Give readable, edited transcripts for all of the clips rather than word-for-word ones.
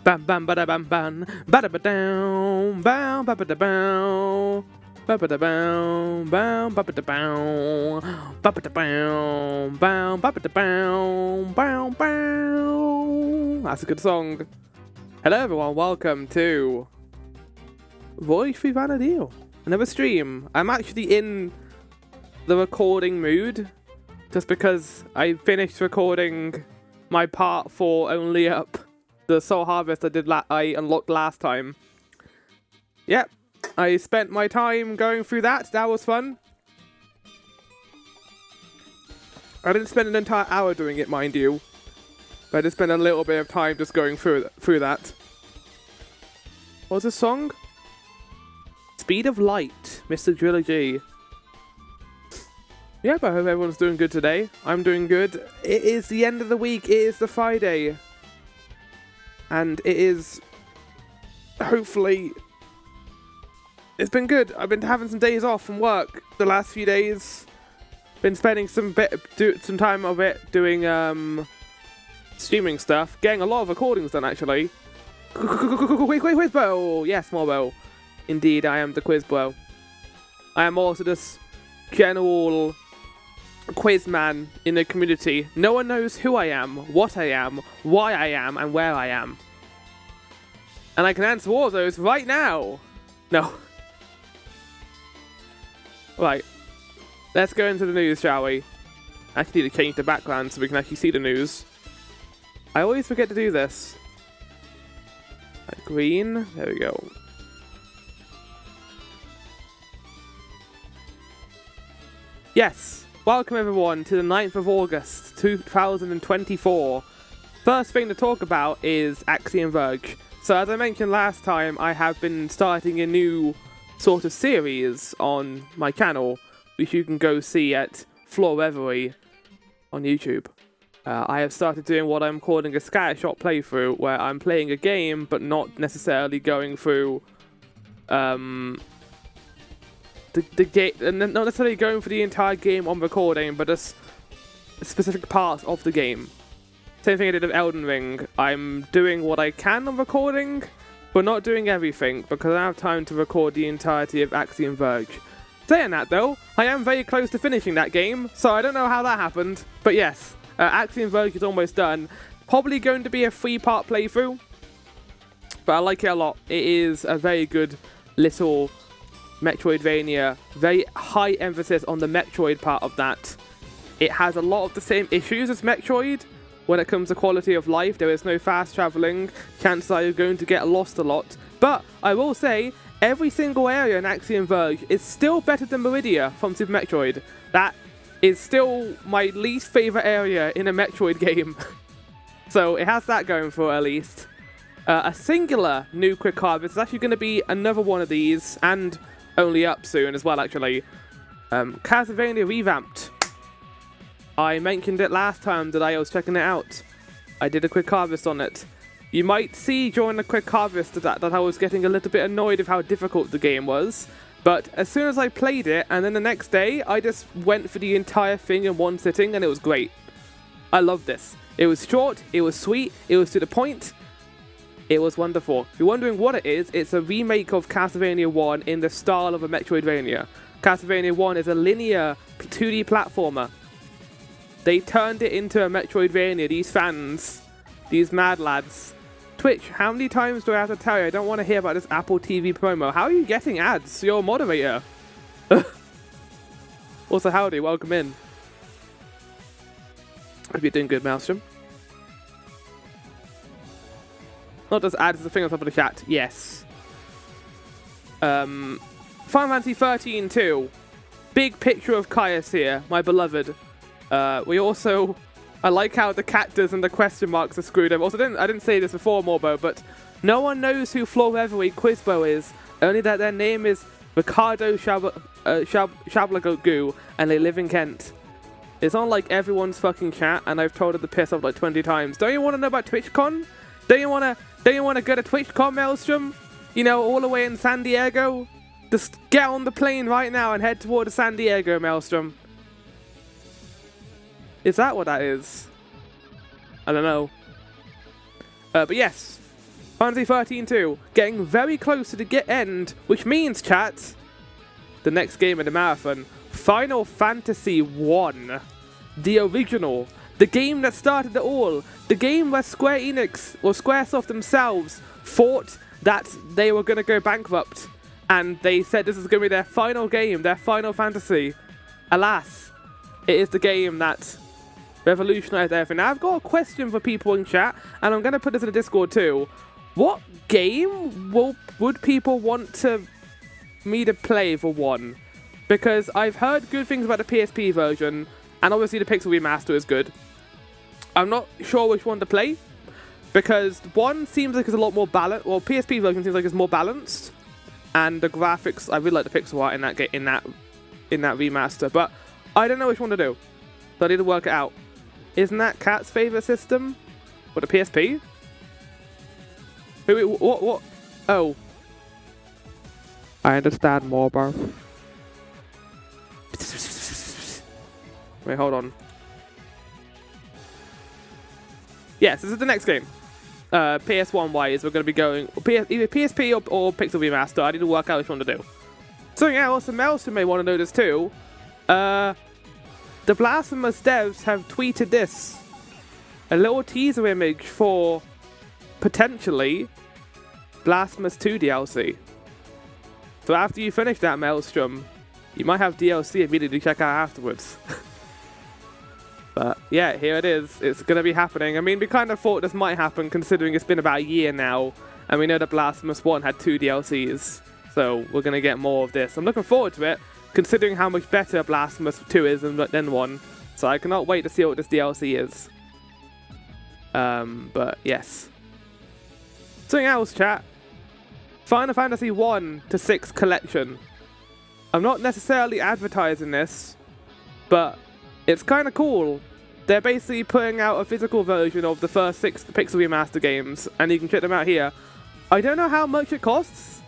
Bam bam bada bam bam bada ba down bam ba da bow ba da bow bam ba da bow ba da bow bam ba da bow bow bow. That's a good song. Hello everyone, welcome to Voyage Through Vana'diel, another stream. I'm actually in the recording mood just because I finished recording my part for Only Up, the Soul Harvest I unlocked last time. Yep, I spent my time going through that. That was fun. I didn't spend an entire hour doing it, mind you, but I just spent a little bit of time just going through that. What's this song? Speed of Light, Mr. Driller G. Yep, I hope everyone's doing good today. I'm doing good. It is the end of the week. It is the Friday. And it is... hopefully... it's been good. I've been having some days off from work the last few days. Been spending some time of it doing streaming stuff. Getting a lot of recordings done, actually. Quiz bow! Yes, more bow. Indeed, I am the quiz bow. I am also this general quiz man in the community. No one knows who I am, what I am, why I am, and where I am. And I can answer all of those right now. No. Right. Let's go into the news, shall we? I actually need to change the background so we can actually see the news. I always forget to do this. Like green. There we go. Yes. Welcome everyone to the 9th of August 2024. First thing to talk about is Axiom Verge. So as I mentioned last time, I have been starting a new sort of series on my channel, which you can go see at Floor Reverie on YouTube. I have started doing what I'm calling a scattershot playthrough, where I'm playing a game but not necessarily going through the game, not necessarily going for the entire game on recording, but just specific parts of the game. Same thing I did with Elden Ring. I'm doing what I can on recording, but not doing everything, because I don't have time to record the entirety of Axiom Verge. Saying that though, I am very close to finishing that game, so I don't know how that happened, but yes, Axiom Verge is almost done. Probably going to be a 3-part playthrough, but I like it a lot. It is a very good little Metroidvania, very high emphasis on the Metroid part of that. It has a lot of the same issues as Metroid when it comes to quality of life. There is no fast traveling, chances are you're going to get lost a lot, but I will say every single area in Axiom Verge is still better than Meridia from Super Metroid. That is still my least favourite area in a Metroid game. So it has that going for it at least. A singular new Quick Harvest is actually going to be another one of these, and Only Up soon as well, actually. Castlevania Revamped. I mentioned it last time that I was checking it out. I did a Quick Harvest on it. You might see during the Quick Harvest that I was getting a little bit annoyed of how difficult the game was. But as soon as I played it, and then the next day, I just went for the entire thing in one sitting, and it was great. I love this. It was short, it was sweet, it was to the point. It was wonderful. If you're wondering what it is, it's a remake of Castlevania 1 in the style of a Metroidvania. Castlevania 1 is a linear 2D platformer. They turned it into a Metroidvania, these fans, these mad lads. Twitch, how many times do I have to tell you I don't want to hear about this Apple TV promo? How are you getting ads? You're a moderator. Also, howdy, welcome in. Hope you're doing good, Maelstrom. Not just ads, the thing on top of the chat. Yes. Final Fantasy 13 too. Big picture of Caius here, my beloved. We also... I like how the cactus and the question marks are screwed up. Also, I didn't say this before, Morbo, but no one knows who Floor Reverie Quizbo is. Only that their name is Ricardo Shablagoo, and they live in Kent. It's on like everyone's fucking chat, and I've told her to piss off like 20 times. Don't you want to know about TwitchCon? Don't you want to go to TwitchCon, Maelstrom? You know, all the way in San Diego? Just get on the plane right now and head toward San Diego, Maelstrom. Is that what that is? I don't know. But yes, Fantasy 13 too. Getting very close to the end, which means, chat, the next game in the marathon, Final Fantasy 1. The original. The game that started it all. The game where Square Enix, or Squaresoft themselves, thought that they were going to go bankrupt. And they said this is going to be their final game, their Final Fantasy. Alas, it is the game that revolutionized everything. Now, I've got a question for people in chat, and I'm going to put this in the Discord too. What game would people want me to play for one? Because I've heard good things about the PSP version, and obviously the Pixel Remaster is good. I'm not sure which one to play, because one seems like it's a lot more balanced. Well, PSP version seems like it's more balanced, and the graphics, I really like the pixel art in that remaster. But I don't know which one to do, so I need to work it out. Isn't that Cat's favorite system? What, the PSP? Wait, what? Oh. I understand more, bro. Wait, hold on. Yes, this is the next game. PS1-wise, we're going to be going either PSP or Pixel Remaster. I need to work out which one to do. Something else, and Melson may want to know this too. The Blasphemous devs have tweeted this. A little teaser image for, potentially, Blasphemous 2 DLC. So after you finish that, Maelstrom, you might have DLC immediately to check out afterwards. But yeah, here it is. It's going to be happening. I mean, we kind of thought this might happen considering it's been about a year now, and we know that Blasphemous 1 had 2 DLCs. So we're going to get more of this. I'm looking forward to it, considering how much better Blasphemous 2 is than 1. So I cannot wait to see what this DLC is. But yes. Something else, chat. Final Fantasy 1 to 6 collection. I'm not necessarily advertising this, but it's kind of cool. They're basically putting out a physical version of the first 6 Pixel Remaster games, and you can check them out here. I don't know how much it costs.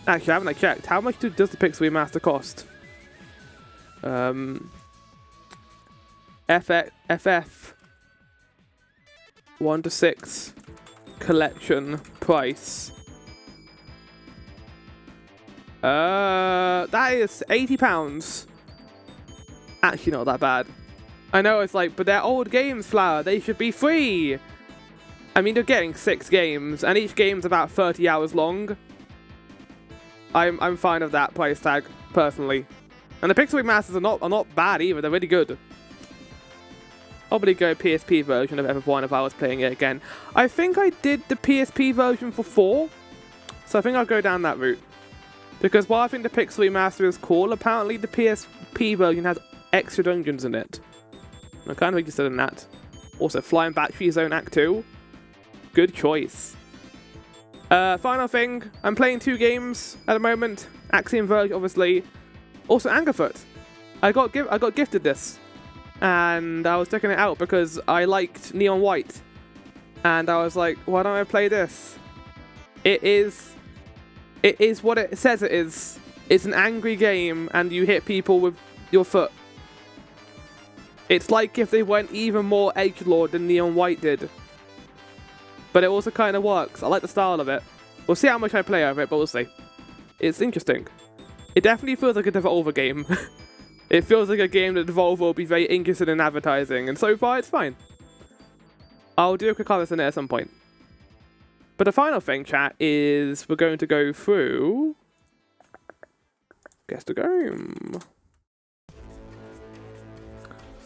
Actually, I haven't checked. How much does the Pixel Remaster cost? FF 1 to 6 collection price. That is £80. Actually, not that bad. I know it's like, but they're old games, Flower. They should be free. I mean, you're getting 6 games, and each game's about 30 hours long. I'm fine with that price tag, personally. And the Pixel Remasters are not bad either. They're really good. Probably go PSP version of FF1 if I was playing it again. I think I did the PSP version for 4, so I think I'll go down that route. Because while I think the Pixel Remaster is cool, apparently the PSP version has extra dungeons in it. I'm kind of interested in that. Also, Flying Battery Zone Act 2. Good choice. Final thing, I'm playing 2 games at the moment. Axiom Verge, obviously. Also, Angerfoot. I got gifted this. And I was checking it out because I liked Neon White. And I was like, why don't I play this? It is what it says it is. It's an angry game and you hit people with your foot. It's like if they went even more edgelord than Neon White did. But it also kind of works. I like the style of it. We'll see how much I play of it, but we'll see. It's interesting. It definitely feels like a Devolver game. It feels like a game that Devolver will be very interested in advertising, and so far it's fine. I'll do a quick harvest in it at some point. But the final thing, chat, is we're going to go through... Guess the game.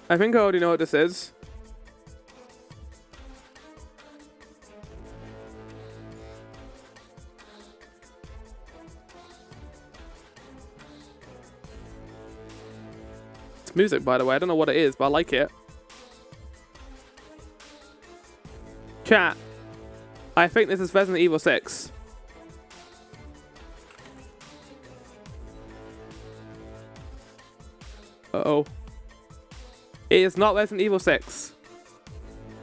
I think I already know what this is. It's music, by the way. I don't know what it is, but I like it. Chat. I think this is Resident Evil 6. Uh-oh. It is not Resident Evil 6.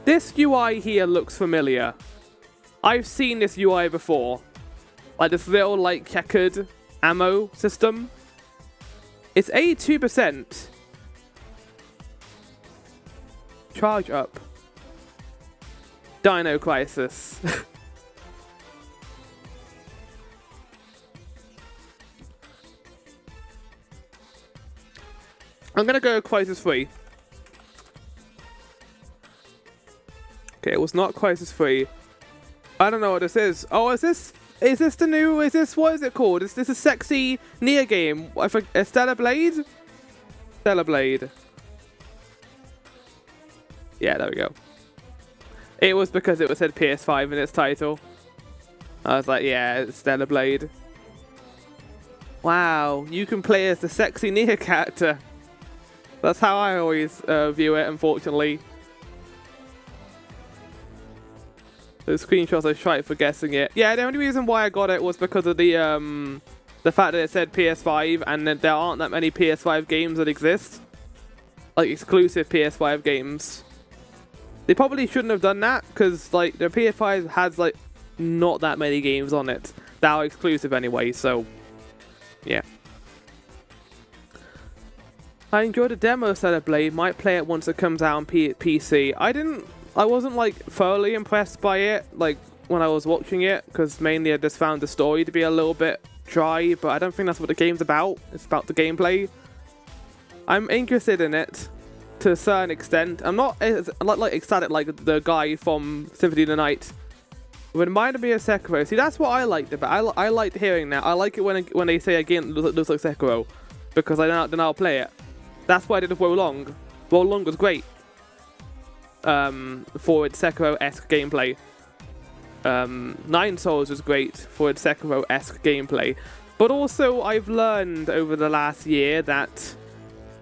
This UI here looks familiar. I've seen this UI before. Like this little, like, checkered ammo system. It's 82%. Charge up. Dino Crisis. I'm gonna go Crisis 3. Okay, it was not Crisis 3. I don't know what this is. Oh, is this the new, what is it called? Is this a sexy Nier game? A Stellar Blade? Stellar Blade. Yeah, there we go. It was because it said PS5 in its title. I was like, yeah, it's Stellar Blade. Wow, you can play as the sexy Nier character. That's how I always view it, unfortunately. The screenshots I tried for guessing it. Yeah, the only reason why I got it was because of the fact that it said PS5 and that there aren't that many PS5 games that exist. Like, exclusive PS5 games. They probably shouldn't have done that, because, like, the PS5 has, like, not that many games on it that are exclusive anyway, so, yeah. I enjoyed the demo of Stellar Blade, might play it once it comes out on PC. I wasn't, like, thoroughly impressed by it, like, when I was watching it, because mainly I just found the story to be a little bit dry, but I don't think that's what the game's about. It's about the gameplay. I'm interested in it to a certain extent. I'm not like ecstatic like the guy from Symphony of the Night. It reminded me of Sekiro. See, that's what I liked about it. I liked hearing that. I like it when they say a game looks like Sekiro, because then I'll play it. That's why I did with Wo Long. Wo Long was great. For its Sekiro-esque gameplay. Nine Souls was great for its Sekiro-esque gameplay. But also, I've learned over the last year that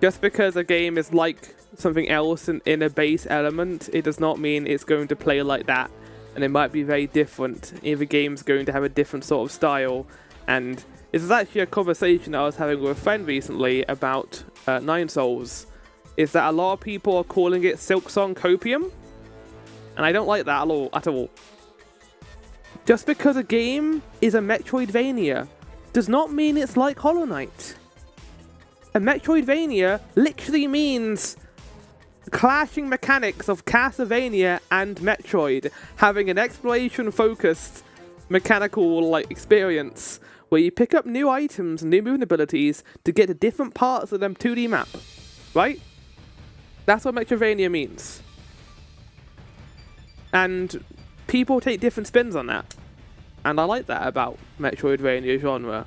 just because a game is like something else in a base element, it does not mean it's going to play like that. And it might be very different if a game's going to have a different sort of style. And this is actually a conversation I was having with a friend recently about Nine Souls. Is that a lot of people are calling it Silksong Copium, and I don't like that at all. Just because a game is a Metroidvania does not mean it's like Hollow Knight. A Metroidvania literally means clashing mechanics of Castlevania and Metroid, having an exploration-focused mechanical like experience where you pick up new items and new movement abilities to get to different parts of them 2D map, right? That's what Metroidvania means. And people take different spins on that. And I like that about Metroidvania genre.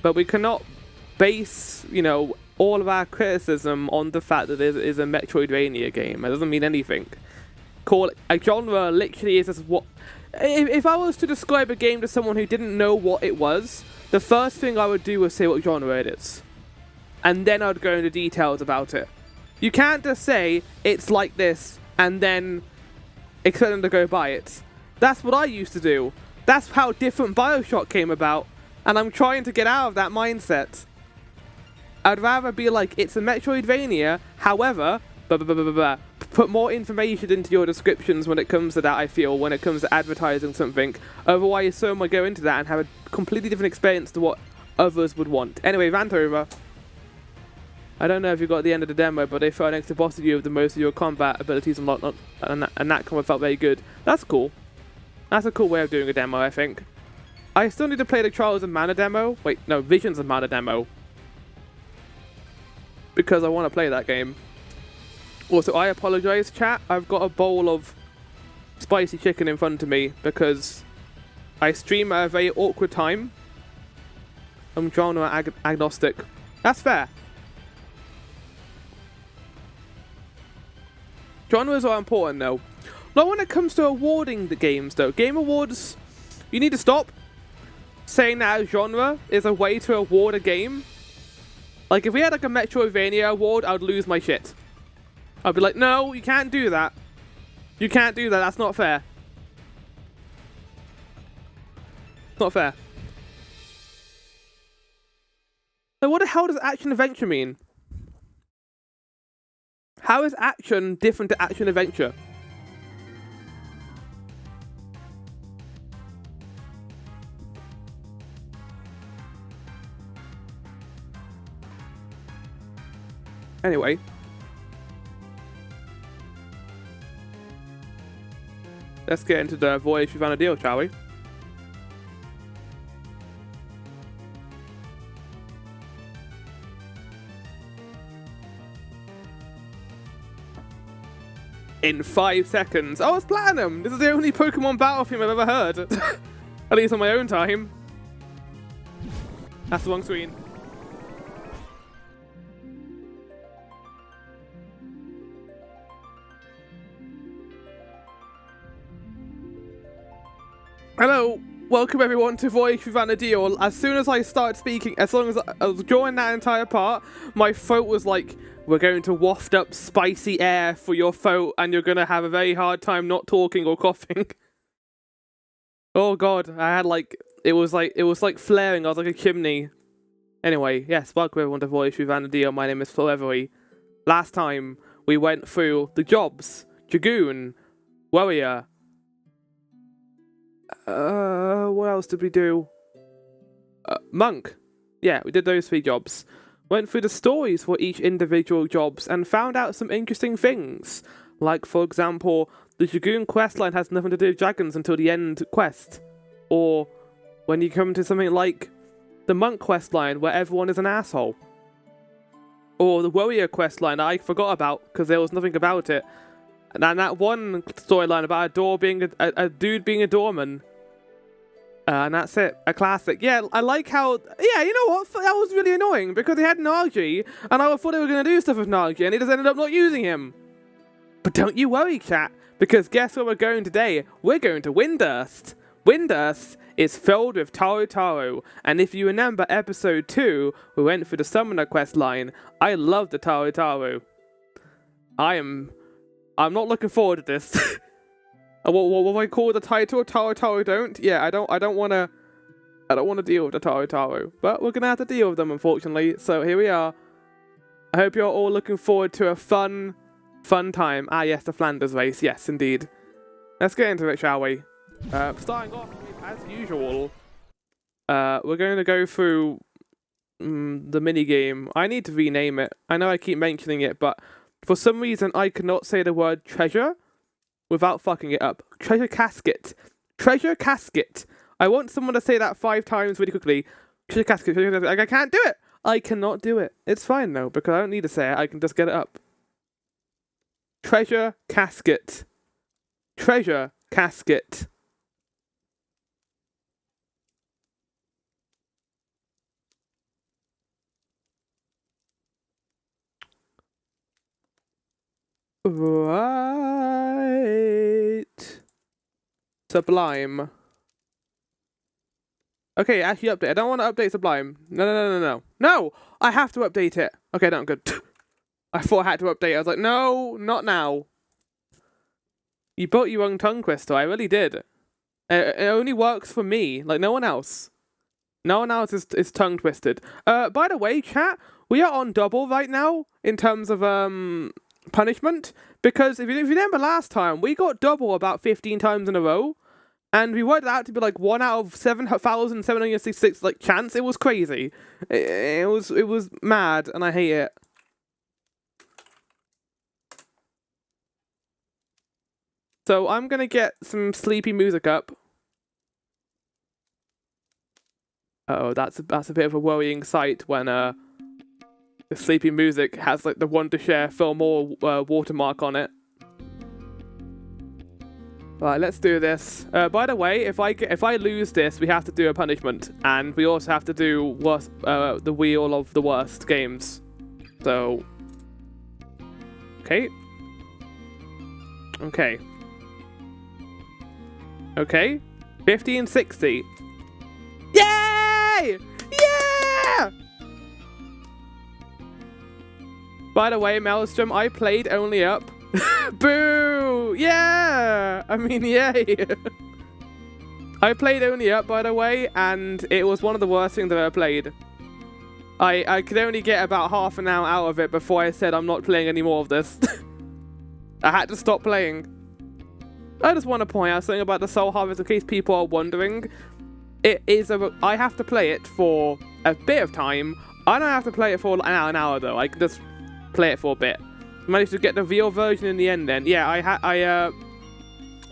But we cannot base, all of our criticism on the fact that it is a Metroidvania game. It doesn't mean anything. Call it a genre literally is just what... If I was to describe a game to someone who didn't know what it was, the first thing I would do was say what genre it is. And then I'd go into details about it. You can't just say, it's like this, and then expect them to go buy it. That's what I used to do. That's how different Bioshock came about, and I'm trying to get out of that mindset. I'd rather be like, it's a Metroidvania, however, put more information into your descriptions when it comes to that, I feel, when it comes to advertising something. Otherwise, someone might go into that and have a completely different experience to what others would want. Anyway, rant over. I don't know if you got the end of the demo, but they throw an extra boss at you with the most of your combat abilities and whatnot, and that kind of felt very good. That's cool. That's a cool way of doing a demo, I think. I still need to play the Trials of Mana demo. Wait, no, Visions of Mana demo. Because I want to play that game. Also, I apologize, chat. I've got a bowl of spicy chicken in front of me because I stream at a very awkward time. I'm genre agnostic. That's fair. Genres are important, though. Not when it comes to awarding the games, though. Game Awards, you need to stop saying that a genre is a way to award a game. Like, if we had, like, a Metroidvania award, I would lose my shit. I'd be like, no, you can't do that. You can't do that. That's not fair. It's not fair. So what the hell does action-adventure mean? How is action different to action-adventure? Anyway. Let's get into the Voyage Through Vana'diel, shall we? in 5 seconds. Oh, it's platinum! This is the only Pokemon battle theme I've ever heard. At least on my own time. That's the wrong screen. Hello, welcome everyone to Voyage Through Vana'diel. As soon as I started speaking, as long as I was during that entire part, my throat was like, we're going to waft up spicy air for your throat and you're going to have a very hard time not talking or coughing. Oh god, I had like, it was like flaring, I was like a chimney. Anyway, yes, welcome everyone to Voyage Through Vana'diel. My name is Forevery. Last time, we went through the jobs, Dragoon, Warrior. What else did we do? Monk. Yeah, we did those 3 jobs. Went through the stories for each individual jobs and found out some interesting things. Like, for example, the Dragoon questline has nothing to do with dragons until the end quest. Or when you come to something like the Monk questline where everyone is an asshole. Or the Warrior questline I forgot about because there was nothing about it. And then that one storyline about a dude being a doorman. And that's it. A classic. Yeah, I like how... Yeah, you know what? That was really annoying because he had Nagi. And I thought they were going to do stuff with Nagi. And he just ended up not using him. But don't you worry, chat. Because guess where we're going today? We're going to Windurst. Windurst is filled with Tarutaru. And if you remember episode 2, we went through the Summoner quest line. I love the Tarutaru. I'm not looking forward to this. What I call the title, Tarutaru don't? Yeah, I don't want to deal with the Tarutaru. But we're going to have to deal with them, unfortunately. So here we are. I hope you're all looking forward to a fun time. Ah, yes, the Flanders race. Yes, indeed. Let's get into it, shall we? Starting off with, as usual, we're going to go through the minigame. I need to rename it. I know I keep mentioning it, but for some reason, I cannot say the word treasure without fucking it up. Treasure casket. Treasure casket. I want someone to say that 5 times really quickly. Treasure casket. Treasure casket. Like, I can't do it. I cannot do it. It's fine, though, because I don't need to say it. I can just get it up. Treasure casket. Treasure casket. Right. Sublime. Okay, actually update. I don't want to update Sublime. No. No! I have to update it. Okay, no, I'm good. I thought I had to update it. I was like, no, not now. You built your own tongue crystal. I really did. It only works for me. Like, no one else. No one else is tongue twisted. By the way, chat, we are on double right now in terms of, punishment, because if you remember last time, we got double about 15 times in a row, and we worked it out to be like 1 out of 7,766 like chance. It was crazy. It was mad, and I hate it. So I'm gonna get some sleepy music up. Uh-oh, that's a bit of a worrying sight when the sleepy music has like the one to share Fillmore watermark on it. Right, let's do this. By the way, if I lose this, we have to do a punishment, and we also have to do the wheel of the worst games. So, okay. 1560. Yay! Yeah! By the way, Maelstrom, I played only up. Boo! Yeah! I mean, yay! I played only up, by the way, and it was one of the worst things I've ever played. I could only get about half an hour out of it before I said I'm not playing any more of this. I had to stop playing. I just want to point out something about the Soul Harvest in case people are wondering. I have to play it for a bit of time. I don't have to play it for an hour though. I can just play it for a bit. Managed to get the real version in the end then. Yeah, I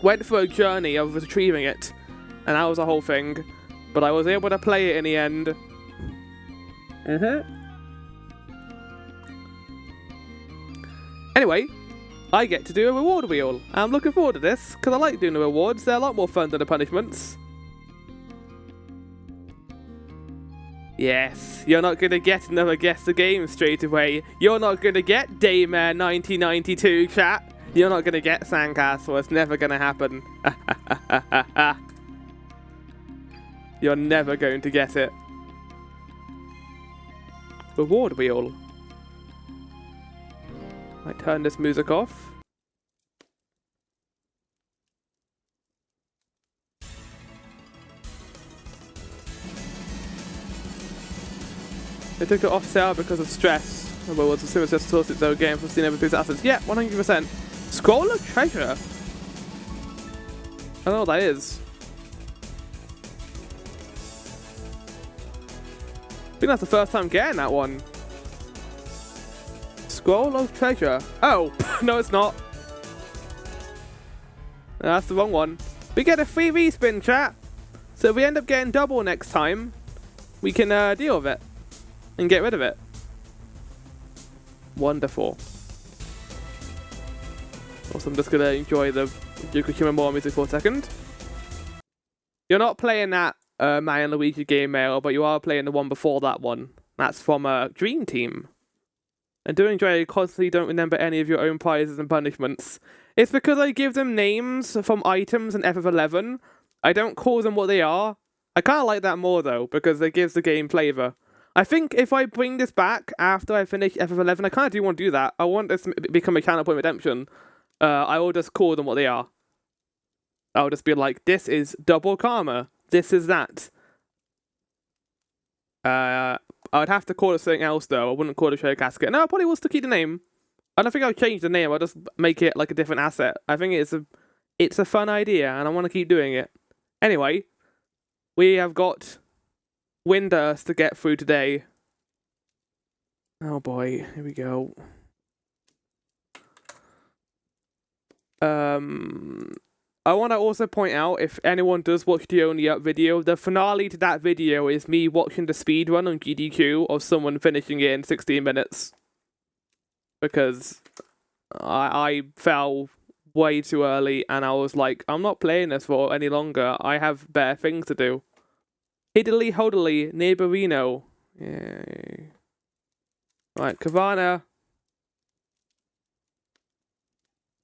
went for a journey of retrieving it, and that was the whole thing. But I was able to play it in the end. Anyway, I get to do a reward wheel. I'm looking forward to this, because I like doing the rewards. They're a lot more fun than the punishments. Yes, you're not going to get another guess the game straight away. You're not going to get Daymare 1992, chat. You're not going to get Sandcastle. It's never going to happen. You're never going to get it. Reward wheel. I turn this music off. They took it off sale because of stress. Well, it was as soon as just sourced its own game from seeing every piece of assets. Yeah, 100%. Scroll of Treasure. I don't know what that is. I think that's the first time getting that one. Scroll of Treasure. Oh, no it's not. No, that's the wrong one. We get a free respin, chat. So if we end up getting double next time, we can deal with it. And get rid of it. Wonderful. Also, I'm just going to enjoy the Yukishima More music for a second. You're not playing that Mario and Luigi game, Mail, but you are playing the one before that one. That's from Dream Team. And do enjoy you constantly don't remember any of your own prizes and punishments. It's because I give them names from items in FF11. I don't call them what they are. I kind of like that more though, because it gives the game flavour. I think if I bring this back after I finish FF11, I kind of do want to do that. I want this to become a Channel Point Redemption. I will just call them what they are. I'll just be like, this is double karma. This is that. I would have to call it something else though. I wouldn't call it Treasure Casket. No, I probably will still keep the name. I don't think I'll change the name. I'll just make it like a different asset. I think it's a fun idea and I want to keep doing it. Anyway, we have got Windurst to get through today. Oh boy, here we go. I want to also point out, if anyone does watch the Only Up video, the finale to that video is me watching the speedrun on GDQ of someone finishing it in 16 minutes. Because I fell way too early and I was like, I'm not playing this for any longer. I have better things to do. Hiddly hodily, neighborino. Yay. Right, Kavana.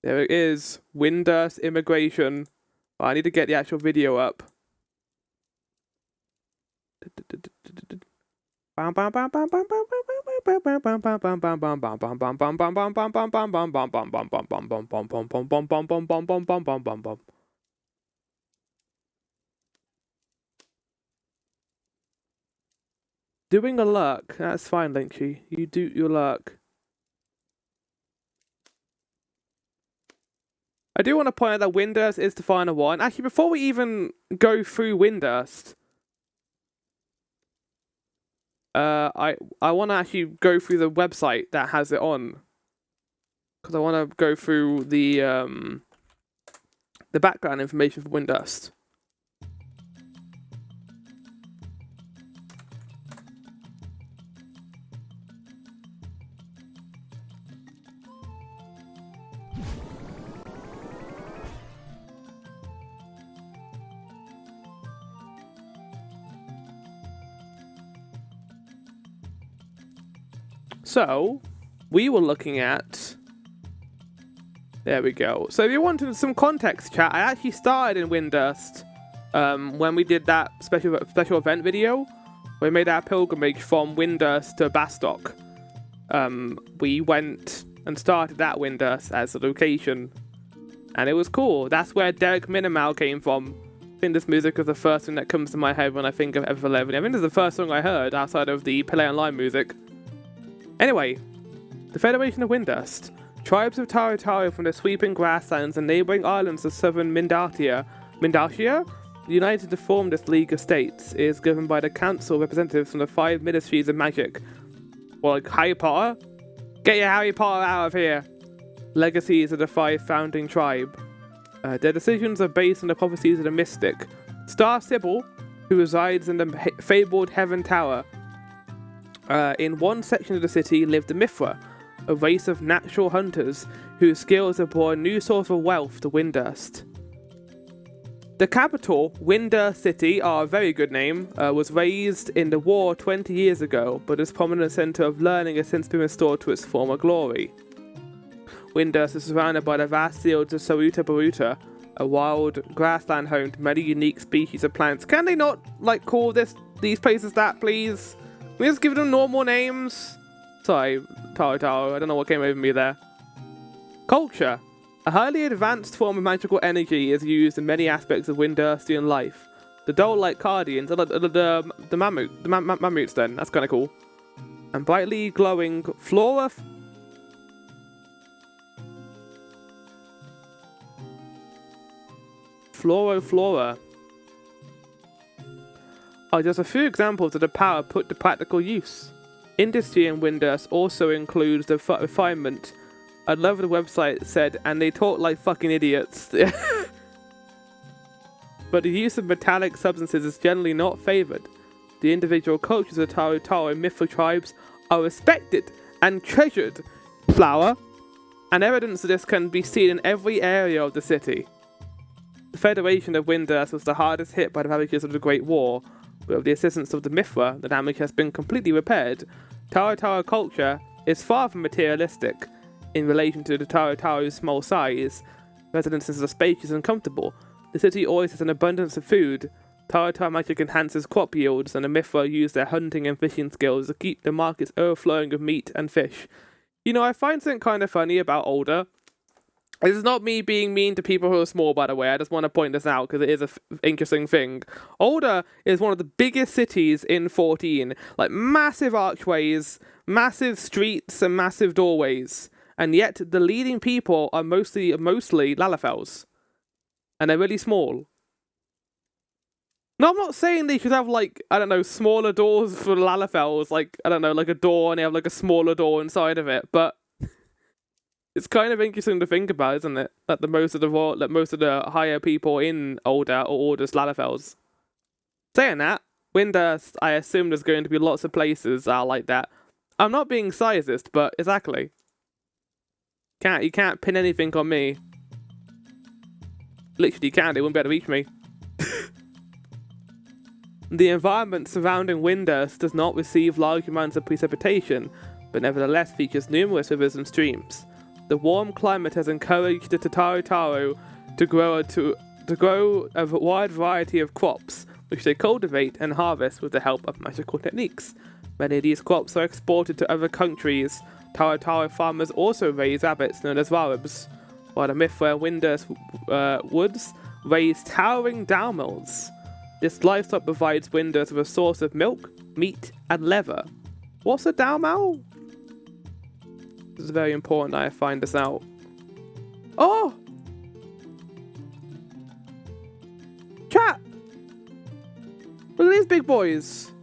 There it is. Windurst Immigration. Oh, I need to get the actual video up. Doing a lurk. That's fine, Linchy. You do your lurk. I do want to point out that Windurst is the final one. Actually, before we even go through Windurst, I want to actually go through the website that has it on, because I want to go through the background information for Windurst. So, we were looking at... There we go. So if you wanted some context, chat, I actually started in Windurst when we did that special event video. We made our pilgrimage from Windurst to Bastok. We went and started that Windurst as a location. And it was cool. That's where Derek Minimal came from. I think this music is the first thing that comes to my head when I think of FF11. I think it's the first song I heard outside of the Play Online music. Anyway, the Federation of Windurst. Tribes of Tarutaru from the sweeping grasslands and neighbouring islands of southern Mindatia, united to form this League of States, is governed by the Council of Representatives from the 5 Ministries of Magic. Well, like Harry Potter? Get your Harry Potter out of here! Legacies of the 5 founding tribe. Their decisions are based on the prophecies of the mystic Star Sybil, who resides in the fabled Heaven Tower. In one section of the city lived the Mithra, a race of natural hunters whose skills have brought a new source of wealth to Windurst. The capital, Windurst City, a very good name, was razed in the war 20 years ago, but its prominent centre of learning has since been restored to its former glory. Windurst is surrounded by the vast fields of Tarutaru, a wild grassland home to many unique species of plants. Can they not, like, call these places that, please? Can we just give them normal names? Sorry, Tarutaru, I don't know what came over me there. Culture. A highly advanced form of magical energy is used in many aspects of Windurstian life. The doll-like guardians are the mammoths then, that's kind of cool. And brightly glowing flora... Flora are just a few examples of the power put to practical use. Industry in Windurst also includes the refinement. I love the website said, and they talk like fucking idiots. But the use of metallic substances is generally not favoured. The individual cultures of Tarutaru and Mithra tribes are respected and treasured. Flower, and evidence of this can be seen in every area of the city. The Federation of Windurst was the hardest hit by the ravages of the Great War. With the assistance of the Mithra, the damage has been completely repaired. Tarutaru culture is far from materialistic. In relation to the Tarutaru's small size, residences are spacious and comfortable. The city always has an abundance of food. Tarutaru magic enhances crop yields, and the Mithra use their hunting and fishing skills to keep the markets overflowing with meat and fish. You know, I find something kind of funny about Older. This is not me being mean to people who are small, by the way. I just want to point this out because it is an interesting thing. Older is one of the biggest cities in 14. Like, massive archways, massive streets, and massive doorways. And yet, the leading people are mostly Lalafels. And they're really small. No, I'm not saying they should have, like, I don't know, smaller doors for Lalafels. Like, I don't know, like a door, and they have, like, a smaller door inside of it. But it's kind of interesting to think about, isn't it? That most of the higher people in Older are all just Lalafels. Saying that, Windurst, I assume there's going to be lots of places that are like that. I'm not being sizist, but exactly. You can't pin anything on me. Literally, you can't. They wouldn't be able to reach me. The environment surrounding Windurst does not receive large amounts of precipitation, but nevertheless features numerous rivers and streams. The warm climate has encouraged the Tarutaru to grow a wide variety of crops, which they cultivate and harvest with the help of magical techniques. Many of these crops are exported to other countries. Tarutaru farmers also raise rabbits known as warabs, while the Mithra and Windurst woods raise towering dowmels. This livestock provides Windurst with a source of milk, meat, and leather. What's a dowmel? This is very important that I find this out. Oh! Chat! Look at these big boys.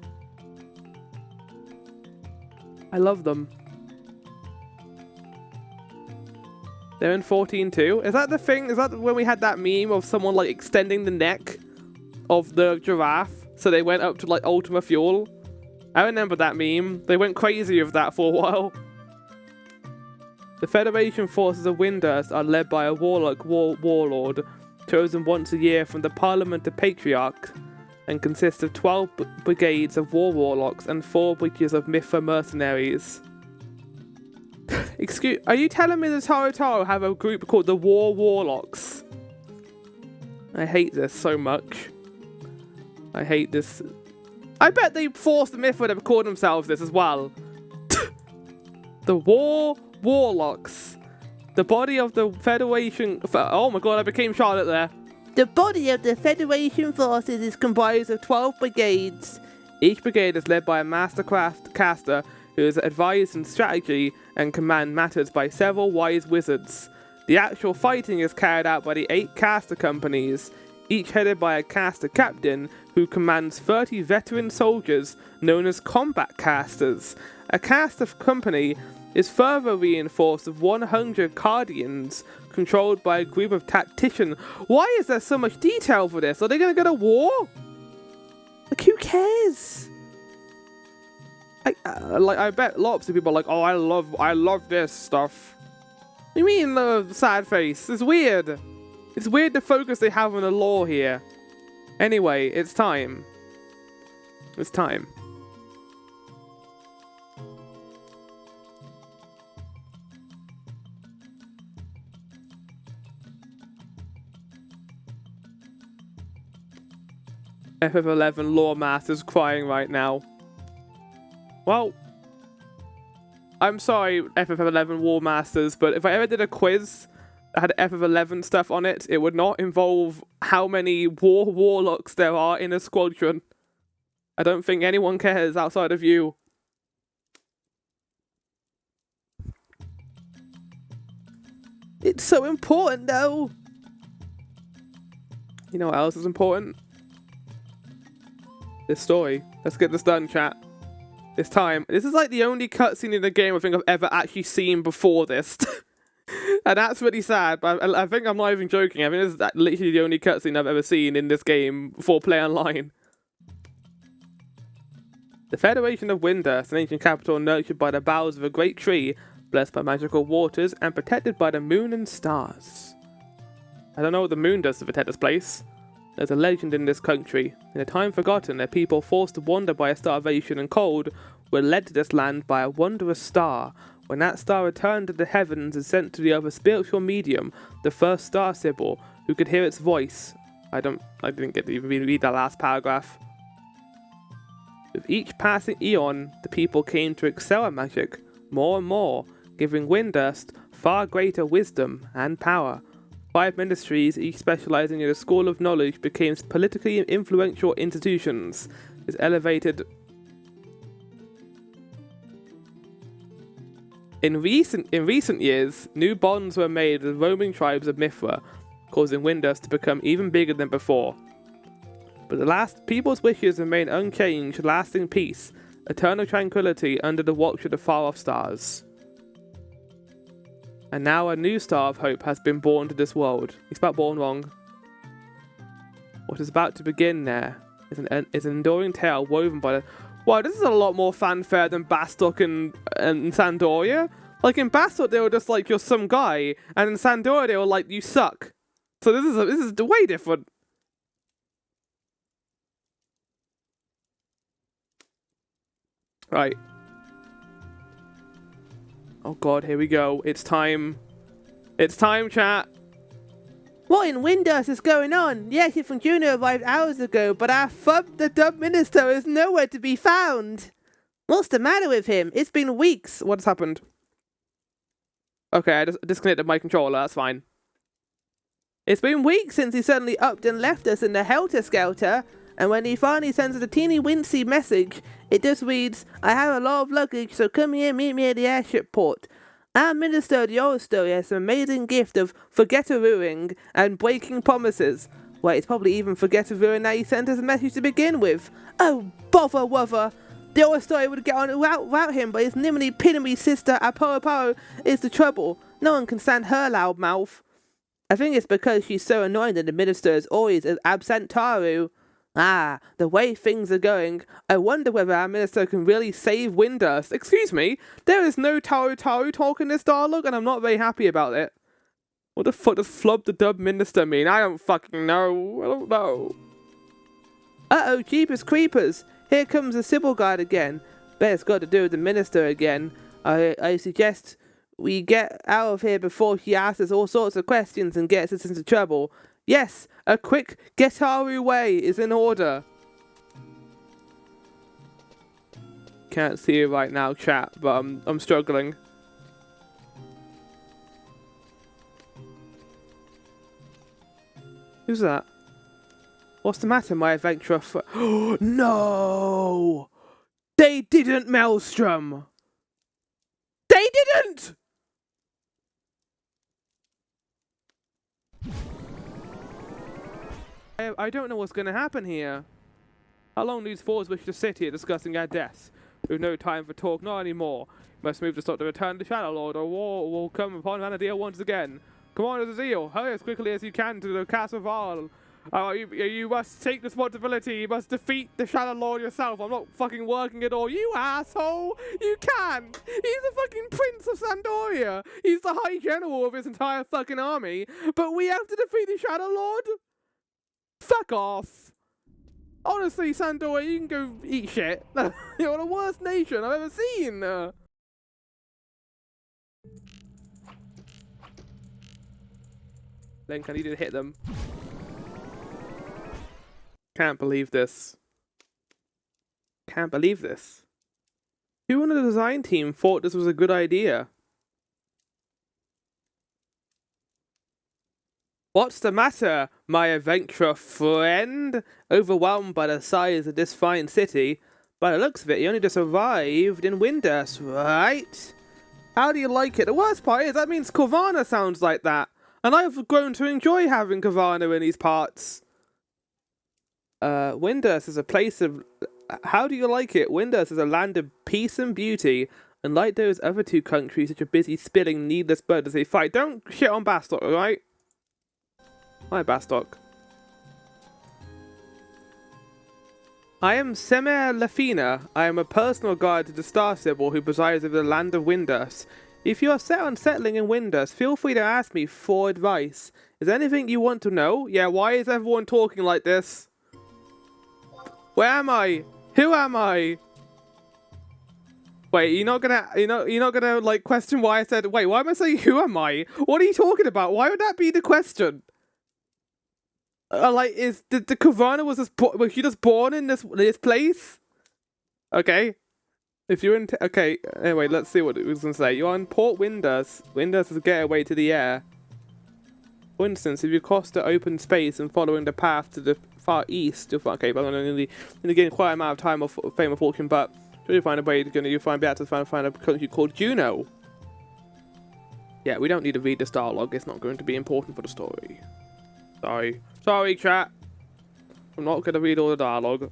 I love them. They're in 14 too. Is that the thing? Is that when we had that meme of someone like extending the neck of the giraffe so they went up to like Ultima Fuel? I remember that meme. They went crazy with that for a while. The Federation forces of Windurst are led by a warlord, chosen once a year from the Parliament of Patriarch, and consists of 12 brigades of warlocks and 4 brigades of Mithra mercenaries. Are you telling me the Tarutaru have a group called the Warlocks? I hate this so much. I hate this. I bet they forced the Mithra to call themselves this as well. The Warlocks. The body of the Federation... Oh my god, I became Charlotte there. The body of the Federation forces is comprised of 12 brigades. Each brigade is led by a master caster who is advised in strategy and command matters by several wise wizards. The actual fighting is carried out by the 8 caster companies, each headed by a caster captain who commands 30 veteran soldiers known as combat casters. A caster company is further reinforced with 100 guardians controlled by a group of tacticians. Why is there so much detail for this? Are they going to go to war? Like, who cares? I bet lots of people are like, oh, I love this stuff. What do you mean, the sad face? It's weird. It's weird the focus they have on the lore here. Anyway, it's time. It's time. FF11 lore master's crying right now. Well, I'm sorry, FF11 War Masters, but if I ever did a quiz that had FF11 stuff on it, it would not involve how many warlocks there are in a squadron. I don't think anyone cares outside of you. It's so important, though. You know what else is important? This story. Let's get this done, chat. This time. This is like the only cutscene in the game I think I've ever actually seen before this. And that's really sad, but I think I'm not even joking. I think this is literally the only cutscene I've ever seen in this game for play online. The Federation of Windurst, an ancient capital nurtured by the boughs of a great tree, blessed by magical waters, and protected by the moon and stars. I don't know what the moon does to protect this place. There's a legend in this country. In a time forgotten, a people forced to wander by starvation and cold were led to this land by a wondrous star. When that star returned to the heavens and sent to the other spiritual medium, the first star symbol, who could hear its voice. I didn't get to even read that last paragraph. With each passing eon, the people came to excel at magic, more and more, giving Windurst far greater wisdom and power. 5 ministries, each specializing in a school of knowledge, became politically influential institutions. Is elevated. In recent years, new bonds were made with roaming tribes of Mithra, causing Windurst to become even bigger than before. But the last people's wishes remain unchanged, lasting peace, eternal tranquility under the watch of the far-off stars. And now a new star of hope has been born to this world. He spelled born wrong. What is about to begin there is an enduring tale woven by the... Wow, this is a lot more fanfare than Bastok and Sandoria. Like, in Bastok, they were just like, you're some guy. And in Sandoria, they were like, you suck. So this is way different. Right. Oh god, here we go. It's time. It's time, chat. What in Windurst is going on? The exit from Juno arrived hours ago, but our the dub minister is nowhere to be found. What's the matter with him? It's been weeks. What's happened? Okay, I just disconnected my controller. That's fine. It's been weeks since he suddenly upped and left us in the helter-skelter. And when he finally sends us a teeny wincy message, it just reads, I have a lot of luggage, so come here and meet me at the airship port. Our minister of the old story has an amazing gift of forget-a-ruing and breaking promises. Well, it's probably even forget-a-ruing that he sent us a message to begin with. Oh, bother wother. The old story would get on without him, but his niminy pinamy sister Aporo is the trouble. No one can stand her loud mouth. I think it's because she's so annoying that the minister is always absent Taru. Ah, the way things are going, I wonder whether our minister can really save Windurst. Excuse me, there is no Tarutaru talk in this dialogue, and I'm not very happy about it. What the fuck does flub the dub minister mean? I don't fucking know. I don't know. Uh-oh, jeepers creepers. Here comes the Sybil guide again. Bet it's got to do with the minister again. I suggest we get out of here before she asks us all sorts of questions and gets us into trouble. Yes, a quick Getaru way is in order. Can't see it right now, chat, but I'm struggling. Who's that? What's the matter, my adventurer? No! They didn't, Maelstrom! They didn't! I don't know what's going to happen here. How long these fools wish to sit here discussing our deaths? We've no time for talk, not anymore. We must move to stop the return of the Shadow Lord, or war will come upon Vana'diel once again. Come on, Azazel, hurry as quickly as you can to the Castle Val. You must take responsibility. You must defeat the Shadow Lord yourself. I'm not fucking working at all. You asshole! You can't! He's the fucking Prince of Sandoria. He's the High General of his entire fucking army. But we have to defeat the Shadow Lord? Fuck off. Honestly, Sandoria, you can go eat shit. You're the worst nation I've ever seen. Link, I need to hit them. Can't believe this. Can't believe this. Who on the design team thought this was a good idea? What's the matter, my adventurer friend? Overwhelmed by the size of this fine city. By the looks of it, you only just arrived in Windus, right? How do you like it? The worst part is that means Kavana sounds like that. And I've grown to enjoy having Kavana in these parts. Windus is a place of... How do you like it? Windus is a land of peace and beauty. Unlike those other two countries which are busy spilling needless blood as they fight. Don't shit on Bastok, alright? Hi, Bastok. I am Semer Lafina. I am a personal guide to the Star Sibyl who presides over the land of Windus. If you are set on settling in Windus, feel free to ask me for advice. Is there anything you want to know? Yeah, why is everyone talking like this? Where am I? Who am I? Wait, you're not gonna like question why I said, wait, why am I saying who am I? What are you talking about? Why would that be the question? Like, the Kavana was she just born in this place? Okay. If you're in, okay, anyway, let's see what it was gonna say. You're on Port Windus. Windus is a getaway to the air. For instance, if you cross the open space and following the path to the far east, okay, but I'm only getting quite a amount of time of fame or fortune, but sure you find a way to find a country called Juno. Yeah, we don't need to read this dialogue. It's not going to be important for the story. Sorry, chat. I'm not going to read all the dialogue.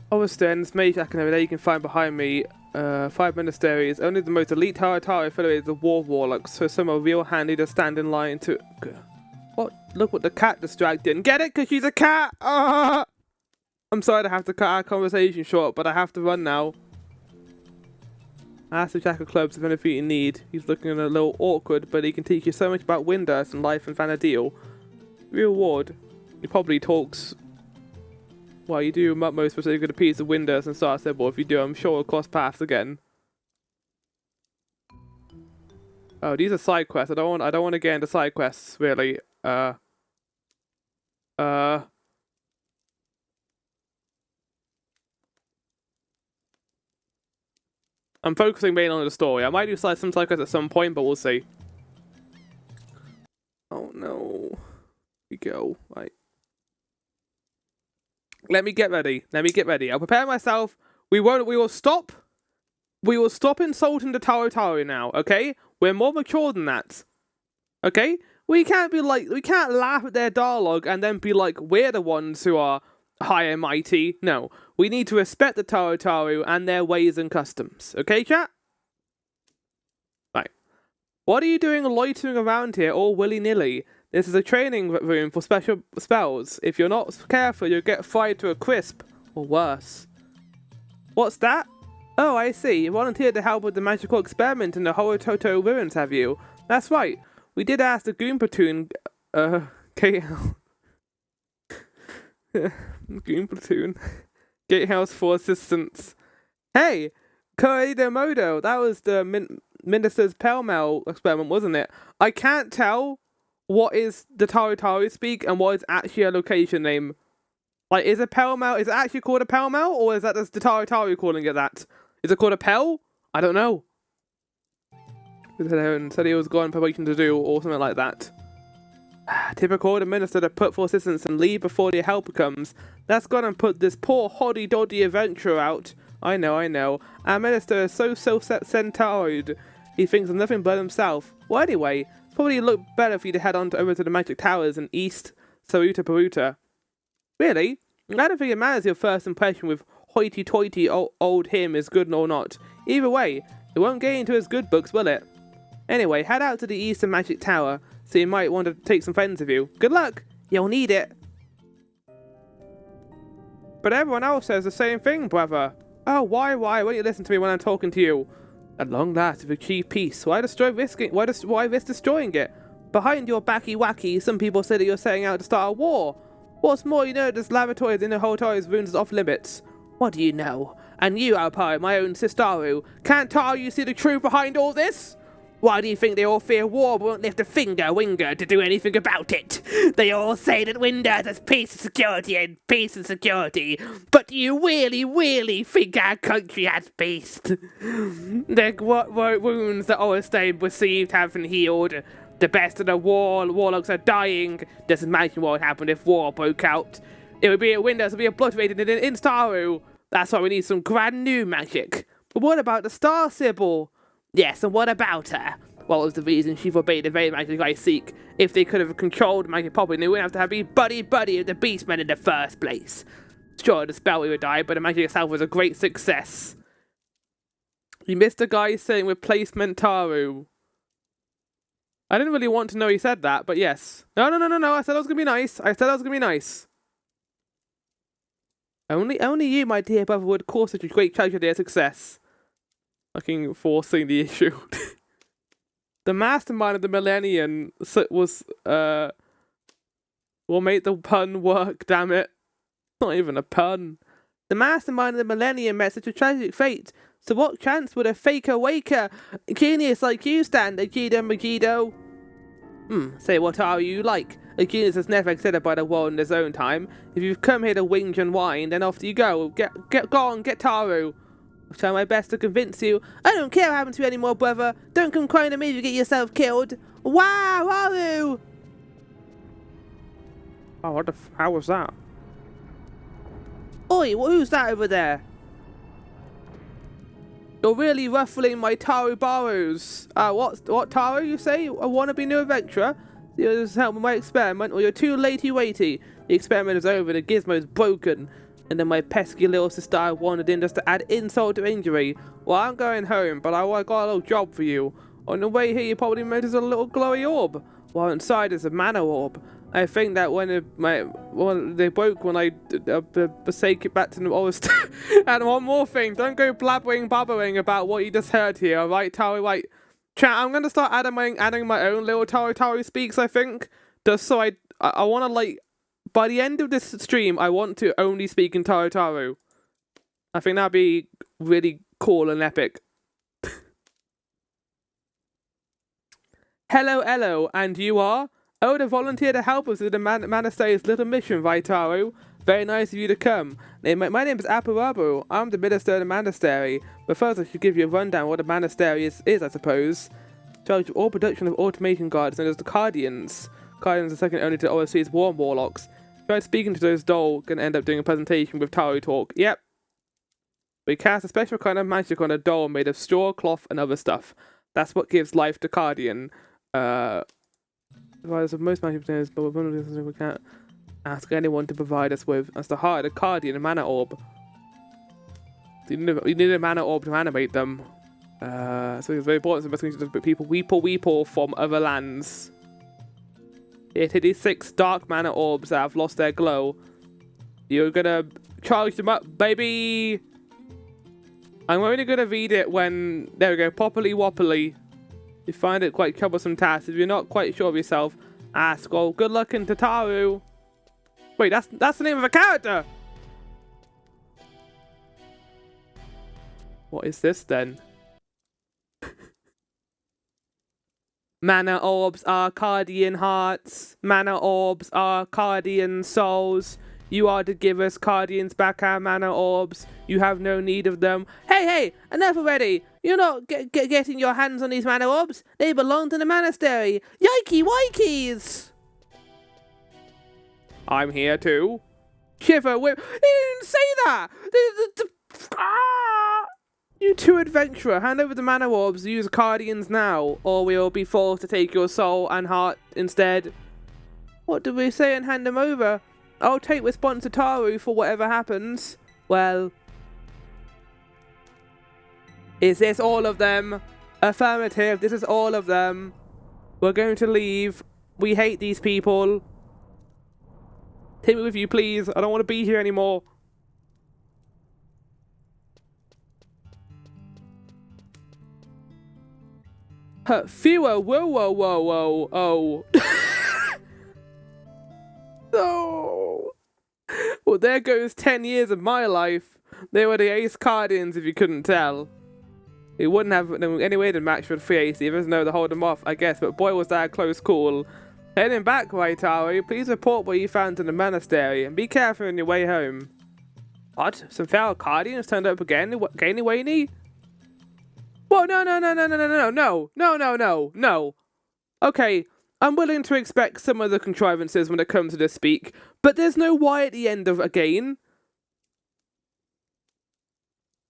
Obviously, in this mage academy you can find behind me 5 monasteries. Only the most elite Tarutaru affiliated the war warlocks, so some are real handy to stand in line to... What? Look what the cat distracted. Get it? Because she's a cat! Ah! I'm sorry to have to cut our conversation short, but I have to run now. Ask the Jack of Clubs if anything you need. He's looking a little awkward, but he can teach you so much about Windus and life in VANA'DIEL. Reward. He probably talks... Well, you do your utmost for so you get a piece of Windus and Star Sibyl. If you do, I'm sure we'll cross paths again. Oh, these are side quests. I don't want to get into side quests, really. I'm focusing mainly on the story. I might do some side quests at some point, but we'll see. Oh no. Here we go. Right. Let me get ready. I'll prepare myself. We will stop insulting the Tarutaru now, okay? We're more mature than that. Okay? We can't laugh at their dialogue and then be like, we're the ones who are high and mighty. No. We need to respect the Tarutaru and their ways and customs. Okay, chat? Right. What are you doing loitering around here all willy-nilly? This is a training room for special spells. If you're not careful, you'll get fried to a crisp, or worse. What's that? Oh, I see. You volunteered to help with the magical experiment in the Hototo ruins, have you? That's right. We did ask the Goon Platoon, KL. Goon Platoon. Gatehouse for assistance. Hey! Koeido Modo! That was the Minister's Pell-Mell experiment, wasn't it? I can't tell what is the Tarutaru speak and what is actually a location name. Like, is it actually called a Pell-Mell, or is that just the Tarutaru calling it that? Is it called a Pell? I don't know. Said he was going probation to do, or something like that. Typical, the minister to put for assistance and leave before the help comes. That's gonna put this poor hoddy-doddy adventurer out. I know. Our minister is so self-centered. He thinks of nothing but himself. Well, anyway, probably look better for you to head on over to the Magic Towers in East Saruta. Really? I don't think it matters your first impression with hoity-toity old him is good or not. Either way, it won't get into his good books, will it? Anyway, head out to the Eastern Magic Tower. so you might want to take some friends with you. Good luck. You'll need it. But everyone else says the same thing, brother. Oh, why won't you listen to me when I'm talking to you? At long last, we've achieved peace. Why risk destroying it? Behind your backy wacky, some people say that you're setting out to start a war. What's more, you know this laboratory in the Hotar's ruins is off limits. What do you know? And you, Alpine, my own Sistaru, can't Taru see the truth behind all this? Why do you think they all fear war but won't lift a finger to do anything about it? They all say that Windows has peace and security, but do you really think our country has peace? The wounds that Orestein received haven't healed. The best of the warlocks are dying. Just imagine what would happen if war broke out. It would be a Windows would be obliterated in Staru. That's why we need some grand new magic. But what about the Star Sybil? Yes, and what about her? What was the reason she forbade the very magic I seek? If they could have controlled magic properly, they wouldn't have to be buddy with the Beastmen in the first place. Sure, the spell would die, but the magic itself was a great success. You missed the guy saying replacement Taru. I didn't really want to know he said that, but yes. No. I said I was gonna be nice. Only you, my dear brother, would cause such a great tragedy a success. Fucking forcing the issue. The mastermind of the Millennium was, will make the pun work, damn it. Not even a pun. The mastermind of the Millennium met such a tragic fate. So what chance would a faker-waker genius like you stand, Agido Magido? Say what are you like? A genius has never excelled by the world in his own time. If you've come here to whinge and whine, then off you go. Go on, get Taru. I'll try my best to convince you. I don't care what happens to you anymore, brother. Don't come crying to me if you get yourself killed. Wow, Haru! Oh, how was that? Oi, who's that over there? You're really ruffling my Taru Barus. What Taru, you say? A wannabe new adventurer? You're just helping my experiment, or you're too latey-waity. The experiment is over, the gizmo's broken. And then my pesky little sister wandered in just to add insult to injury. Well, I'm going home, but I got a little job for you. On the way here, you probably noticed a little glowy orb. While inside is a mana orb. I think that when they broke when I forsake it back to the old. And one more thing, don't go babbling about what you just heard here, alright, Taru? Right, chat. I'm gonna start adding my own little Taru speaks. I think just so I want to like. By the end of this stream, I want to only speak in Tarutaru. I think that'd be really cool and epic. Hello, and you are? Oh, to volunteer to help us with the monastery's little mission, Vaitaru. Very nice of you to come. My name is Aparabu. I'm the minister of the monastery. But first, I should give you a rundown of what the monastery is, I suppose. Charged with all production of automation guards known as the Guardians. Guardians are second only to overseas warlocks. Try speaking to those dolls, gonna end up doing a presentation with Taru talk. Yep. We cast a special kind of magic on a doll made of straw, cloth, and other stuff. That's what gives life to Guardian. Most magic players, but we can't ask anyone to provide us with. That's the heart of the Guardian, a mana orb. You need a mana orb to animate them. So it's very important to put people weeple from other lands. It is 6 dark mana orbs that have lost their glow. You're gonna charge them up, baby! I'm only gonna read it when, there we go, poppily woppily. You find it quite troublesome task. If you're not quite sure of yourself, ask. Well, good luck in Tataru. Wait, that's the name of a character! What is this then? Mana orbs are Guardian hearts. Mana orbs are Guardian souls. You are to give us Guardians back our mana orbs. You have no need of them. Hey, enough already. You're not getting your hands on these mana orbs. They belong to the monastery. Yikey wikeys! I'm here too. Shiver whip. He didn't say that! You two adventurer, hand over the mana orbs, use Guardians now, or we'll be forced to take your soul and heart instead. What do we say and hand them over? I'll take response to Taru for whatever happens. Well, is this all of them? Affirmative, this is all of them. We're going to leave We hate these people. Take me with you, please. I don't want to be here anymore. Fewer, whoa. Oh. No. Well, there goes 10 years of my life. They were the ace guardians, if you couldn't tell. It wouldn't have any way to match with 380. There's no to hold them off, I guess, but boy was that a close call. Heading back, Tarutaru, please report what you found in the monastery, and be careful on your way home. What? Some feral guardians turned up again? Gainy Waney? Whoa, no. Okay, I'm willing to expect some of the contrivances when it comes to this speak, but there's no Y at the end of again.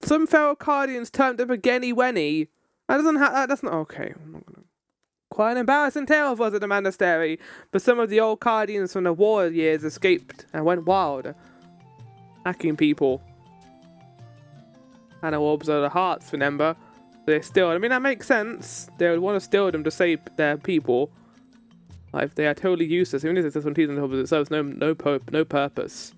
Some feral guardians turned up againy wenny. That doesn't okay. I'm not gonna. Quite an embarrassing tale was at the monastery, but some of the old guardians from the war years escaped and went wild, hacking people. And orbs are the hearts, remember? They steal. I mean, that makes sense. They would want to steal them to save their people. Like, they are totally useless. Even if this one teases themselves, it serves no purpose.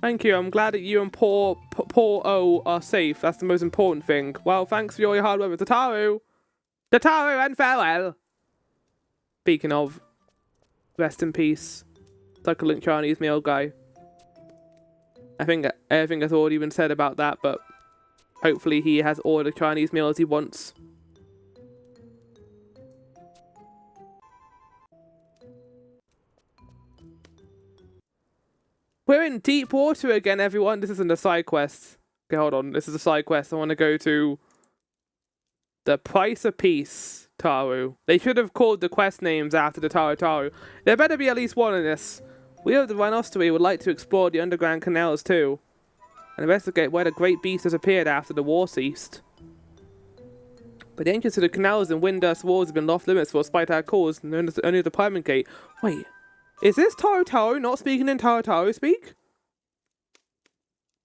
Thank you. I'm glad that you and poor O are safe. That's the most important thing. Well, thanks for all your hard work with Tarutaru. Tarutaru and farewell. Speaking of, rest in peace, succulent Chinese meal guy. I think everything has already been said about that, but hopefully he has all the Chinese meals he wants. We're in deep water again, everyone. This isn't a side quest. Okay, hold on. This is a side quest. I want to go to the Price of Peace, Taru. They should have called the quest names after the Tarutaru. There better be at least one in this. We of the Rhinostery would like to explore the underground canals too, and investigate where the great beast has appeared after the war ceased. But the entrance to the canals and wind dust walls have been off limits for spite our calls, known as only the Parliament Gate. Wait. Is this Tarutaru not speaking in Tarutaru speak?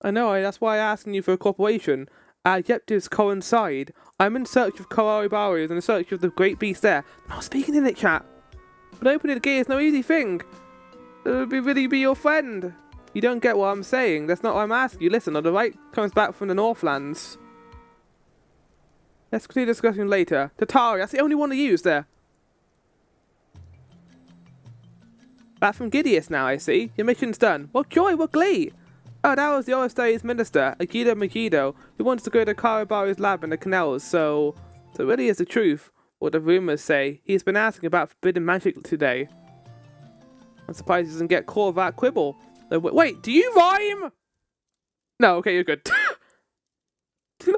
I know, that's why I'm asking you for cooperation. Our objectives coincide. I'm in search of Kawaribaru and in search of the great beast there. I'm not speaking in it, chat. But opening the gate is no easy thing. It would really be your friend. You don't get what I'm saying. That's not what I'm asking you. Listen, on the right comes back from the Northlands. Let's continue discussing later. Tarutaru, that's the only one to use there. Back from Gideus now, I see. Your mission's done. What joy, what glee! Oh, that was the Orestate's minister, Akira Megiddo, who wants to go to Karibaru's lab in the canals, so it really is the truth, what the rumors say. He's been asking about forbidden magic today. I'm surprised he doesn't get caught with that quibble. Wait, do you rhyme? No, okay, you're good.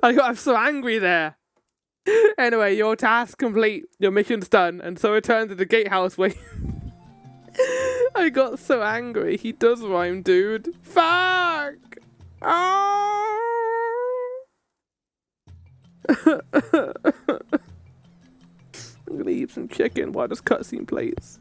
I'm so angry there. Anyway, your task complete, your mission's done, and so return to the gatehouse where I got so angry. He does rhyme, dude. Fuck! Oh! I'm gonna eat some chicken while this cutscene plays.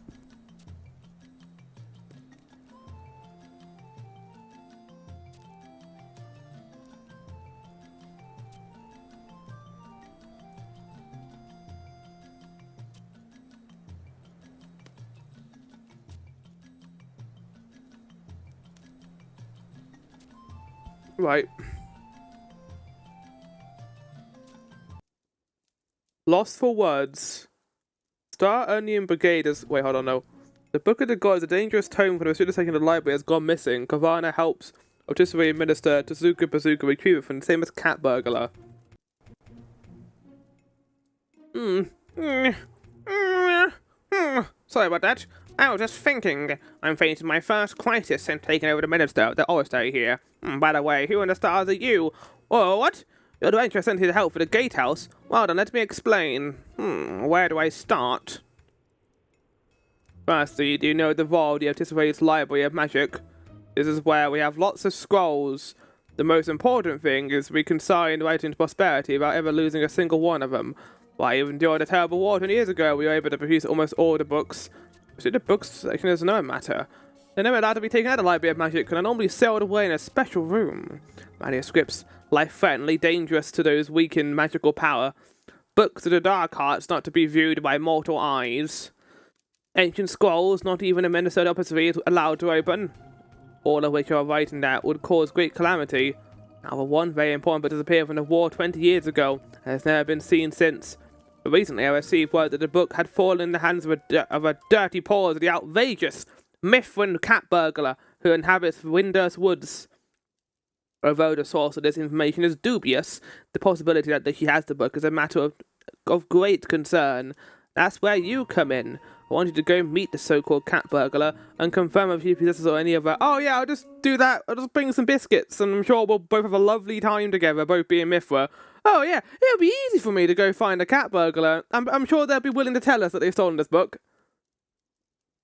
Right. Lost for words. Star Onion Brigade is... Wait, hold on, no. The Book of the Gods, a dangerous tome from the student section of the library, has gone missing. Kavana helps Rotisserie Minister Tezuka Bazooka retrieve it from the same as Cat Burglar. Sorry about that. I was just thinking. I'm facing my first crisis since taking over the minister, the Orestay here. By the way, who in the stars are you? Oh, what? Your adventure sent you to help for the gatehouse? Well then, let me explain. Where do I start? Firstly, do you know the vault, the anticipated library of magic? This is where we have lots of scrolls. The most important thing is we can sign right into prosperity without ever losing a single one of them. Why, even during the terrible war 20 years ago, we were able to produce almost all the books. See, the books section is no matter. They're never allowed to be taken out of the Library of Magic and are normally sealed away in a special room. Manuscripts, life-threateningly dangerous to those weak in magical power. Books of the dark arts not to be viewed by mortal eyes. Ancient scrolls, not even a Minnesota oppository is allowed to open. All of which are writing that would cause great calamity. However, one very important book disappeared from the war 20 years ago and has never been seen since. But recently I received word that the book had fallen in the hands of a dirty paw of the outrageous Mithrin cat burglar who inhabits Windurst Woods. Although the source of this information is dubious, the possibility that she has the book is a matter of great concern. That's where you come in. I want you to go meet the so-called cat burglar and confirm if he possesses or any of her. Oh yeah, I'll just do that. I'll just bring some biscuits and I'm sure we'll both have a lovely time together, both being Mithra. Oh yeah, it'll be easy for me to go find a cat burglar. I'm sure they'll be willing to tell us that they've stolen this book.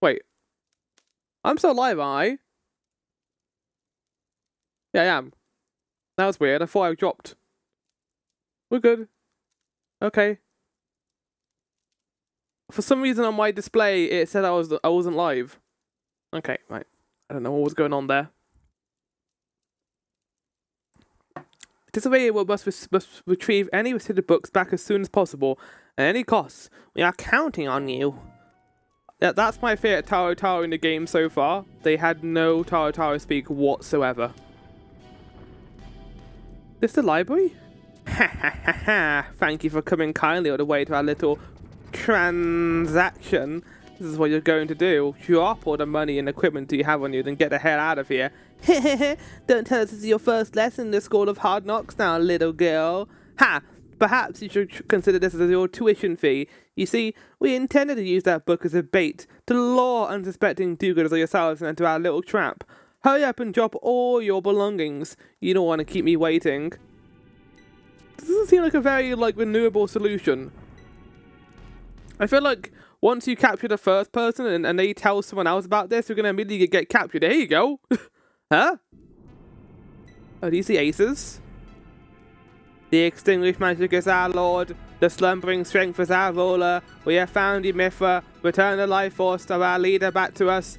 Wait. I'm still alive, aren't I? Yeah, I am. That was weird. I thought I dropped. We're good. Okay. For some reason on my display, it said I wasn't live. Okay, right. I don't know what was going on there. Disarray must retrieve any restricted books back as soon as possible, at any cost. We are counting on you. Yeah, that's my favorite Tarutaru in the game so far. They had no Tarutaru speak whatsoever. This the library? Ha ha ha ha! Thank you for coming kindly all the way to our little transaction. This is what you're going to do. Drop all the money and equipment you have on you, then get the hell out of here. Don't tell us this is your first lesson in the School of Hard Knocks now, little girl. Ha! Perhaps you should consider this as your tuition fee. You see, we intended to use that book as a bait to lure unsuspecting do-gooders like yourselves into our little trap. Hurry up and drop all your belongings. You don't want to keep me waiting. This doesn't seem like a very, renewable solution. I feel like once you capture the first person and they tell someone else about this, you're going to immediately get captured. There you go. Huh? Oh, do you see aces? The extinguished magic is our lord. The slumbering strength is our ruler. We have found you, Mithra. Return the life force of our leader back to us.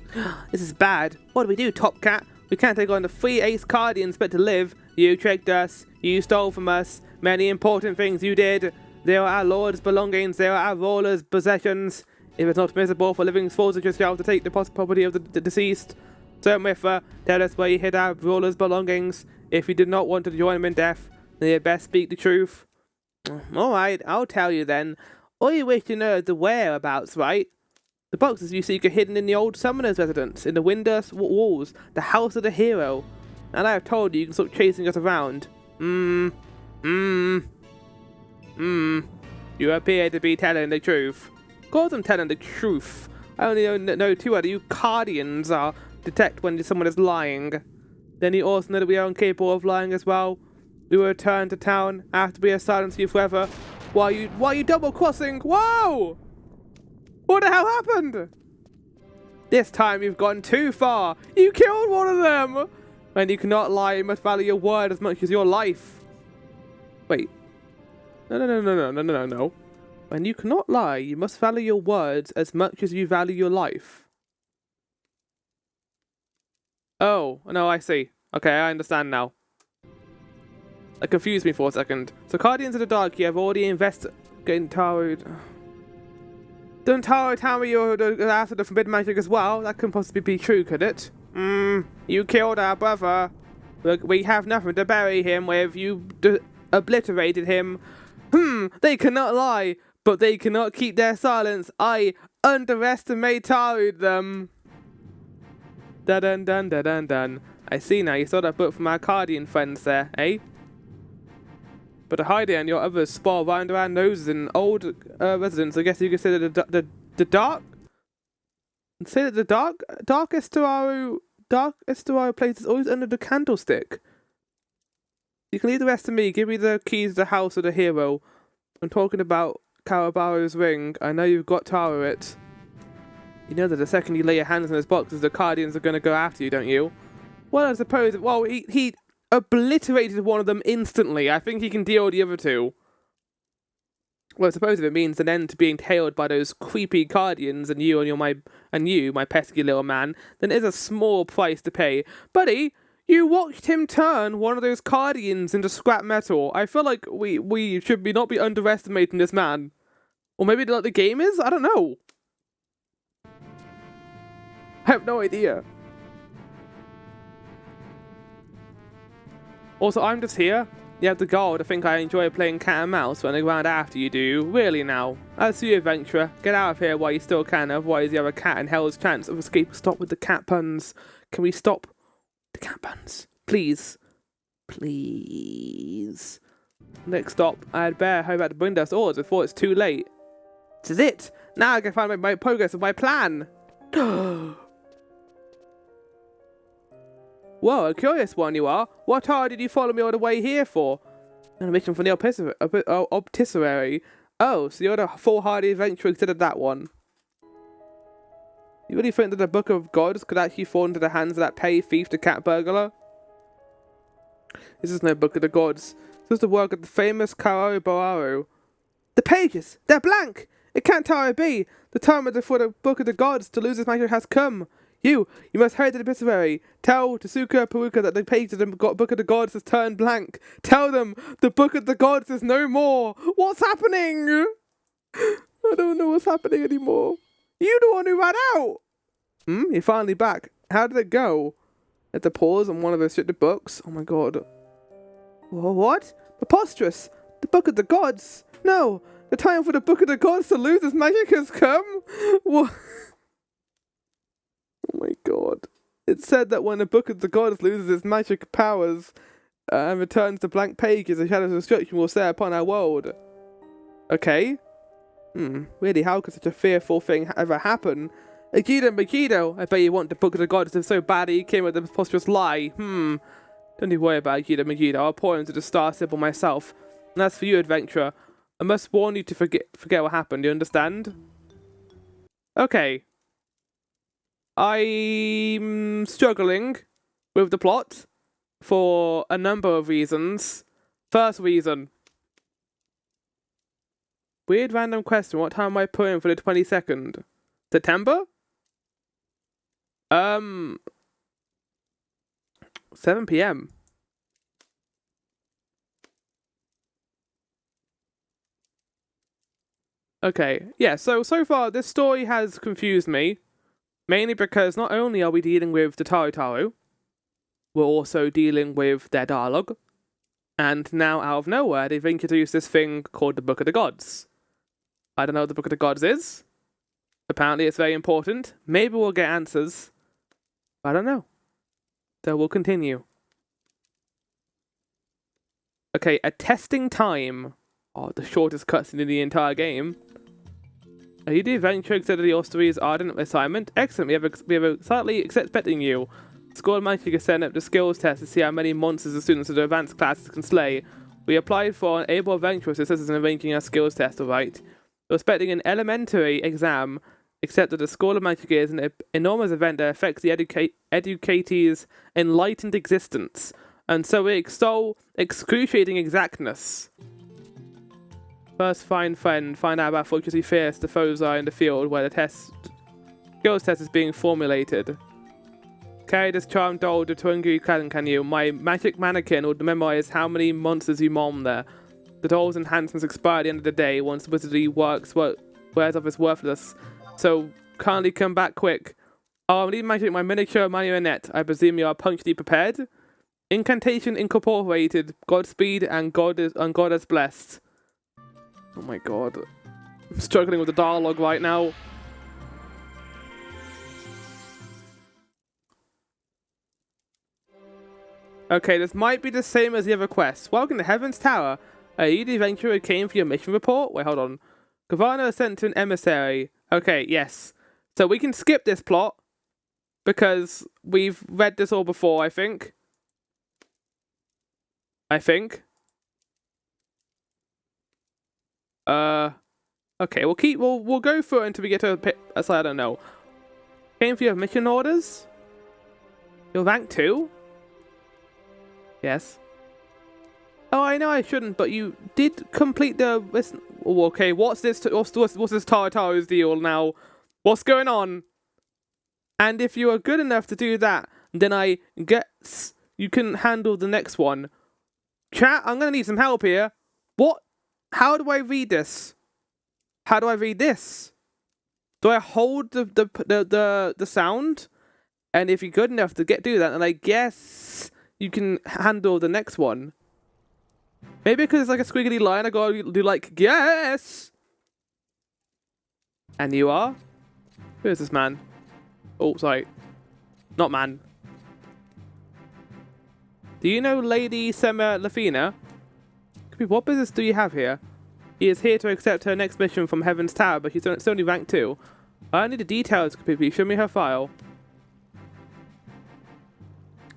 This is bad. What do we do, Top Cat? We can't take on the 3 ace guardians but to live. You tricked us. You stole from us. Many important things you did. They are our lord's belongings. They are our ruler's possessions. It is not permissible for living souls such as yourself to take the property of the deceased. So, Mithra, tell us where you hid our ruler's belongings. If you did not want to join him in death, then you had best speak the truth. Alright, I'll tell you then. All you wish to know is the whereabouts, right? The boxes you seek are hidden in the old summoner's residence, in the Windurst walls, the house of the hero. And I have told you, you can stop chasing us around. You appear to be telling the truth. Of course I'm telling the truth. I only know 2 other you guardians are detect when someone is lying. Then you also know that we are incapable of lying as well. We will return to town after we have silenced you forever. Why are you double-crossing? Whoa! What the hell happened? This time you've gone too far. You killed one of them! And you cannot lie. You must value your word as much as your life. Wait. No. When you cannot lie, you must value your words as much as you value your life. Oh, no, I see. Okay, I understand now. That confused me for a second. So, Guardians of the Dark, you have already investigated Taru. Don't Taru tell me you're after the forbidden magic as well? That couldn't possibly be true, could it? You killed our brother. We have nothing to bury him with. You obliterated him. They cannot lie, but they cannot keep their silence. I underestimate them. Dun. I see now, you saw that book from our Guardian friends there, eh? But to hide it and your others sprawl right under our noses in old residence, I guess you consider the dark? Say that the darkest to our place is always under the candlestick. You can leave the rest to me. Give me the keys to the house of the hero. I'm talking about Karabaro's ring. I know you've got Taro it. You know that the second you lay your hands on those boxes, the Guardians are going to go after you, don't you? Well, I suppose... Well, he obliterated one of them instantly. I think he can deal with the other 2. Well, I suppose if it means an end to being tailed by those creepy Guardians and you, my pesky little man, then it is a small price to pay. Buddy, you watched him turn one of those Guardians into scrap metal. I feel like we should not be underestimating this man. Or maybe like the game is? I don't know. I have no idea. Also, I'm just here. You have the gall to think I enjoy playing cat and mouse running around after you do. Really now. As for you, adventurer, get out of here while you still can, otherwise you have a cat in hell's chance of escape. Stop with the cat puns. Can we stop the cat puns? Please. Please. Next stop, I had better hurry back to Bundas orders before it's too late. This is it. Now I can find my progress of my plan. Whoa, a curious one you are. What hard did you follow me all the way here for? On a mission from the obituary. Oh, so you're the foolhardy adventurer who considered that one. You really think that the Book of Gods could actually fall into the hands of that petty thief, the cat burglar? This is no Book of the Gods. This is the work of the famous Tarutaru. The pages! They're blank! It can't be! The time for the Book of the Gods to lose its magic has come! You must hurry to the obituary. Tell Tsuka Peruka that the page of the Book of the Gods has turned blank. Tell them the Book of the Gods is no more. What's happening? I don't know what's happening anymore. You the one who ran out. You're finally back. How did it go? At the pause on one of the restricted books. Oh my god. What? Preposterous. The Book of the Gods. No. The time for the Book of the Gods to lose its magic has come. What? Oh my god. It said that when the Book of the Gods loses its magic powers and returns to blank pages, the shadows of destruction will set upon our world. Okay. Really, how could such a fearful thing ever happen? Megiddo, I bet you want the Book of the Gods if so badly you came with a preposterous lie. Don't you worry about Megiddo. I'll pour into the star symbol myself. And as for you, adventurer, I must warn you to forget what happened, you understand? Okay. I'm struggling with the plot for a number of reasons. First reason. Weird random question. What time am I putting for the 22nd? September? 7 PM. Okay, yeah, so far this story has confused me. Mainly because not only are we dealing with the Tarutaru, we're also dealing with their dialogue. And now, out of nowhere, they've introduced this thing called the Book of the Gods. I don't know what the Book of the Gods is. Apparently it's very important. Maybe we'll get answers. I don't know. So we'll continue. Okay, a testing time. Oh, the shortest cutscene in the entire game. Are you the adventurer considered your story's ardent assignment? Excellent, we have a slightly expecting you. School of Magic is setting up the skills test to see how many monsters the students of the advanced classes can slay. We applied for an able adventurer to assist us in arranging our skills test, alright? We're expecting an elementary exam, except that the School of Magic is an enormous event that affects the educatee's enlightened existence, and so we extol excruciating exactness. First, find friend. Find out about Fortressy Fierce the foes are in the field where the skills test is being formulated. Carry this charmed doll to Tuangu Clan, can you? My magic mannequin will memorize how many monsters you mom there. The doll's enhancements expire at the end of the day once the wizardry wears off its worthless. So, kindly come back quick. Oh, I need magic my miniature marionette. I presume you are punctually prepared? Incantation incorporated. Godspeed and God is blessed. Oh my god. I'm struggling with the dialogue right now. Okay, this might be the same as the other quests. Welcome to Heaven's Tower. Are you the adventurer who came for your mission report? Wait, hold on. Governor sent to an emissary. Okay, yes. So we can skip this plot. Because we've read this all before, I think. Okay, we'll go through it until we get to a pit. I don't know. Came for your mission orders? You're rank 2? Yes. Oh, I know I shouldn't, but you did complete the... Oh, okay, what's this Tarutaru's deal now? What's going on? And if you are good enough to do that, then I guess you can handle the next one. Chat, I'm gonna need some help here. What? How do I read this? How do I read this? Do I hold the sound? And if you're good enough to do that, then I guess you can handle the next one. Maybe because it's like a squiggly line, I gotta do like, yes! And you are? Who is this man? Oh, sorry. Not man. Do you know Lady Sema Lafina? What business do you have here? He is here to accept her next mission from Heaven's Tower, but she's only rank 2. I need the details, Please show me her file.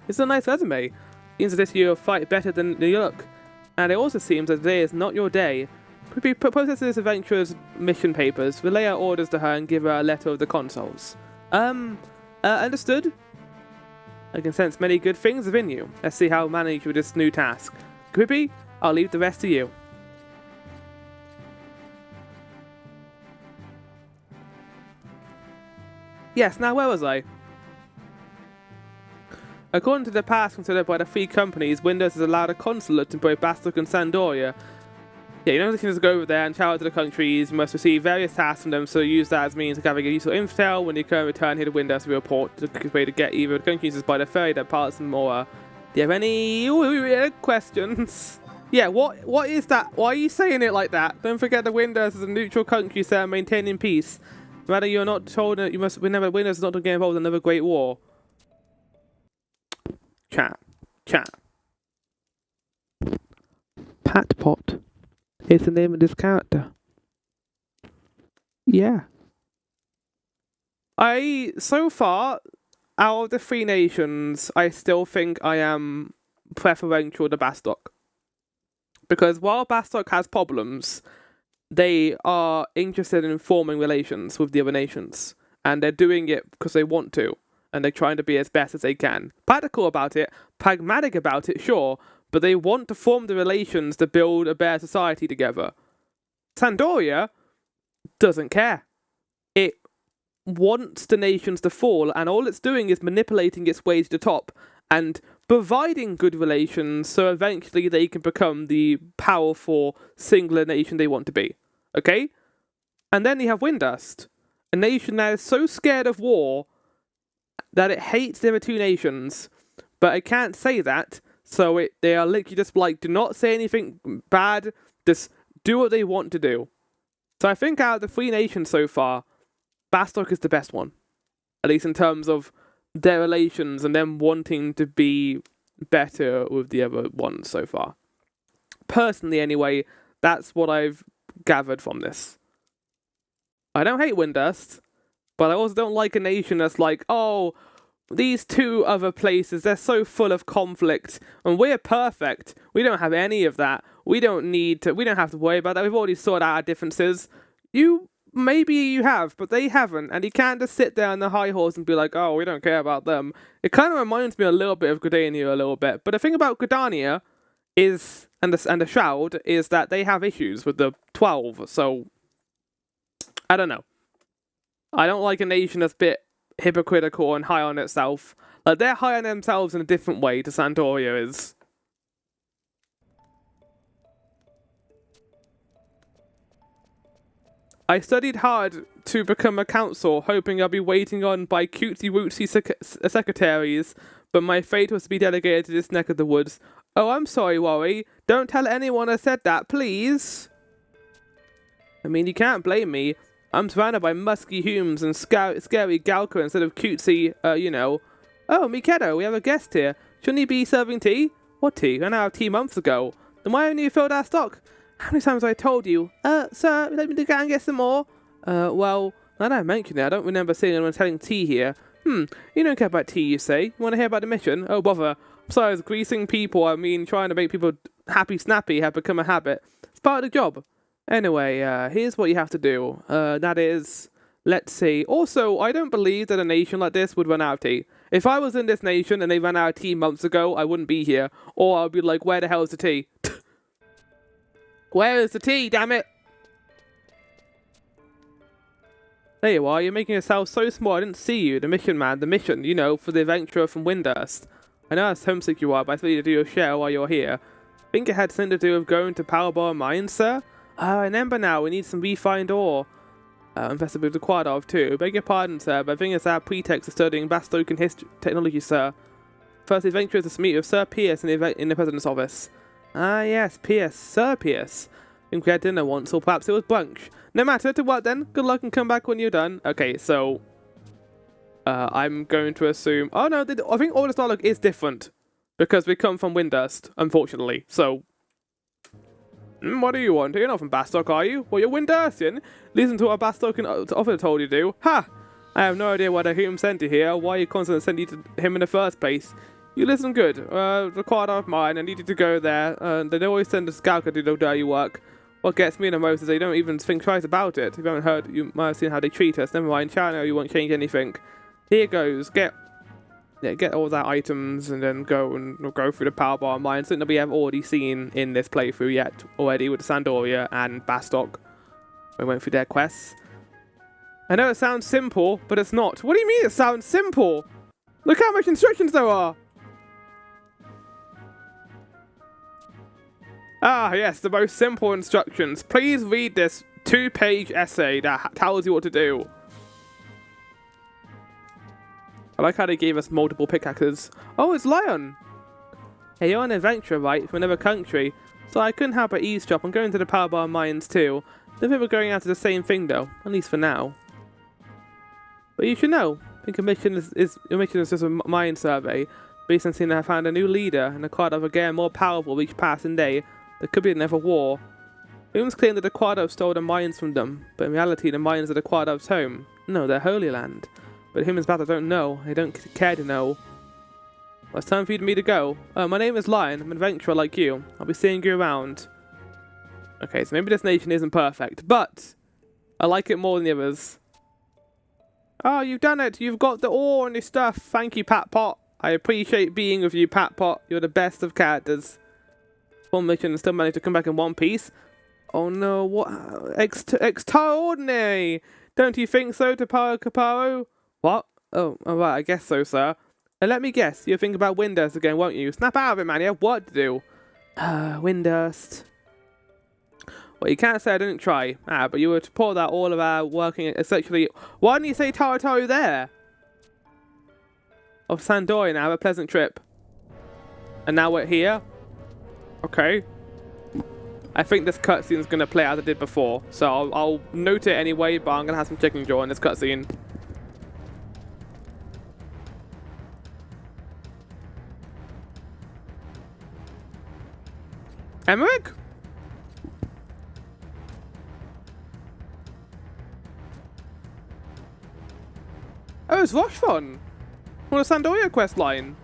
It's a nice resume. Seems as if you fight better than you look. And it also seems that today is not your day. Process this adventurer's mission papers, relay our orders to her, and give her a letter of the consuls. Understood? I can sense many good things within you. Let's see how I manage with this new task. Quippy, I'll leave the rest to you. Yes, now where was I? According to the path considered by the 3 companies, Windows has allowed a consulate in both Bastok and Sandoria. Yeah, you don't just go over there and travel to the countries. You must receive various tasks from them, so use that as means of gathering useful intel. When you can return here to Windows to report, the quickest way to get either the countries is by the ferry that parts and more. Do you have any questions? Yeah, what is that? Why are you saying it like that? Don't forget that Windows is a neutral country, sir, maintaining peace. No matter you're not told that you must remember Windows is not to get involved in another great war. Chat. Patpot is the name of this character. Yeah. So far, out of the 3 nations, I still think I am preferential to Bastok. Because while Bastok has problems, they are interested in forming relations with the other nations. And they're doing it because they want to. And they're trying to be as best as they can. Practical about it, pragmatic about it, sure, but they want to form the relations to build a better society together. Sandoria doesn't care. It wants the nations to fall, and all it's doing is manipulating its way to the top and providing good relations so eventually they can become the powerful singular nation they want to be. Okay? And then you have Windust, a nation that is so scared of war that it hates the other 2 nations, but it can't say that, so they are literally just like, do not say anything bad, just do what they want to do. So I think out of the 3 nations so far, Bastok is the best one. At least in terms of their relations and them wanting to be better with the other ones so far. Personally anyway, that's what I've gathered from this. I don't hate Windust, but I also don't like a nation that's like, oh, these 2 other places, they're so full of conflict, and we're perfect. We don't have any of that. We don't have to worry about that. We've already sorted out our differences. Maybe you have, but they haven't, and you can't just sit there on the high horse and be like, oh, we don't care about them. It kind of reminds me a little bit of Gridania a little bit, but the thing about Gridania is, and the Shroud, is that they have issues with the 12, so I don't know. I don't like a nation that's a bit hypocritical and high on itself. Like, they're high on themselves in a different way to Sandoria is. I studied hard to become a counsel, hoping I'll be waiting on by cutesy-wootsy secretaries, but my fate was to be delegated to this neck of the woods. Oh, I'm sorry, Worry. Don't tell anyone I said that, please. I mean, you can't blame me. I'm surrounded by musky humes and scary Galka instead of cutesy, you know. Oh, Mikedo, we have a guest here. Shouldn't he be serving tea? What tea? I ran out of tea months ago. Then why haven't you filled our stock? How many times have I told you? Sir, let me go and get some more. Well, now that I mention it, I don't remember seeing anyone selling tea here. You don't care about tea, you say? You want to hear about the mission? Oh, bother. I'm sorry, I was greasing people. I mean, trying to make people happy-snappy have become a habit. It's part of the job. Anyway, here's what you have to do. That is, let's see. Also, I don't believe that a nation like this would run out of tea. If I was in this nation and they ran out of tea months ago, I wouldn't be here. Or I'd be like, where the hell is the tea? Where is the tea, damn it? There you are, you're making yourself so small I didn't see you. The mission, man, the mission, you know, for the adventurer from Windust. I know how homesick you are, but I thought you'd do your share while you're here. Think it had something to do with going to Powerball Mines, sir? I remember now, we need some refined ore. Infested with the quad of too. Beg your pardon, sir, but I think it's our pretext of studying Bastoken history technology, sir. First adventure is to meet with Sir Pierce in the President's office. Ah, yes, Pierce. Sir Pierce. I think we had dinner once, or perhaps it was brunch. No matter, to what then? Good luck and come back when you're done. Okay, so... I'm going to assume... Oh no, I think all this dialogue is different. Because we come from Windurst, unfortunately. So... what do you want? You're not from Bastok, are you? Well, you're Windurstian. Listen to what Bastoken officer told you to do. Ha! I have no idea why the human sent you here, or why you constantly sent you to him in the first place. You listen good. The quad of mine, I needed to go there. They always send a scout to do the dirty work. What gets me the most is they don't even think twice about it. If you haven't heard, you might have seen how they treat us. Never mind, China, you won't change anything. Here goes. Get all that items and then go through the power bar mines. Something that we have already seen in this playthrough already with Sandoria and Bastok. We went through their quests. I know it sounds simple, but it's not. What do you mean it sounds simple? Look how much instructions there are. Ah, yes, the most simple instructions. Please read this 2-page essay that tells you what to do. I like how they gave us multiple pickaxes. Oh, it's Lion! Hey, you're an adventurer, right? From another country. So I couldn't help but eavesdrop and go into the power bar mines too. Don't think we're going after the same thing though, at least for now. But you should know, I think your mission is just a mine survey. Recently seen I found a new leader and the quad of are getting more powerful each passing day. There could be another war. Humans claim that the Quadovs stole the mines from them, but in reality the mines are the Quadovs' home. No, their holy land. But humans about don't know, they don't care to know. Well, it's time for me to go. My name is Lion, I'm an adventurer like you. I'll be seeing you around. Okay, so maybe this nation isn't perfect, but I like it more than the others. Oh, you've done it! You've got the ore and your stuff. Thank you, Pat Pot. I appreciate being with you, Pat Pot. You're the best of characters. One mission and still managed to come back in one piece. Oh no, what? Extraordinary! Don't you think so, Taparo Caparo? What? Oh, alright, I guess so, sir. And let me guess, you'll think about Windurst again, won't you? Snap out of it, man, you have work to do. Windurst. Well, you can't say I didn't try. But you were to pour that all of our working essentially. Why didn't you say Tarutaru there? Of Sandoria now, have a pleasant trip. And now we're here. Okay. I think this cutscene is going to play as it did before. So I'll note it anyway, but I'm going to have some chicken jaw in this cutscene. Emmerich? Oh, it's Roshfon! On the Sandoria quest line.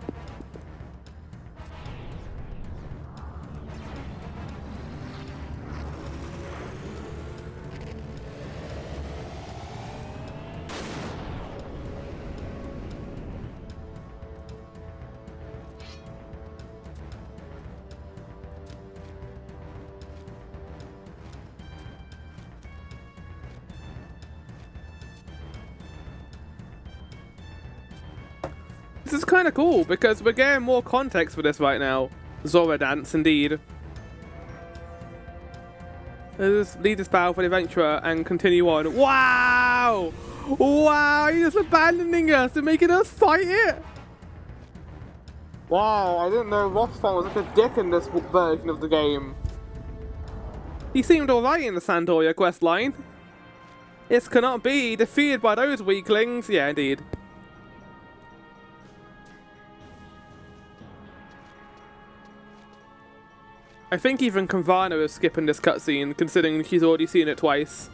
This is kind of cool because we're getting more context for this right now. Zora dance, indeed. Let's lead this battle for the adventurer and continue on. Wow! Wow, you're just abandoning us and making us fight it! Wow, I didn't know Rothfon was such a dick in this version of the game. He seemed alright in the Sandoria questline. This cannot be defeated by those weaklings. Yeah, indeed. I think even Convana is skipping this cutscene, considering she's already seen it twice.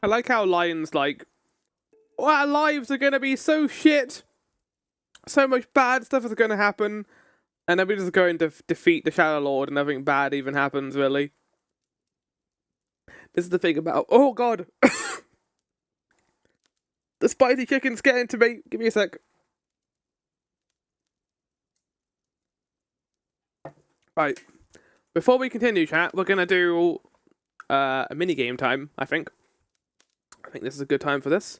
I like how Lion's like, our lives are gonna be so shit. So much bad stuff is gonna happen. And then we just go and defeat the Shadow Lord and nothing bad even happens, really. This is the thing about... Oh, God! The spicy chicken's getting to me. Give me a sec. Right. Before we continue, chat, we're going to do a mini-game time, I think. I think this is a good time for this.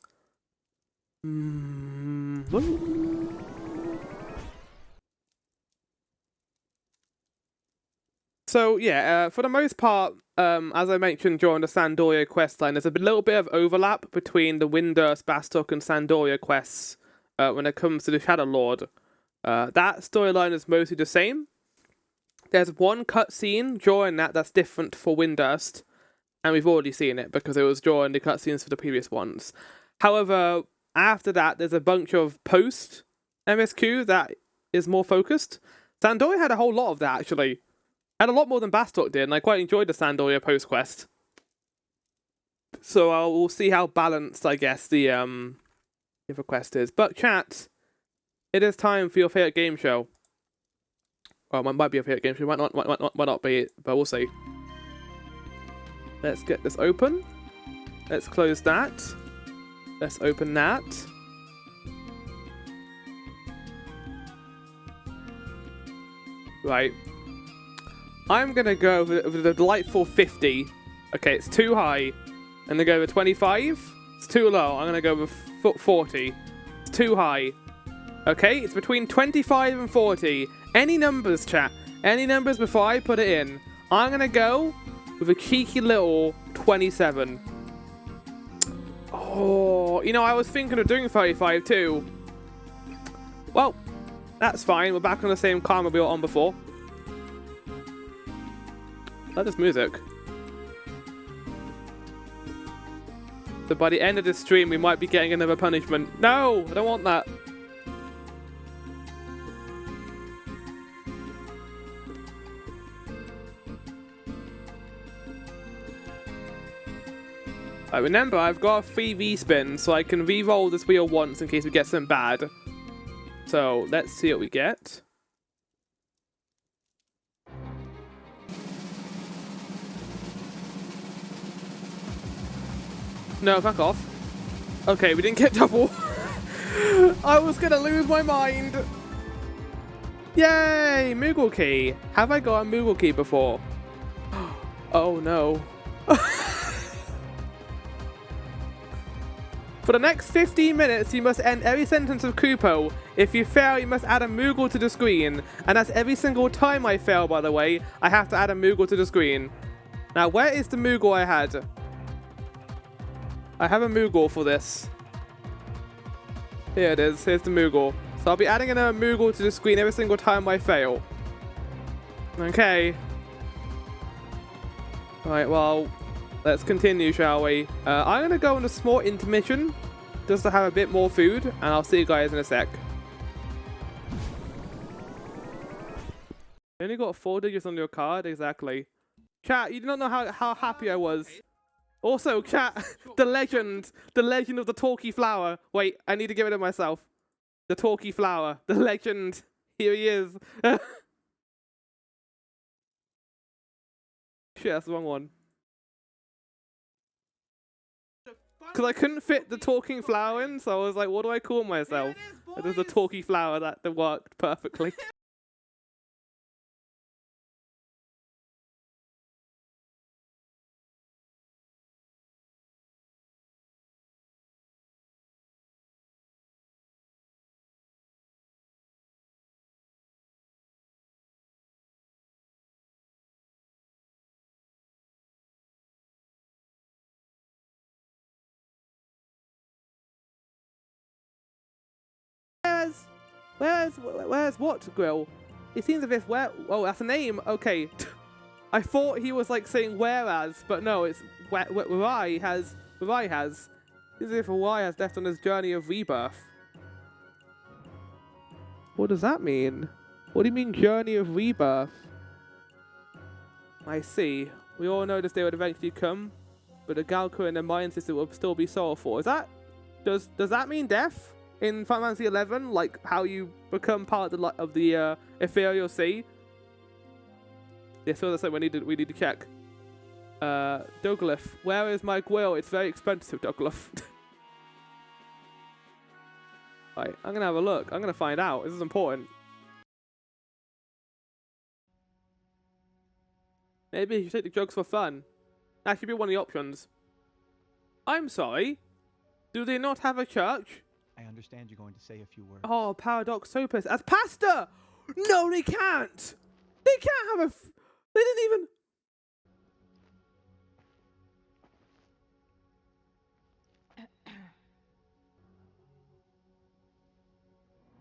So, yeah, for the most part, as I mentioned during the Sandoria questline, there's a little bit of overlap between the Windurst, Bastok, and Sandoria quests when it comes to the Shadow Lord. That storyline is mostly the same. There's one cutscene during that's different for Windurst, and we've already seen it because it was during the cutscenes for the previous ones. However, after that, there's a bunch of post-MSQ that is more focused. Sandoria had a whole lot of that, actually. Had a lot more than Bastok did, and I quite enjoyed the Sandoria post-quest. So we'll see how balanced, I guess, the other quest is. But chat, it is time for your favourite game show. Well, it might be a favourite game show, might not be, but we'll see. Let's get this open. Let's close that. Let's open that. Right. I'm going to go with the delightful 50. Okay, it's too high. I'm going to go with 25. It's too low. I'm going to go with 40. It's too high. Okay, it's between 25 and 40. Any numbers, chat. Any numbers before I put it in. I'm going to go with a cheeky little 27. Oh, you know, I was thinking of doing 35 too. Well, that's fine. We're back on the same karma we were on before. Let this music. So by the end of this stream, we might be getting another punishment. No, I don't want that. Remember, I've got a free V-spin, so I can re-roll this wheel once in case we get something bad. So, let's see what we get. No, fuck off. Okay, we didn't get double. I was gonna lose my mind. Yay, Moogle Key. Have I got a Moogle Key before? Oh no. For the next 15 minutes, you must end every sentence with Kupo. If you fail, you must add a Moogle to the screen. And that's every single time I fail, by the way. I have to add a Moogle to the screen. Now, where is the Moogle I had? I have a Moogle for this. Here it is. Here's the Moogle. So I'll be adding another Moogle to the screen every single time I fail. Okay. Alright, well... Let's continue, shall we? I'm going to go on a small intermission just to have a bit more food, and I'll see you guys in a sec. You only got 4 digits on your card? Exactly. Chat, you do not know how happy I was. Also, chat, the legend of the Talkie Flower. Wait, I need to get rid of myself. The Talkie Flower, the legend. Here he is. Shit, that's the wrong one. Because I couldn't fit the talking flower in, so I was like, what do I call myself? It was the talkie flower that worked perfectly. Where's what, Grill? It seems as if where... Oh, that's a name. Okay. I thought he was like saying whereas, but no, it's Rai has. Seems as if Rai has left on his journey of rebirth. What does that mean? What do you mean journey of rebirth? I see. We all know this day would eventually come, but the Galka in the mind system will still be sorrowful. Is that Does that mean death in Final Fantasy 11? Like how you become part of the ethereal sea? Yeah, so that's something we need to check. Douglas, where is my quill? It's very expensive, Douglas. Right, I'm gonna have a look. I'm gonna find out. This is important. Maybe you should take the drugs for fun. That should be one of the options. I'm sorry. Do they not have a church? I understand you're going to say a few words. Oh, Paradoxopus as pastor! No, they can't! They can't have they didn't even...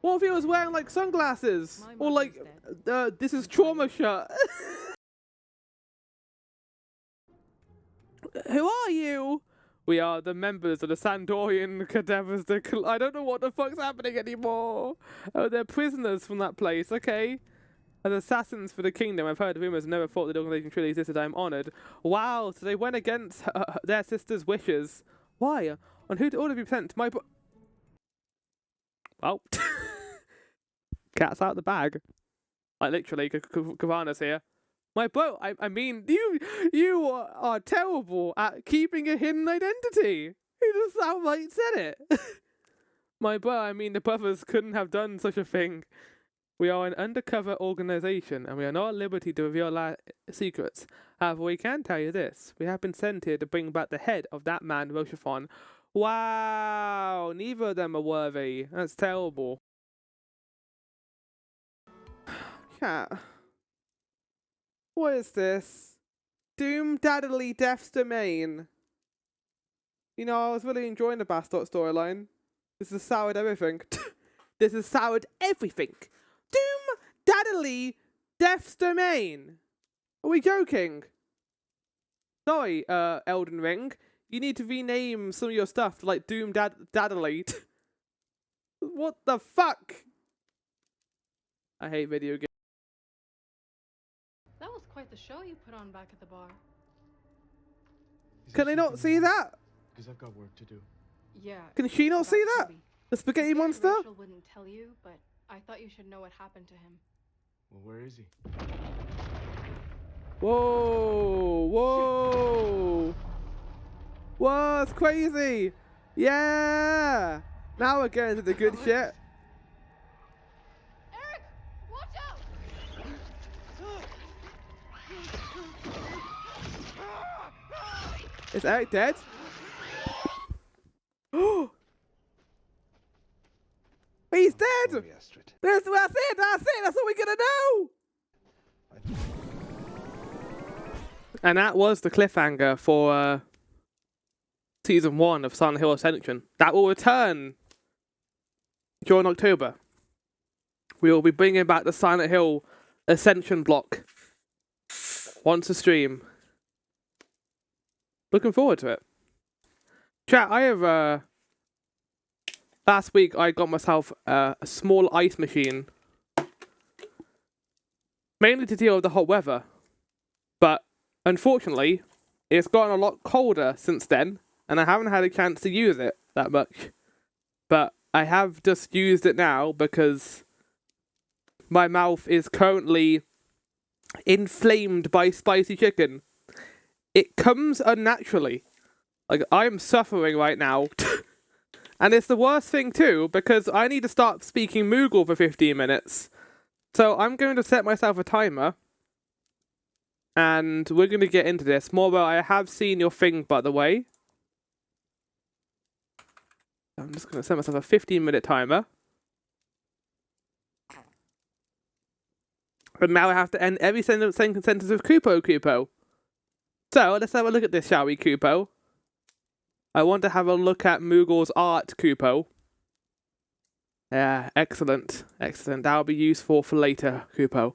What if he was wearing, like, sunglasses? Or, like, this is trauma shirt. Who are you? We are the members of the Sandorian Cadavers. I don't know what the fuck's happening anymore. Oh, they're prisoners from that place, okay. As assassins for the kingdom, I've heard rumors, never thought the organization truly existed. I'm honored. Wow, so they went against their sister's wishes. Why? On who to order be sent? My well, cat's out the bag. Like literally, Kavana's here. My bro, I mean, you are terrible at keeping a hidden identity. You just outright said it. My bro, I mean, the brothers couldn't have done such a thing. We are an undercover organization, and we are not at liberty to reveal our secrets. However, we can tell you this. We have been sent here to bring back the head of that man, Rochathon. Wow, neither of them are worthy. That's terrible. Cat. What is this? Doom Daddily Death's Domain. You know, I was really enjoying the Bastot storyline. This has soured everything. This has soured everything. Doom Daddily Death's Domain. Are we joking? Sorry, Elden Ring. You need to rename some of your stuff to like Doom Daddily. What the fuck? I hate video games. That was quite the show you put on back at the bar. Can they not see that? Because I've got work to do. Yeah. Can she not see that? Toby. The spaghetti monster? Rachel wouldn't tell you, but I thought you should know what happened to him. Well, where is he? Whoa! Whoa! Whoa, it's crazy! Yeah! Now we're getting to the good shit. Eric! Watch out! Is Eric dead? Oh! He's dead! That's it! That's all we're gonna know! And that was the cliffhanger for Season 1 of Silent Hill Ascension. That will return during October. We will be bringing back the Silent Hill Ascension block once a stream. Looking forward to it. Chat, I have last week I got myself a small ice machine. Mainly to deal with the hot weather. But unfortunately, it's gotten a lot colder since then, and I haven't had a chance to use it that much. But I have just used it now because my mouth is currently inflamed by spicy chicken. It comes unnaturally. Like, I'm suffering right now. And it's the worst thing too, because I need to start speaking Moogle for 15 minutes. So I'm going to set myself a timer. And we're going to get into this. Moro, I have seen your thing, by the way. I'm just going to set myself a 15-minute timer. And now I have to end every sentence with Kupo. So, let's have a look at this, shall we, Kupo? I want to have a look at Moogle's art, Kupo. Yeah, excellent. Excellent. That'll be useful for later, Kupo.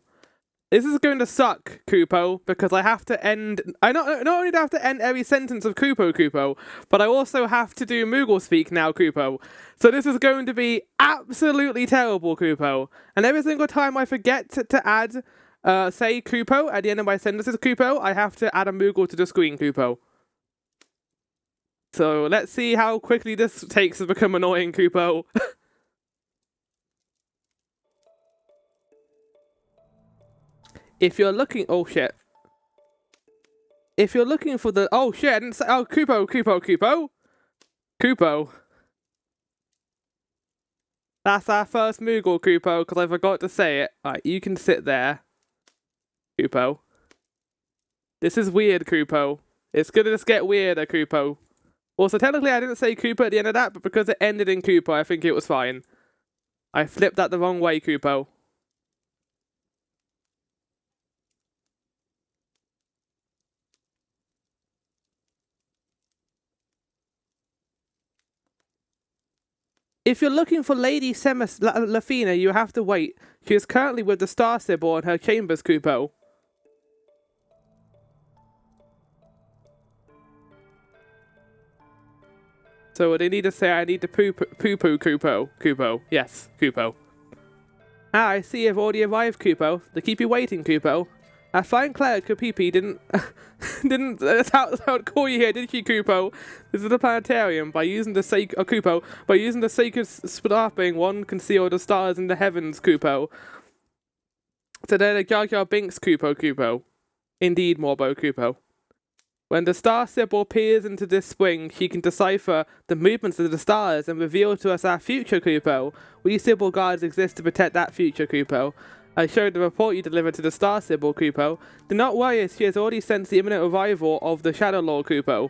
This is going to suck, Kupo, because I have to end... I not only do I have to end every sentence of Kupo, but I also have to do Moogle speak now, Kupo. So this is going to be absolutely terrible, Kupo. And every single time I forget to add, say, Kupo at the end of my sentences, Kupo, I have to add a Moogle to the screen, Kupo. So let's see how quickly this takes to become annoying, Kupo. If you're looking... Oh, shit. If you're looking for the... Oh, shit, I didn't say... Oh, Kupo. That's our first Moogle, Kupo, because I forgot to say it. Alright, you can sit there. Kupo. This is weird, Kupo. It's gonna just get weirder, Kupo. Also, technically I didn't say Kupo at the end of that, but because it ended in Kupo, I think it was fine. I flipped that the wrong way, Kupo. If you're looking for Lady Lafina, you have to wait. She is currently with the Star Sibyl in her chambers, Kupo. So they need to say, I need to poo-poo Kupo. Yes, Kupo. Ah, I see you've already arrived, Kupo. They keep you waiting, Kupo. Our fine cleric Kupipi didn't that's how I'd call you here, did she, Kupo? This is the planetarium. By using the Kupo, by using the sacred sparping, one can see all the stars in the heavens, Kupo. So they're the Jar Jar Binks, Kupo. Indeed, Morbo, Kupo. When the Star Sibyl peers into this spring, she can decipher the movements of the stars and reveal to us our future, Kupo. We Sibyl guards exist to protect that future, Kupo. I showed the report you delivered to the Star Sibyl, Kupo. Do not worry, as she has already sensed the imminent arrival of the Shadow Lord, Kupo.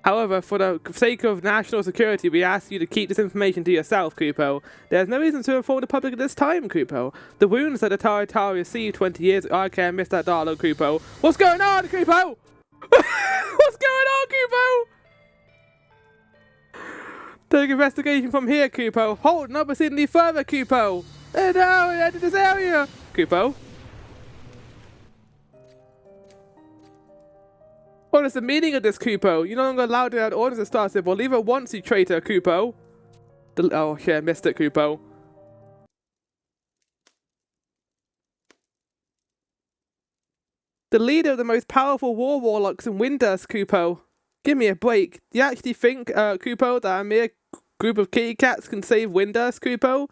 However, for the sake of national security, we ask you to keep this information to yourself, Kupo. There is no reason to inform the public at this time, Kupo. The wounds that the Tarutaru received 20 years ago... Okay, I missed that dialogue, Kupo. What's going on, Kupo? What's going on, Kupo? Take investigation from here, Kupo. Hold, not proceed any further, Kupo. No, into this area, Kupo. What is the meaning of this, Kupo? You're no longer allowed to have orders of Star Sibyl. Leave it once, you traitor, Kupo. Oh, shit, I missed it, Kupo. The leader of the most powerful warlocks in Windurst, Kupo. Give me a break. Do you actually think, Kupo, that a mere group of kitty cats can save Windurst, Kupo?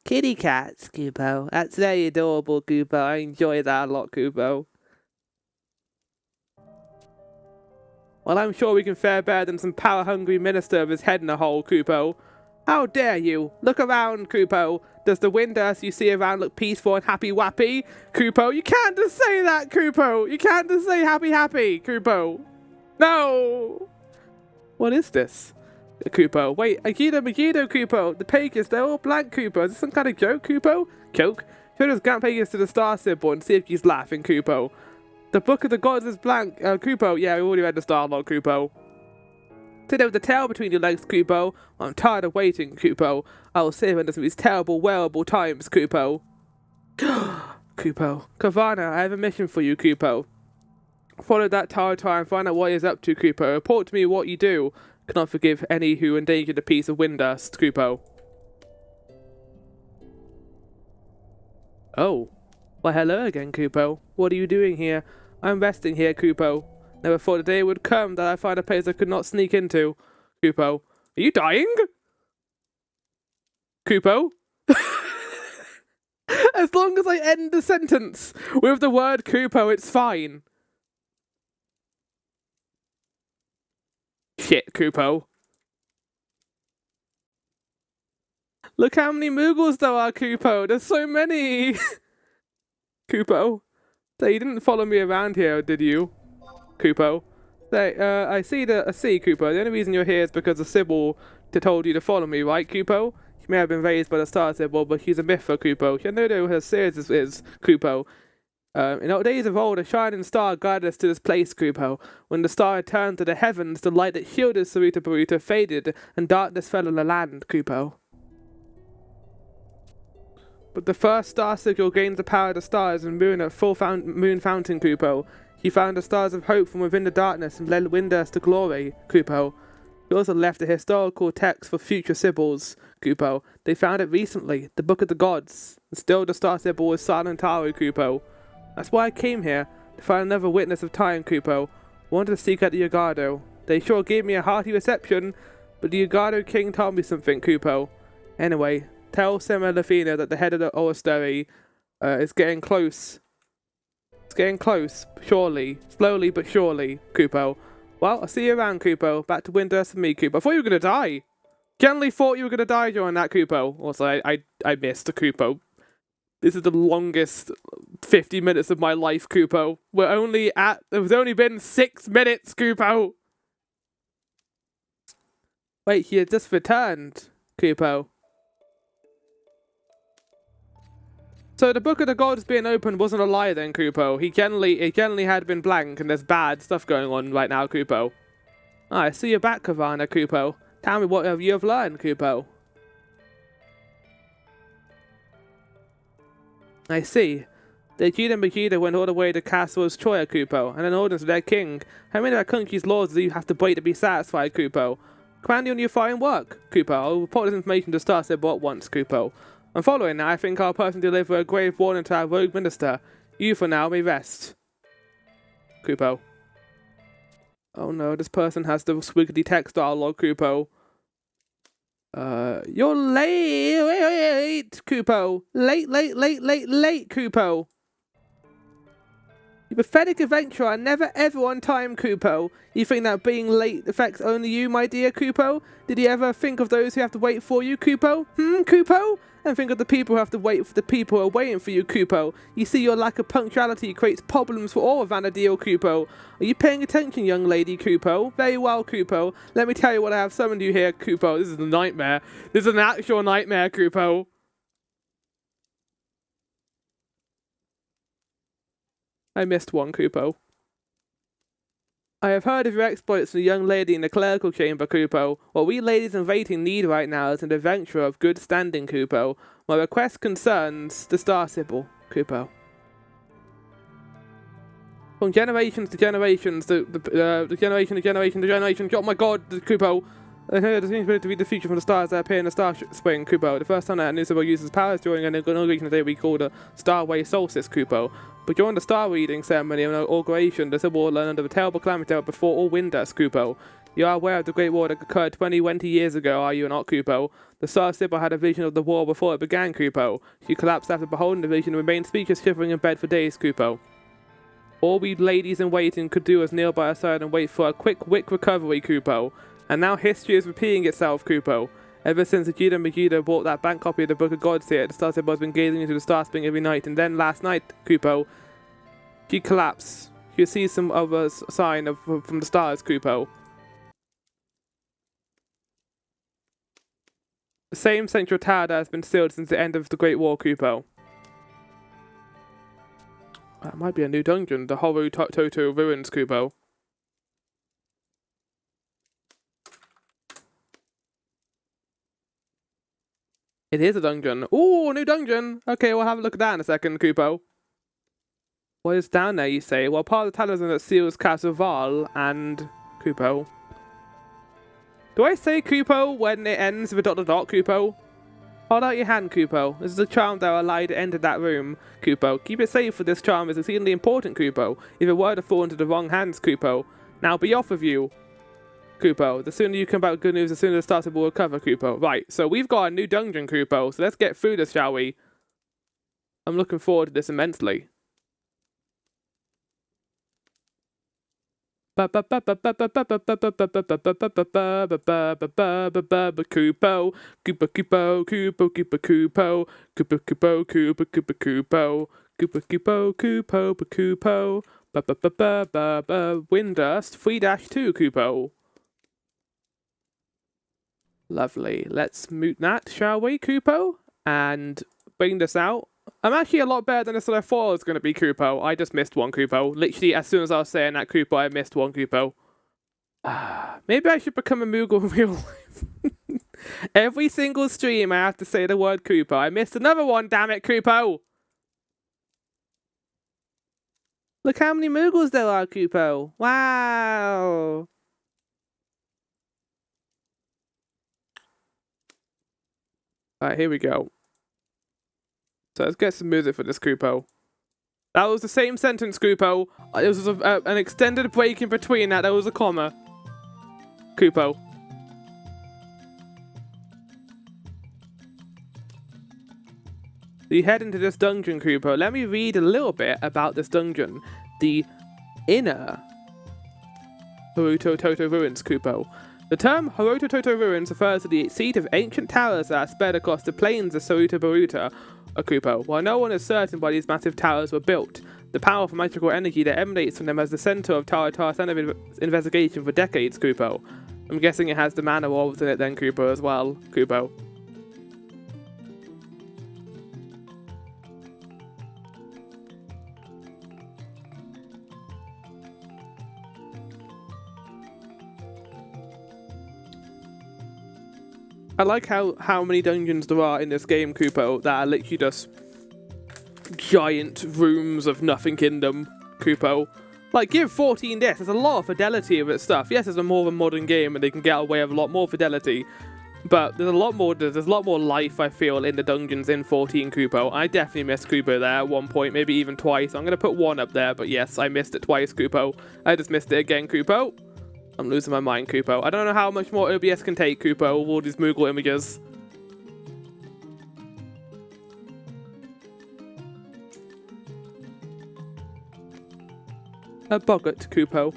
Kitty cats, Kupo. That's very adorable, Kupo. I enjoy that a lot, Kupo. Well, I'm sure we can fare better than some power-hungry minister with his head in a hole, Kupo. How dare you? Look around, Kupo. Does the Windurst you see around look peaceful and happy-wappy? Kupo, you can't just say that, Kupo. You can't just say happy-happy, Kupo. No! What is this? Kupo. Wait, Megiddo, Kupo. The pages, they're all blank, Kupo. Is this some kind of joke, Kupo? Joke? Show those blank pages to the Star Sibyl and see if she's laughing, Kupo. The Book of the Gods is blank, Kupo. Yeah, we already read the Star Lord, Kupo. Sit there with the tail between your legs, Kupo. I'm tired of waiting, Kupo. I will save under some of these terrible, wearable times, Kupo. Kupo. Kavana, I have a mission for you, Kupo. Follow that Tarutaru and find out what he is up to, Kupo. Report to me what you do. Cannot forgive any who endanger the peace of Windurst, Kupo. Oh. Well, hello again, Kupo. What are you doing here? I'm resting here, Kupo. Never thought the day would come that I find a place I could not sneak into. Kupo. Are you dying? Kupo? As long as I end the sentence with the word Kupo, it's fine. Shit, Kupo. Look how many Moogles there are, Kupo. There's so many. Kupo. So you didn't follow me around here, did you? Kupo. So, I see, Kupo. The only reason you're here is because the Sibyl told you to follow me, right, Kupo? She may have been raised by the Star Sibyl, but she's a myth for Kupo. She knows who her series is, Kupo. In the days of old, a shining star guided us to this place, Kupo. When the star returned to the heavens, the light that shielded Saruta Baruta faded, and darkness fell on the land, Kupo. But the first star signal gained the power of the stars and moon at full moon fountain, Kupo. He found the stars of hope from within the darkness and led Windurst to glory, Kupo. He also left a historical text for future Sibyls, Kupo. They found it recently, the Book of the Gods. And still the Star Sibyl is silent Taru, Kupo. That's why I came here, to find another witness of time, Kupo. I wanted to seek out the Yogado. They sure gave me a hearty reception, but the Ugado King told me something, Kupo. Anyway, tell Sema Lafina that the head of the Oasteri is getting close. It's getting close, surely. Slowly but surely, Kupo. Well, I'll see you around, Kupo. Back to Windurst and me, Kupo. I thought you were gonna die. Generally thought you were gonna die during that, Kupo. Also, I missed the Kupo. This is the longest 50 minutes of my life, Kupo. There's only been 6 minutes, Kupo. Wait, he had just returned, Kupo. So the Book of the Gods being opened wasn't a lie then, Kupo. It generally had been blank, and there's bad stuff going on right now, Kupo. Ah, I see you're back, Kavana, Kupo. Tell me what you have learned, Kupo. I see. The Jida Majida went all the way to Castle's Troya, Kupo, and an ordinance of their king. How many of our country's laws do you have to break to be satisfied, Kupo? Command you on your fine work, Kupo. I'll report this information to Star Stable at once, Kupo. And following that, I think I'll personally deliver a grave warning to our rogue minister. You, for now, may rest. Kupo. Oh no, this person has the squiggly text dialogue, Kupo. You're late, Kupo. Late, Kupo. You pathetic adventurer, never ever on time, Kupo. You think that being late affects only you, my dear Kupo? Did you ever think of those who have to wait for you, Kupo? Kupo? And think of the people who have to wait for the people who are waiting for you, Kupo. You see, your lack of punctuality creates problems for all of VANA'DIEL, Kupo. Are you paying attention, young lady, Kupo? Very well, Kupo. Let me tell you what I have summoned you here, Kupo. This is a nightmare. This is an actual nightmare, Kupo. I missed one, Kupo. I have heard of your exploits from the young lady in the clerical chamber, Kupo. What we ladies in waiting need right now is an adventurer of good standing, Kupo. My request concerns the Star Sibyl, Kupo. From generations to generations, the generation to generation to generation. Oh my God, Kupo! There seems to be the future from the stars that appear in the star spring, Kupo. The first time that Nusabo uses powers during an inauguration day we call the Starway Solstice, Kupo. But during the star reading ceremony and inauguration, the Sibyl will learn under a terrible calamity before all Windurst, Kupo. You are aware of the Great War that occurred 20 years ago, are you not, Kupo? The Star Sibyl had a vision of the war before it began, Kupo. She collapsed after beholding the vision and remained speechless, shivering in bed for days, Kupo. All we ladies in waiting could do was kneel by her side and wait for a quick recovery, Kupo. And now history is repeating itself, Kupo. Ever since the Jida Majida bought that bank copy of the Book of Gods here, the Star Sibyl has been gazing into the star spring every night, and then last night, Kupo, she collapsed. You see some other sign from the stars, Kupo. The same central tower that has been sealed since the end of the Great War, Kupo. That might be a new dungeon, the Horu Toto Ruins, Kupo. It is a dungeon. Ooh, new dungeon! Okay, we'll have a look at that in a second, Kupo. What is down there, you say? Well, part of the talisman that seals Castle Val and Kupo. Do I say Kupo when it ends with a ... Kupo? Hold out your hand, Kupo. This is a charm that will allow you to enter that room, Kupo. Keep it safe, for this charm is exceedingly important, Kupo. If it were to fall into the wrong hands, Kupo. Now be off with you, Kupo. The sooner you come back with good news, the sooner the Star Sibyl will recover, Kupo. Right, so we've got a new dungeon, Kupo. So let's get through this, shall we? I'm looking forward to this immensely. Kupo, Windurst 3-2, Kupo. Lovely. Let's moot that, shall we, Kupo? And bring this out. I'm actually a lot better than I thought I was going to be, Kupo. I just missed one, Kupo. Literally, as soon as I was saying that, Kupo, I missed one, Kupo. Maybe I should become a Moogle in real life. Every single stream, I have to say the word Kupo. I missed another one, damn it, Kupo! Look how many Moogles there are, Kupo. Wow! Alright, here we go. So let's get some music for this, Kupo. That was the same sentence, Kupo. There was an extended break in between that. There was a comma. Kupo. So you head into this dungeon, Kupo. Let me read a little bit about this dungeon. The inner Haruto Ruins, Kupo. The term Haruto Ruins refers to the seat of ancient towers that are spread across the plains of Saruta Baruta, Kupo. While no one is certain why these massive towers were built, the powerful magical energy that emanates from them as the center of Tarutaru's investigation for decades, Kupo. I'm guessing it has the mana orbs in it then, Kupo, as well, Kupo. I like how many dungeons there are in this game, Kupo, that are literally just giant rooms of Nothing Kingdom, Kupo. Like, give 14 this. There's a lot of fidelity of its stuff. Yes, it's a more of a modern game and they can get away with a lot more fidelity. But there's a lot more life, I feel, in the dungeons in 14, Kupo. I definitely missed Kupo there at one point, maybe even twice. I'm going to put 1 up there, but yes, I missed it twice, Kupo. I just missed it again, Kupo. I'm losing my mind, Kupo. I don't know how much more OBS can take, Kupo, with all these Moogle images. A boggart, Kupo.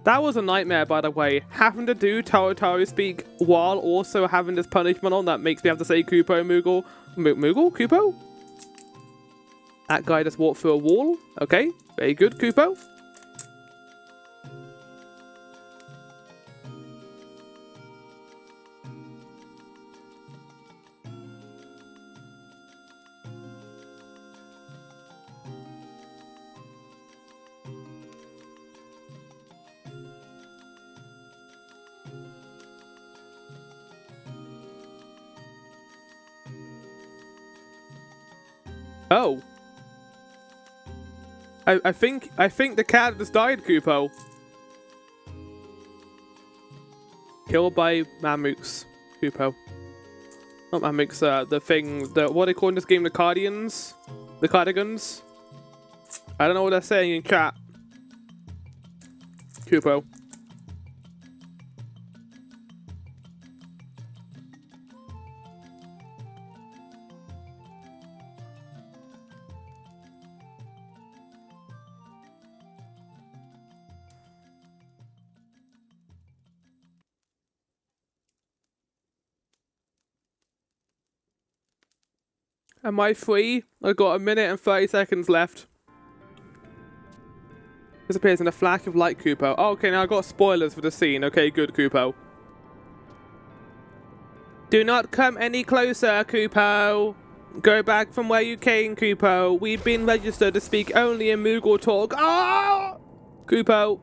That was a nightmare, by the way. Having to do Tarutaru speak while also having this punishment on, that makes me have to say Kupo, Moogle. Moogle? Kupo? That guy just walked through a wall. Okay, very good, Kupo. Oh. I think the cat just died, Kupo. Killed by Mamooks, Kupo. Not Mamooks, what are they call in this game? The Cardians? The Cardigans? I don't know what they're saying in chat. Kupo. Am I free? I've got 1 minute and 30 seconds left. This appears in a flash of light, Kupo. Oh, okay, now I've got spoilers for the scene. Okay, good, Kupo. Do not come any closer, Kupo. Go back from where you came, Kupo. We've been registered to speak only in Moogle talk. Oh! Kupo.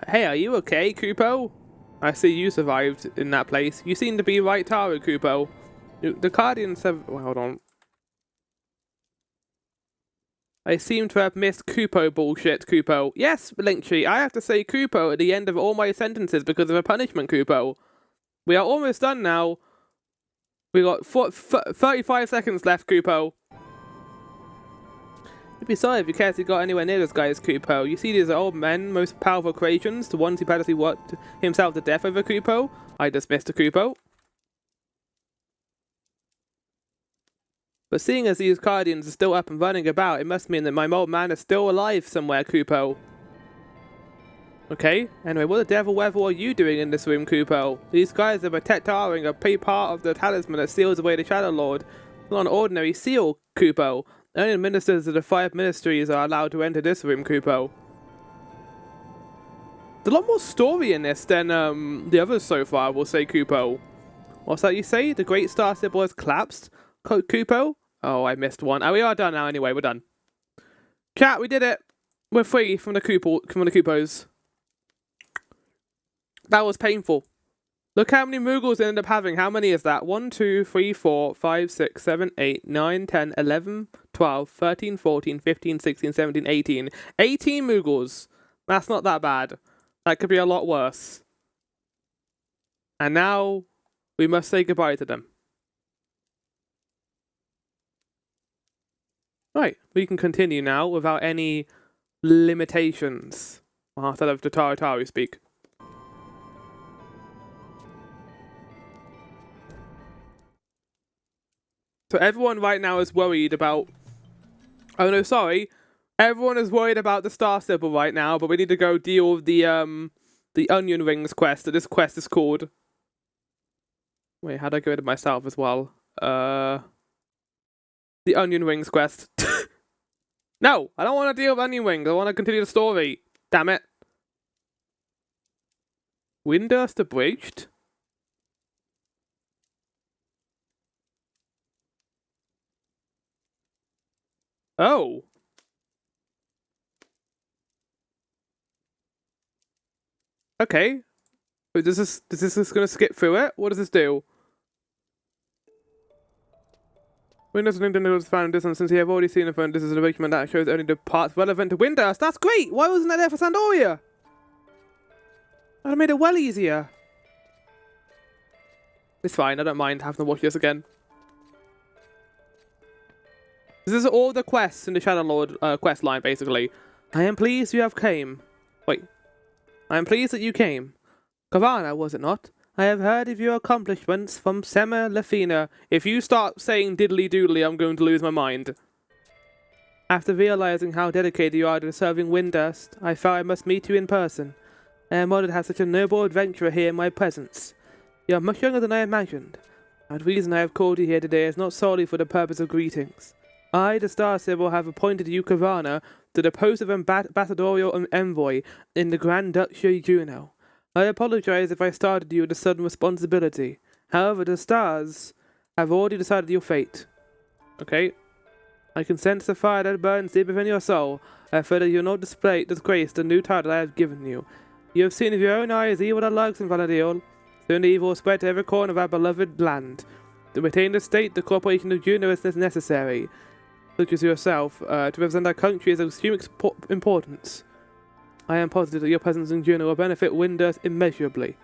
Hey, are you okay, Kupo? I see you survived in that place. You seem to be right, Taru, Kupo. The Guardians have... Well, hold on. I seem to have missed Kupo bullshit, Kupo. Yes, Linktree, I have to say Kupo at the end of all my sentences because of a punishment, Kupo. We are almost done now. We got 35 seconds left, Kupo. You'd be sorry if you carelessly got anywhere near this guy's Kupo. You see these old men, most powerful creations, the ones who practically worked himself to death over Kupo. I dismissed a Kupo. But seeing as these Guardians are still up and running about, it must mean that my old man is still alive somewhere, Kupo. Okay, anyway, what the devil weather are you doing in this room, Kupo? These guys are protecting a part of the talisman that seals away the Shadow Lord. Not an ordinary seal, Kupo. Only the ministers of the 5 ministries are allowed to enter this room, Kupo. There's a lot more story in this than the others so far, we'll say, Kupo. What's that you say? The Great Star Symbol has collapsed? Kupo? Oh, I missed one. Oh, we are done now anyway, we're done. Chat, we did it. We're free from the Kupos. That was painful. Look how many Moogles they ended up having. How many is that? 1, 2, 3, 4, 5, 6, 7, 8, 9, 10, 11, 12, 13, 14, 15, 16, 17, 18. 18 Moogles. That's not that bad. That could be a lot worse. And now we must say goodbye to them. Right, we can continue now without any limitations. Instead of the Tarutaru speak. So everyone right now is worried about... Oh no, sorry. Everyone is worried about the star symbol right now, but we need to go deal with the onion rings quest that this quest is called. Wait, how'd I get rid of myself as well? The onion rings quest. No, I don't want to deal with onion rings. I want to continue the story. Damn it. Windurst abridged? Oh. Okay. Wait, does this just gonna skip through it? What does this do? Windows and Nintendo was found distance since you have already seen a phone. This is an arrangement that shows only the parts relevant to Windurst. That's great! Why wasn't that there for Sandoria? That made it well easier. It's fine, I don't mind having to watch this again. This is all the quests in the Shadow Lord quest line, basically. I am pleased you have came. Wait. I am pleased that you came. Kavana, was it not? I have heard of your accomplishments from Sema Lafina. If you start saying diddly doodly, I'm going to lose my mind. After realizing how dedicated you are to serving Windurst, I felt I must meet you in person. I am honored to have such a noble adventurer here in my presence. You are much younger than I imagined. The reason I have called you here today is not solely for the purpose of greetings. I, the Star Sybil, have appointed you, Kavana, to the post of ambassadorial envoy in the Grand Duchy Juno. I apologize if I started you with a sudden responsibility. However, the stars have already decided your fate. Okay? I can sense the fire that burns deep within your soul. I fear that you will not disgrace the new title I have given you. You have seen with your own eyes evil that lurks in Vana'diel. Soon the evil will spread to every corner of our beloved land. To retain the state, the cooperation of Juno is necessary. Such as yourself, to represent our country is of extreme importance. I am positive that your presence in Juno will benefit Windurst immeasurably.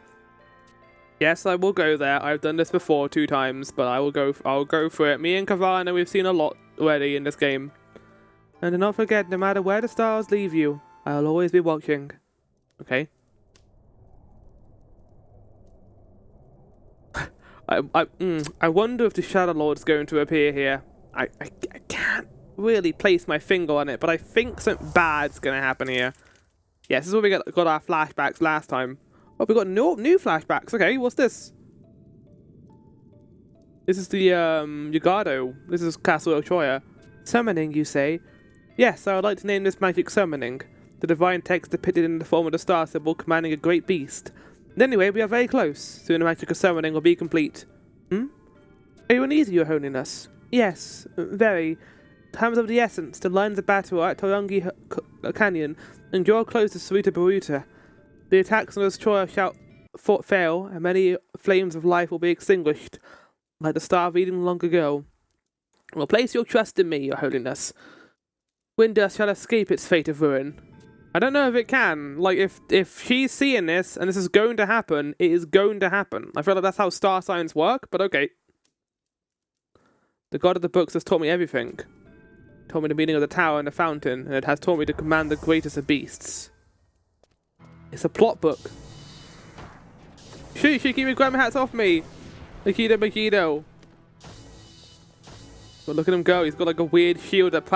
Yes, I will go there. I've done this before 2 times, but I'll go for it. Me and Kavana, we've seen a lot already in this game. And do not forget, no matter where the stars leave you, I'll always be watching. Okay. I wonder if the Shadow Lord's going to appear here. I can't really place my finger on it, but I think something bad's going to happen here. Yes, this is where we got our flashbacks last time. Oh, we got new flashbacks. Okay, what's this? This is the Yugado. This is Castle Ochoya. Summoning, you say? Yes, I would like to name this magic summoning. The divine text depicted in the form of the star symbol commanding a great beast. And anyway, we are very close. Soon the magic of summoning will be complete. Are you uneasy, Your Holiness? Yes, very. Times of the essence. The lines of battle are at Torangi Canyon, and draw close to Saruta Baruta. The attacks on Ochoya shall fail, and many flames of life will be extinguished, like the star reading long ago. Well, place your trust in me, Your Holiness. Windurst shall escape its fate of ruin. I don't know if it can. Like, if she's seeing this, and this is going to happen, it is going to happen. I feel like that's how star signs work, but okay. The god of the books has taught me everything. It taught me the meaning of the tower and the fountain, and it has taught me to command the greatest of beasts. It's a plot book. Shoot, keep your grandma hats off me! Makido. But look at him go, he's got like a weird shield that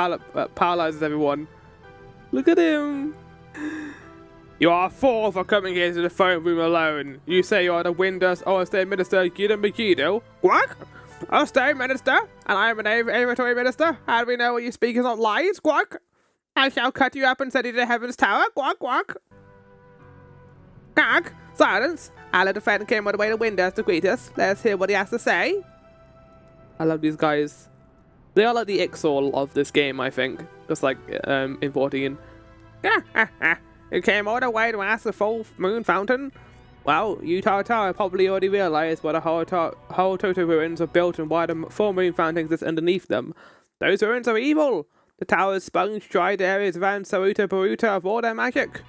paralyzes everyone. Look at him! You are a fool for coming here to the phone room alone. You say you are the Windurst State Minister Makido. What? A State Minister? And I am an Aviatory Minister? How do we know what you speak is not lies? Quack! I shall cut you up and send you to Heaven's Tower. Quack, quack! Quack! Silence! Our little friend came all the way to Windurst to greet us. Let's hear what he has to say. I love these guys. They are like the Ixol of this game, I think. Just like in 14. You came all the way to ask the full moon fountain? Well, you Tarutaru probably already realized what the whole Toto ruins are built and why the full moon fountain exists underneath them. Those ruins are evil! The towers sponge dried areas around Saruta Baruta of all their magic.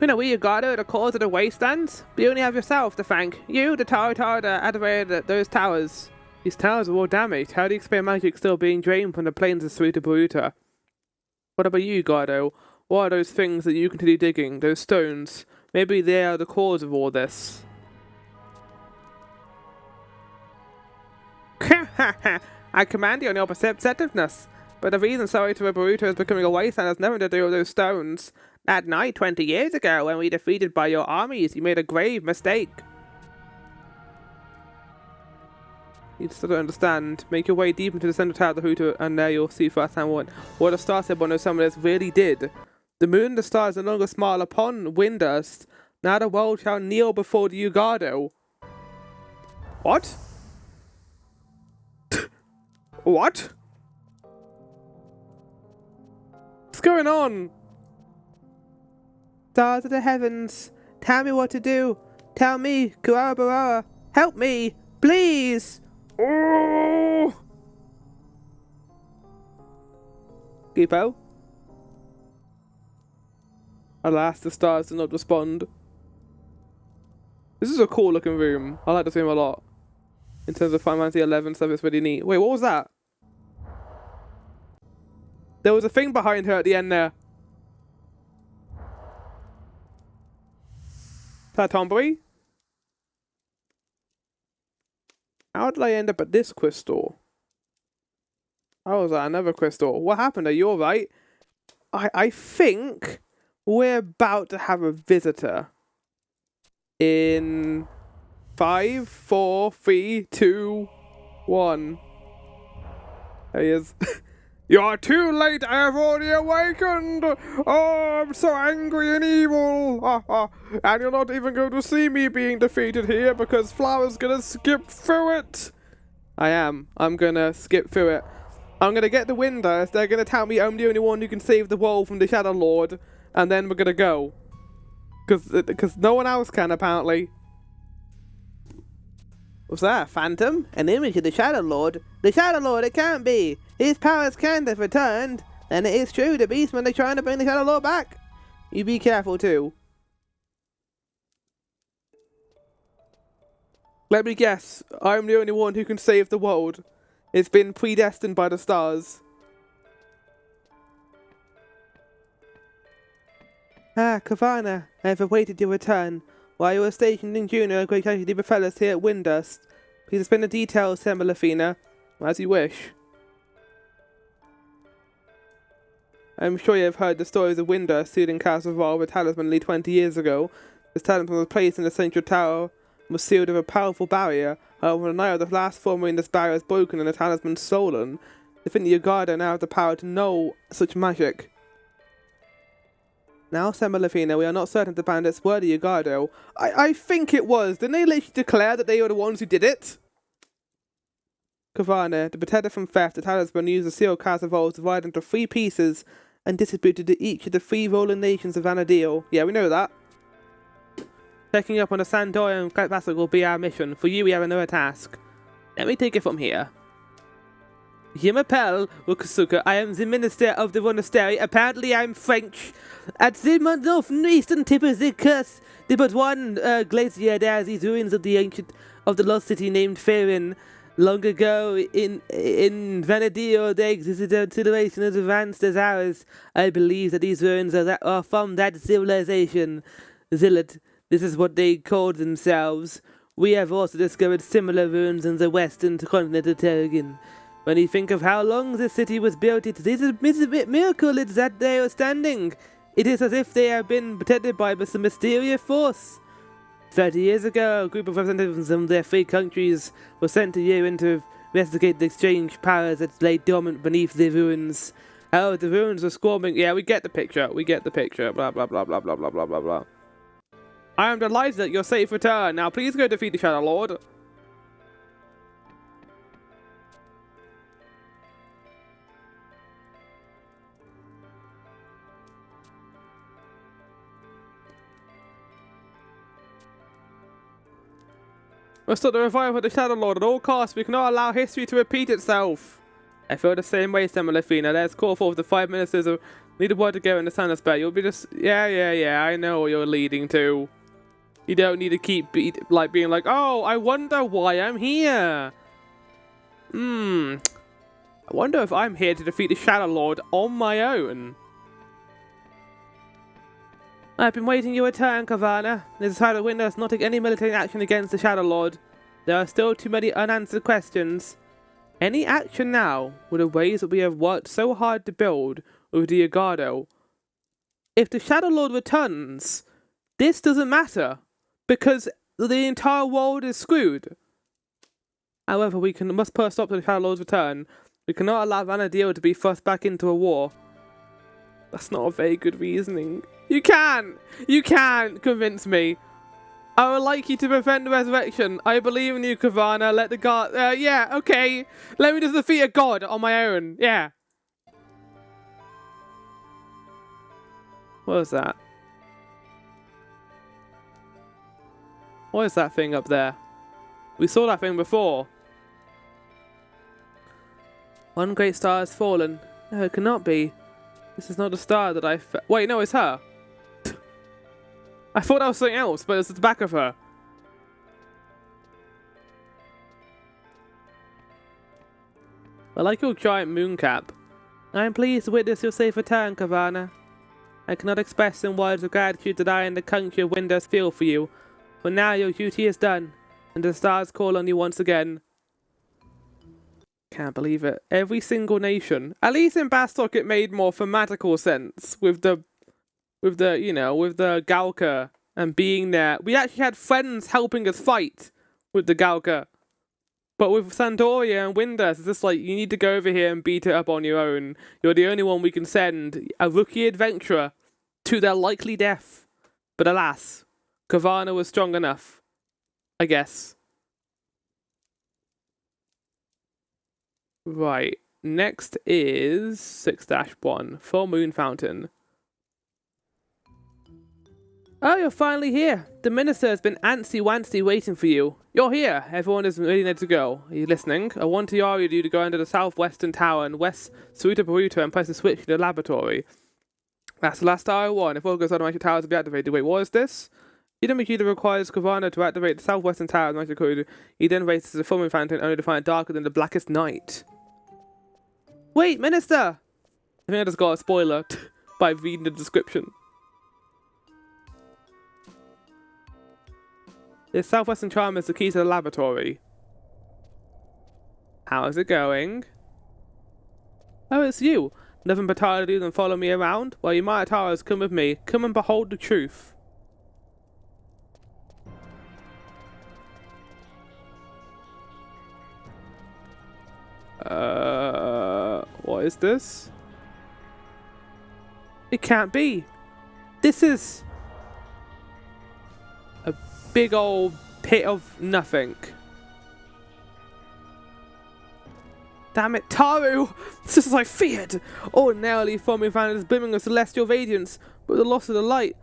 You know, we Yugado, the cause of the wastelands? You only have yourself to thank. You, the Tarutaru, that adorated those towers. These towers are all damaged. How do you explain magic still being drained from the plains of Sweeter Baruta? What about you, Gardo? What are those things that you continue digging? Those stones? Maybe they are the cause of all this. I commend you on your perceptiveness, but the reason Sweeter Baruta is becoming a wasteland has nothing to do with those stones. That night 20 years ago, when we defeated by your armies, you made a grave mistake. You still don't understand. Make your way deep into the central tower of the Hutu, and there you'll see firsthand what the star symbol of some of this really did. The moon and the stars no longer smile upon Windust. Now the world shall kneel before the Ugado. What? What? What's going on? Stars of the heavens, tell me what to do. Tell me, Kuwabara, help me, please. Oh! Gipo? Alas, the stars do not respond. This is a cool looking room. I like this room a lot. In terms of Final Fantasy 11 stuff, it's really neat. Wait, what was that? There was a thing behind her at the end there. Is that Tombury? How did I end up at this crystal? How was that another crystal? What happened? Are you alright? I think we're about to have a visitor. In 5, 4, 3, 2, 1. There he is. You're too late, I have already awakened! Oh, I'm so angry and evil! And you're not even going to see me being defeated here because Flower's gonna skip through it! I am. I'm gonna skip through it. I'm gonna get the windows, they're gonna tell me I'm the only one who can save the world from the Shadow Lord, and then we're gonna go. Because no one else can, apparently. What's that, Phantom? An image of the Shadow Lord? The Shadow Lord, it can't be! His powers can't have returned! And it is true, the Beastmen are trying to bring the Shadow Lord back! You be careful too. Let me guess, I'm the only one who can save the world. It's been predestined by the stars. Ah, Kavana, I have awaited your return. While you were stationed in Juneau, a great tragedy befell us here at Windust. Please explain the details, Semmelafina. As you wish. I'm sure you have heard the stories of Windust, sealed in Castle Val with talisman nearly 20 years ago. This talisman was placed in the central tower and was sealed with a powerful barrier. However, on the night of the last full moon, this barrier is broken and the talisman stolen. I think the Ugada now have the power to know such magic. Now, Semmelafina, we are not certain if the bandits were the Ugado. I think it was. Didn't they literally declare that they were the ones who did it? Kavana, to protect it from theft, the talisman used the sealed Castle Val divided into 3 pieces and distributed to each of the 3 rolling nations of Vana'diel. Yeah, we know that. Checking up on the Sandorian vessel will be our mission. For you, we have another task. Let me take it from here. Je m'appelle Ukusuka. I am the minister of the monastery. Apparently, I'm French. At the northeastern tip of the curse, the but one glacier, there are these ruins of the lost city named Farin. Long ago, in Vana'diel, there existed a civilization as advanced as ours. I believe that these ruins are from that civilization. Zillet, this is what they called themselves. We have also discovered similar ruins in the western continent of Terrigan. When you think of how long this city was built, it is a miracle it's that they are standing. It is as if they have been protected by some mysterious force. 30 years ago, a group of representatives from their 3 countries were sent to Yuan to investigate the exchange powers that lay dormant beneath the ruins. However, the ruins were swarming. Yeah, we get the picture. We get the picture. Blah, blah, blah, blah, blah, blah, blah, blah, blah. I am delighted at your safe return. Now, please go defeat the Shadow Lord. We'll stop the revival of the Shadow Lord at all costs. We cannot allow history to repeat itself. I feel the same way, Semmelafina. Let's call forth the 5 ministers of need a word to go in the Sandus Bay. You'll be just yeah. I know what you're leading to. You don't need to keep being like, oh, I wonder why I'm here. I wonder if I'm here to defeat the Shadow Lord on my own. I've been waiting your return, Kavana. It is time the window does not take any military action against the Shadow Lord. There are still too many unanswered questions. Any action now would have ways that we have worked so hard to build with Diogado. If the Shadow Lord returns, this doesn't matter, because the entire world is screwed. However, we must put a stop to the Shadow Lord's return. We cannot allow Vana'diel to be thrust back into a war. That's not a very good reasoning. You can't convince me. I would like you to prevent the resurrection. I believe in you, Kavana. Let the god... yeah, okay. Let me just defeat a god on my own. Yeah. What was that? What is that thing up there? We saw that thing before. One great star has fallen. No, it cannot be. This is not the star that I... Wait, no, it's her. I thought that was something else, but it's at the back of her. I like your giant moon cap. I am pleased to witness your safe return, Kavana. I cannot express in words of gratitude that I and the country of Winders feel for you. But now your duty is done, and the stars call on you once again. Can't believe it. Every single nation. At least in Bastok it made more thematical sense with the Galka and being there. We actually had friends helping us fight with the Galka. But with Sandoria and Winders, it's just like, you need to go over here and beat it up on your own. You're the only one we can send, a rookie adventurer, to their likely death. But alas, Kavana was strong enough. I guess. Right. Next is 6-1, Full Moon Fountain. Oh, you're finally here. The minister has been antsy-wantsy waiting for you. You're here. Everyone is ready to go. Are you listening? I want you to go into the southwestern tower and west Suita Baruta and press the switch to the laboratory. That's the last hour one. If all goes on, the magic towers will be activated. Wait, what is this? Makita requires Kavana to activate the southwestern tower of the magic code. He then raises the Full Moon Fountain only to find it darker than the blackest night. Wait, minister! I think I just got a spoiler by reading the description. This southwestern charm is the key to the laboratory. How's it going? Oh, it's you. Nothing but tired to do than follow me around? Well, you might Taras, come with me. Come and behold the truth. What is this? It can't be. This is a big old pit of nothing. Damn it, Taru! This is as I feared! Ordinarily, Full Moon Fountain is brimming with celestial radiance, but with the loss of the light.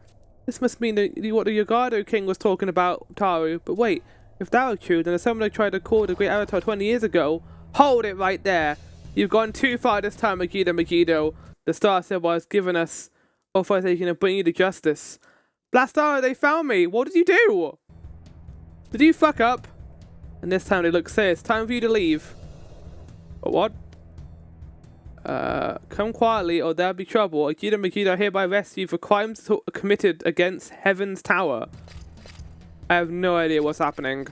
This must mean what the Yogado King was talking about, Taru. But wait, if that were true, then if someone tried to call the Great Avatar 20 years ago, hold it right there! You've gone too far this time, Megiddo. The Star Symbol has given us authorization to bring you to justice. Blastara, they found me! What did you do? Did you fuck up? And this time they look serious. Time for you to leave. What? Come quietly or there'll be trouble. Akira and Megiddo hereby arrest you for crimes committed against Heaven's Tower. I have no idea what's happening.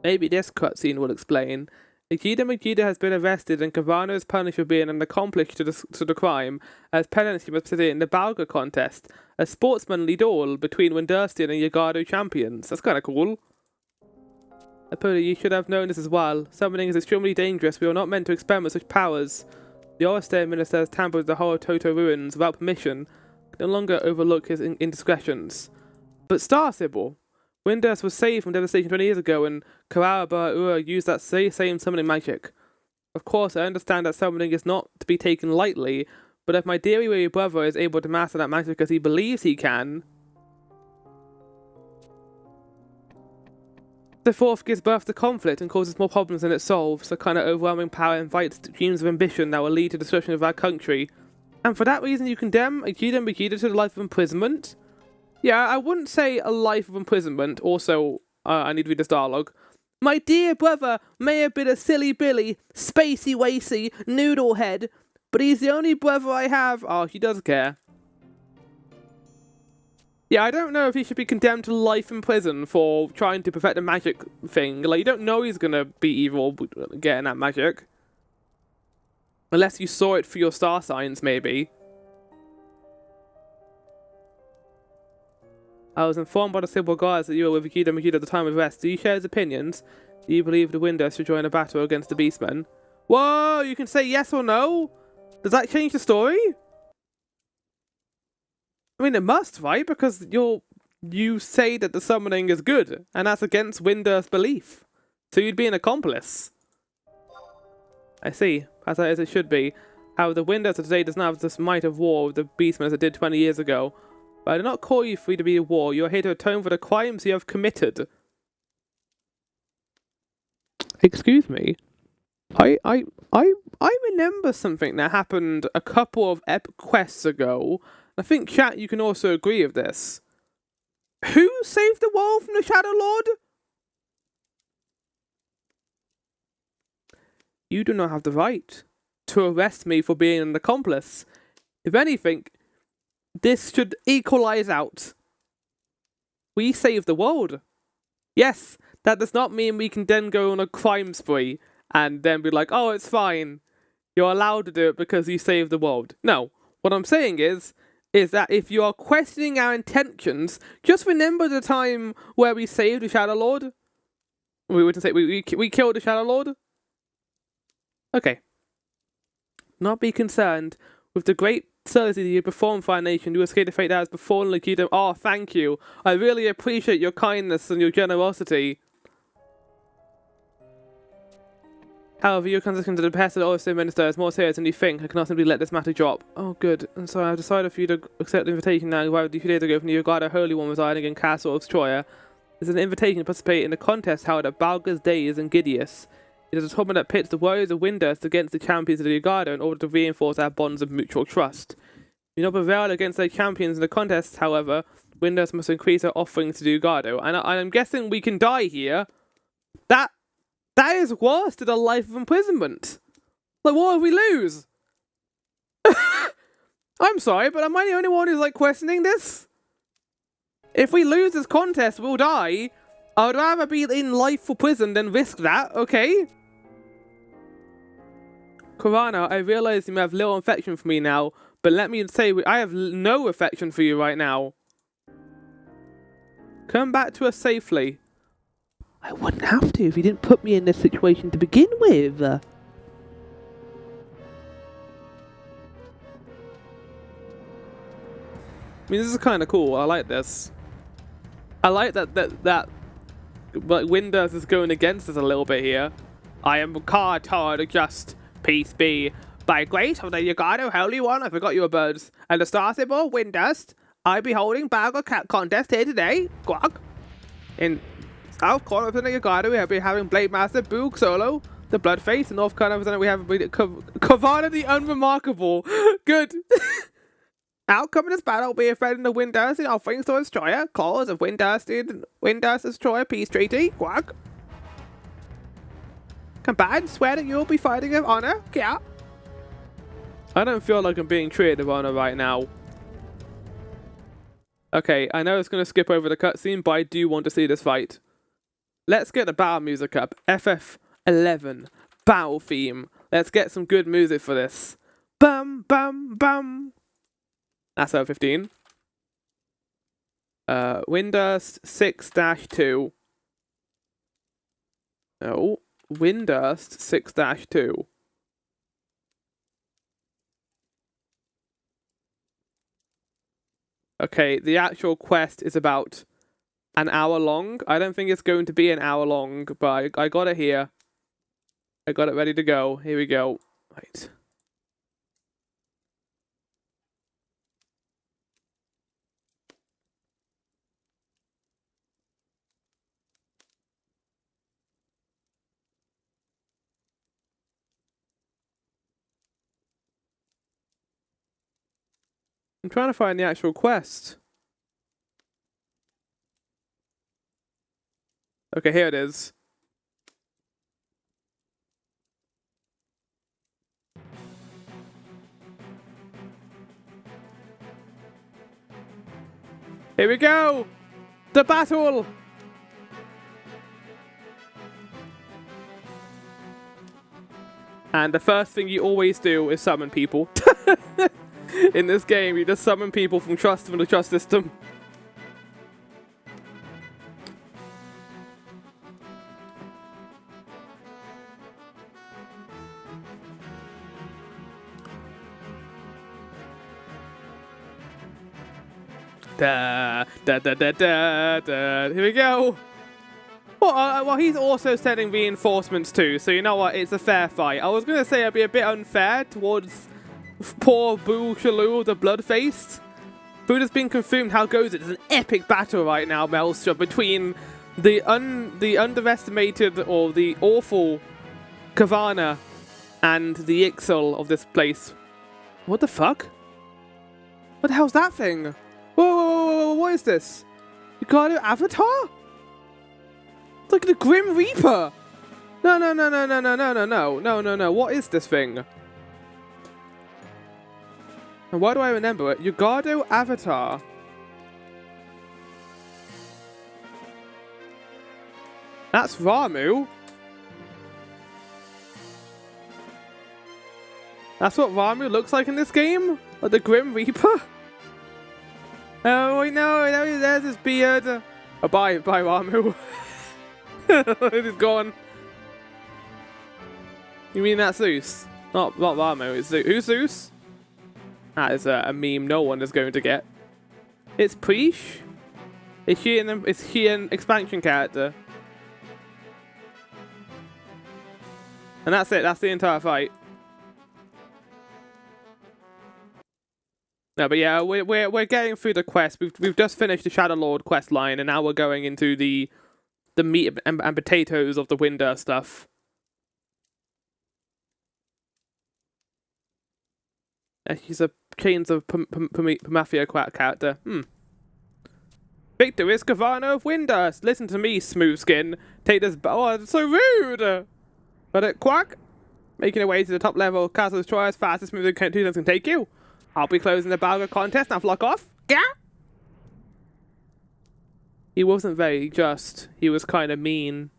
Maybe this cutscene will explain. Akira Megiddo has been arrested and Kavana is punished for being an accomplice to the crime. As penance, he must participate in the Balga contest, a sportsmanly duel between Windurstian and Yogado champions. That's kind of cool. I suppose you should have known this as well. Summoning is extremely dangerous. We are not meant to experiment with such powers. The Orstead minister has tampered with the whole Toto ruins without permission. Can no longer overlook his indiscretions. But Star Sybil, Windurst was saved from devastation 20 years ago, and Karaba Ura used that same summoning magic. Of course, I understand that summoning is not to be taken lightly, but if my dear wee brother is able to master that magic because he believes he can, the fourth gives birth to conflict and causes more problems than it solves. The kind of overwhelming power invites dreams of ambition that will lead to destruction of our country. And for that reason you condemn Akira Megiddo to the life of imprisonment? Yeah, I wouldn't say a life of imprisonment. Also, I need to read this dialogue. My dear brother may have been a silly Billy, spacey wacy, noodle head, but he's the only brother I have. Oh, he does care. Yeah, I don't know if he should be condemned to life in prison for trying to perfect a magic thing. Like, you don't know he's gonna be evil getting that magic. Unless you saw it for your star signs, maybe. I was informed by the civil guards that you were with Makita at the time of arrest. Do you share his opinions? Do you believe the Windows should join a battle against the Beastmen? Whoa, you can say yes or no? Does that change the story? I mean, it must, right? Because you say that the summoning is good, and that's against Windows' belief. So you'd be an accomplice. I see. As it should be. However, the Windows of today does not have this might of war with the Beastmen as it did 20 years ago. But I do not call you free to be a war. You are here to atone for the crimes you have committed. Excuse me. I remember something that happened a couple of quests ago. I think, chat, you can also agree with this. Who saved the world from the Shadow Lord? You do not have the right to arrest me for being an accomplice. If anything, this should equalize out. We saved the world. Yes, that does not mean we can then go on a crime spree and then be like, oh, it's fine. You're allowed to do it because you saved the world. No, what I'm saying is that if you are questioning our intentions, just remember the time where we saved the Shadow Lord. We wouldn't say we killed the Shadow Lord. Okay. Not be concerned with the great service that you performed for our nation. You escaped the fate that has befallen the kingdom. Oh, thank you. I really appreciate your kindness and your generosity. However, your transition to the past of the Oyster Minister is more serious than you think. I cannot simply let this matter drop. Oh, good. And so I've decided for you to accept the invitation now arrived a few days ago from the Uganda Holy One residing in Castle of Troya. It's an invitation to participate in the contest held at Balga's Days in Gideus. It is a tournament that pits the warriors of Windurst against the champions of the Uganda in order to reinforce our bonds of mutual trust. Do not prevail against their champions in the contest, however, Windurst must increase their offerings to the Uganda. And I'm guessing we can die here. That is worse than a life of imprisonment. Like, what if we lose? I'm sorry, but am I the only one who's, like, questioning this? If we lose this contest, we'll die. I would rather be in life for prison than risk that, okay? Korana, I realize you may have little affection for me now, but let me say, I have no affection for you right now. Come back to us safely. I wouldn't have to if you didn't put me in this situation to begin with. I mean, this is kind of cool. I like this. I like that like, Windows is going against us a little bit here. I am Tarutaru, just peace be. By grace of the Uganda Holy One, I forgot you were birds, and the Star Symbol, Windust, I be holding Bagel contest here today. Quack. In South corner of the Uganda, we have been having Blade Master, Boog Solo, the Bloodface, and North corner of we have Kavana the Unremarkable. Good. Outcome of this battle will be a friend in the Windust and offerings to destroyer. Clause of Windust destroyer peace treaty. Quack. Combat, swear that you will be fighting with honor. Yeah. I don't feel like I'm being treated with honor right now. Okay, I know it's going to skip over the cutscene, but I do want to see this fight. Let's get the battle music up. FF11. Battle theme. Let's get some good music for this. Bum, bum, bum. That's over 15. Windust 6-2. No. Windust 6-2. Okay, the actual quest is about an hour long. I don't think it's going to be an hour long, but I got it here. I got it ready to go. Here we go. Right. I'm trying to find the actual quest. Okay, here it is. Here we go! The battle! And the first thing you always do is summon people. In this game, you just summon people from the trust system. Da, da, da, da, da, da. Here we go. Well, he's also sending reinforcements too, so you know what? It's a fair fight. I was going to say it'd be a bit unfair towards poor Boo Shaloo, the Bloodfaced. Food has been confirmed. How goes it? It's an epic battle right now, Maelstrom, between the underestimated or the awful Kavana and the Ixal of this place. What the fuck? What the hell's that thing? Whoa, what is this? You got an avatar? It's like the Grim Reaper. No. What is this thing? And why do I remember it? Yugado Avatar. That's Ramu. That's what Ramu looks like in this game? Like the Grim Reaper? Oh, wait, no, there's his beard. Oh, bye, Ramu. He's gone. You mean that's Zeus? Not Ramu, it's Zeus. Who's Zeus? That is a meme no one is going to get. It's Preesh? Is he an expansion character? And that's it, that's the entire fight. No, but yeah, we're getting through the quest. We've just finished the Shadow Lord quest line, and now we're going into the meat and potatoes of the Winder stuff. He's a Chains of Mafia character. Victor is Kavana of Winder. Listen to me, smooth skin. Take this. Oh, it's so rude. But at Quack, making our way to the top level. Castle's try as fast as smooth as 2 can take you. I'll be closing the Balga contest. Now flock off. Yeah. He wasn't very just. He was kind of mean.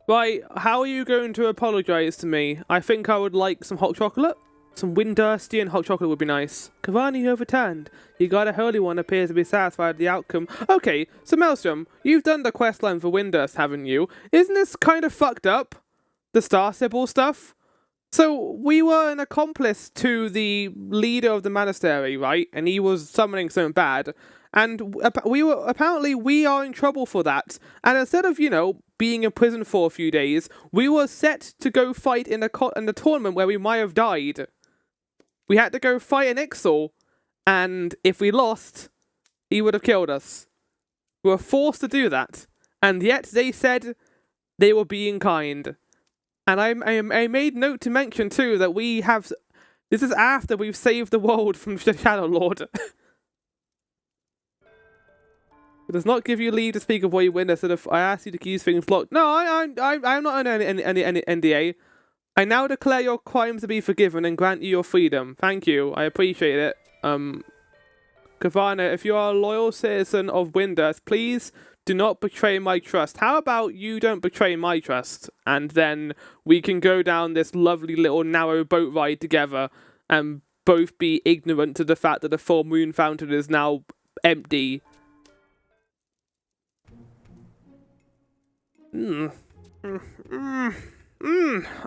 Right, how are you going to apologise to me? I think I would like some hot chocolate. Some Windursty and hot chocolate would be nice. Kavani overturned. You got a holy one appears to be satisfied with the outcome. Okay, so Maelstrom, you've done the questline for Windurst, haven't you? Isn't this kind of fucked up? The Star Sibyl stuff? So, we were an accomplice to the leader of the monastery, right? And he was summoning something bad. And apparently we are in trouble for that. And instead of, you know, being in prison for a few days, we were set to go fight in the tournament where we might have died. We had to go fight an Ixal, and if we lost, he would have killed us. We were forced to do that, and yet they said they were being kind. And I made note to mention too that we have. This is after we've saved the world from the Shadow Lord. It does not give you leave to speak of what you witnessed. So if I ask you to use things blocked. No, I'm not on any NDA. I now declare your crimes to be forgiven and grant you your freedom. Thank you. I appreciate it. Kavana, if you are a loyal citizen of Windurst, please do not betray my trust. How about you don't betray my trust? And then we can go down this lovely little narrow boat ride together and both be ignorant to the fact that the full moon fountain is now empty.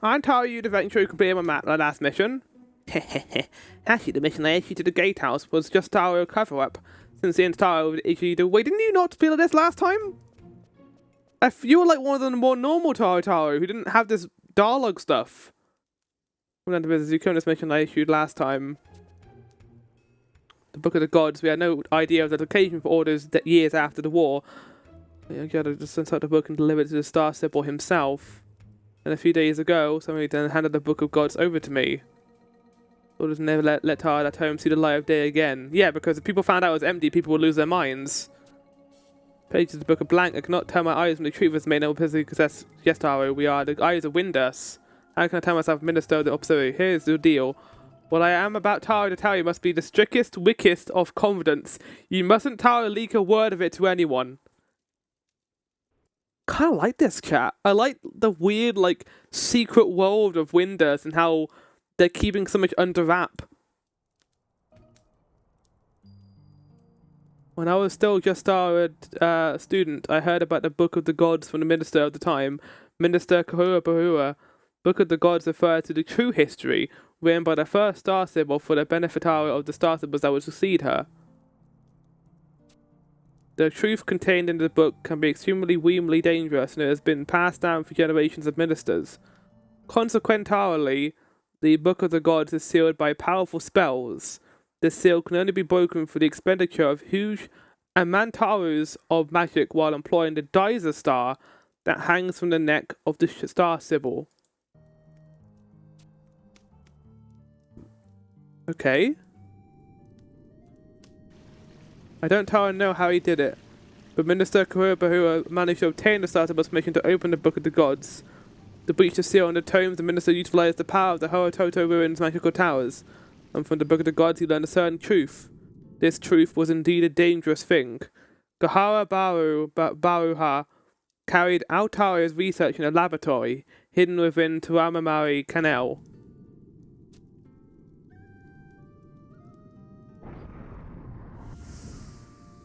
I tell you to venture to complete my last mission. Actually, the mission I issued to the gatehouse was just our cover-up. Since the entire issue, wait, didn't you not feel this last time? If you were like one of the more normal Tarutaru who didn't have this dialogue stuff. One of the Zukonis mission I issued last time. The Book of the Gods. We had no idea of the location for orders years after the war. I gotta just send out the book and deliver it to the Star Sibyl himself. And a few days ago, somebody then handed the Book of Gods over to me. Orders never let Tara at home see the light of day again. Yeah, because if people found out it was empty, people would lose their minds. Pages of the book are blank. I cannot turn my eyes from the truth as made no physically possess. Yes, Taro, we are the eyes of Windurst. How can I tell myself minister of the observer? Here's the deal. What I am about Taro to tell you must be the strictest, wickedest of confidence. You mustn't Taro leak a word of it to anyone. Kind of like this chat. I like the weird, like, secret world of Winders and how they're keeping so much under wrap. When I was still just a student, I heard about the Book of the Gods from the minister of the time, Minister Kahura. Book of the Gods referred to the true history, written by the first star symbol for the beneficiary of the star symbols that would succeed her. The truth contained in the book can be extremely dangerous, and it has been passed down for generations of ministers. Consequently, the Book of the Gods is sealed by powerful spells. This seal can only be broken through the expenditure of huge amantarus of magic while employing the Dizer star that hangs from the neck of the star symbol. Okay. I don't know how he did it, but Minister Kahura managed to obtain the star symbol's permission to open the Book of the Gods. To breach the seal on the tomes, the minister utilized the power of the Hototo Ruins magical towers, and from the Book of the Gods he learned a certain truth. This truth was indeed a dangerous thing. Gahara Baruha carried out Taro's research in a laboratory, hidden within Turamamari Canal.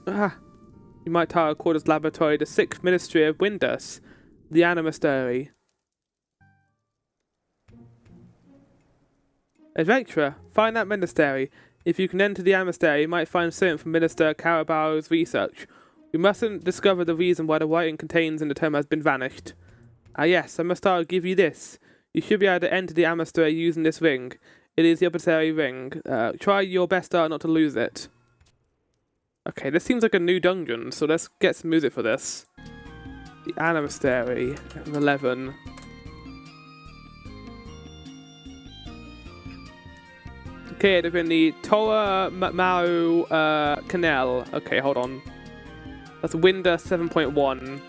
You might Taro called his laboratory the Sixth Ministry of Windus, the Animastery. Adventurer, find that ministry. If you can enter the Animastery, you might find something from Minister Karabao's research. We mustn't discover the reason why the writing contains in the tome has been vanished. Yes, I must give you this. You should be able to enter the Animastery using this ring. It is the Opportunity ring. Try your best not to lose it. Okay, this seems like a new dungeon, so let's get some music for this. The Animastery, 11. Located within the Tora Mau Canal. Okay, hold on. That's Winder 7.1.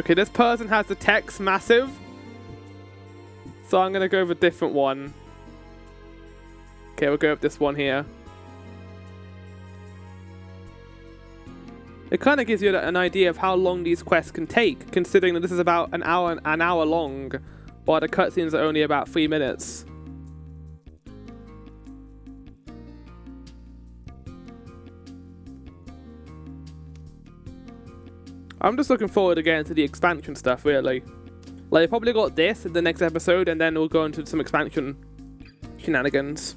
Okay, this person has the text massive. So I'm going to go with a different one. Okay, we'll go with this one here. It kind of gives you an idea of how long these quests can take, considering that this is about an hour long, while the cutscenes are only about 3 minutes. I'm just looking forward to getting to the expansion stuff, really. Like, I probably got this in the next episode, and then we'll go into some expansion shenanigans.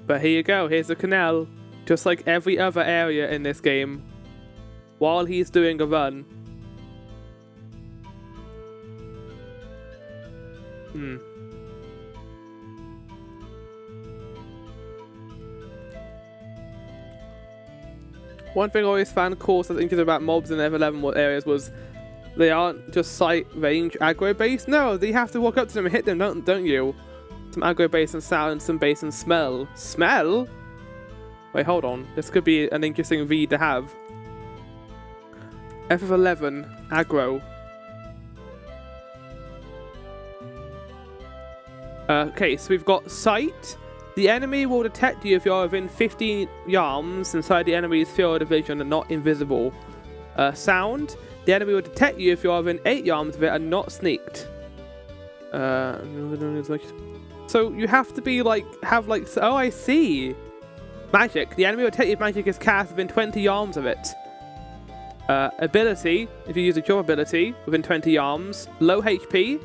But here you go, here's the canal. Just like every other area in this game. While he's doing a run. One thing I always found cool, so interesting about mobs in Ever 11 areas was they aren't just sight, range, aggro based. No, you have to walk up to them and hit them, don't you? Some aggro base and sound, some base and smell. Smell? Wait, hold on. This could be an interesting read to have. F11, aggro. Okay, so we've got sight. The enemy will detect you if you're within 15 yards inside the enemy's field of vision and not invisible. Sound. The enemy will detect you if you're within 8 yards of it and not sneaked. So you have to be like, oh, I see. Magic. The enemy will detect you if magic is cast within 20 yards of it. Ability. If you use a job ability within 20 yards. Low HP.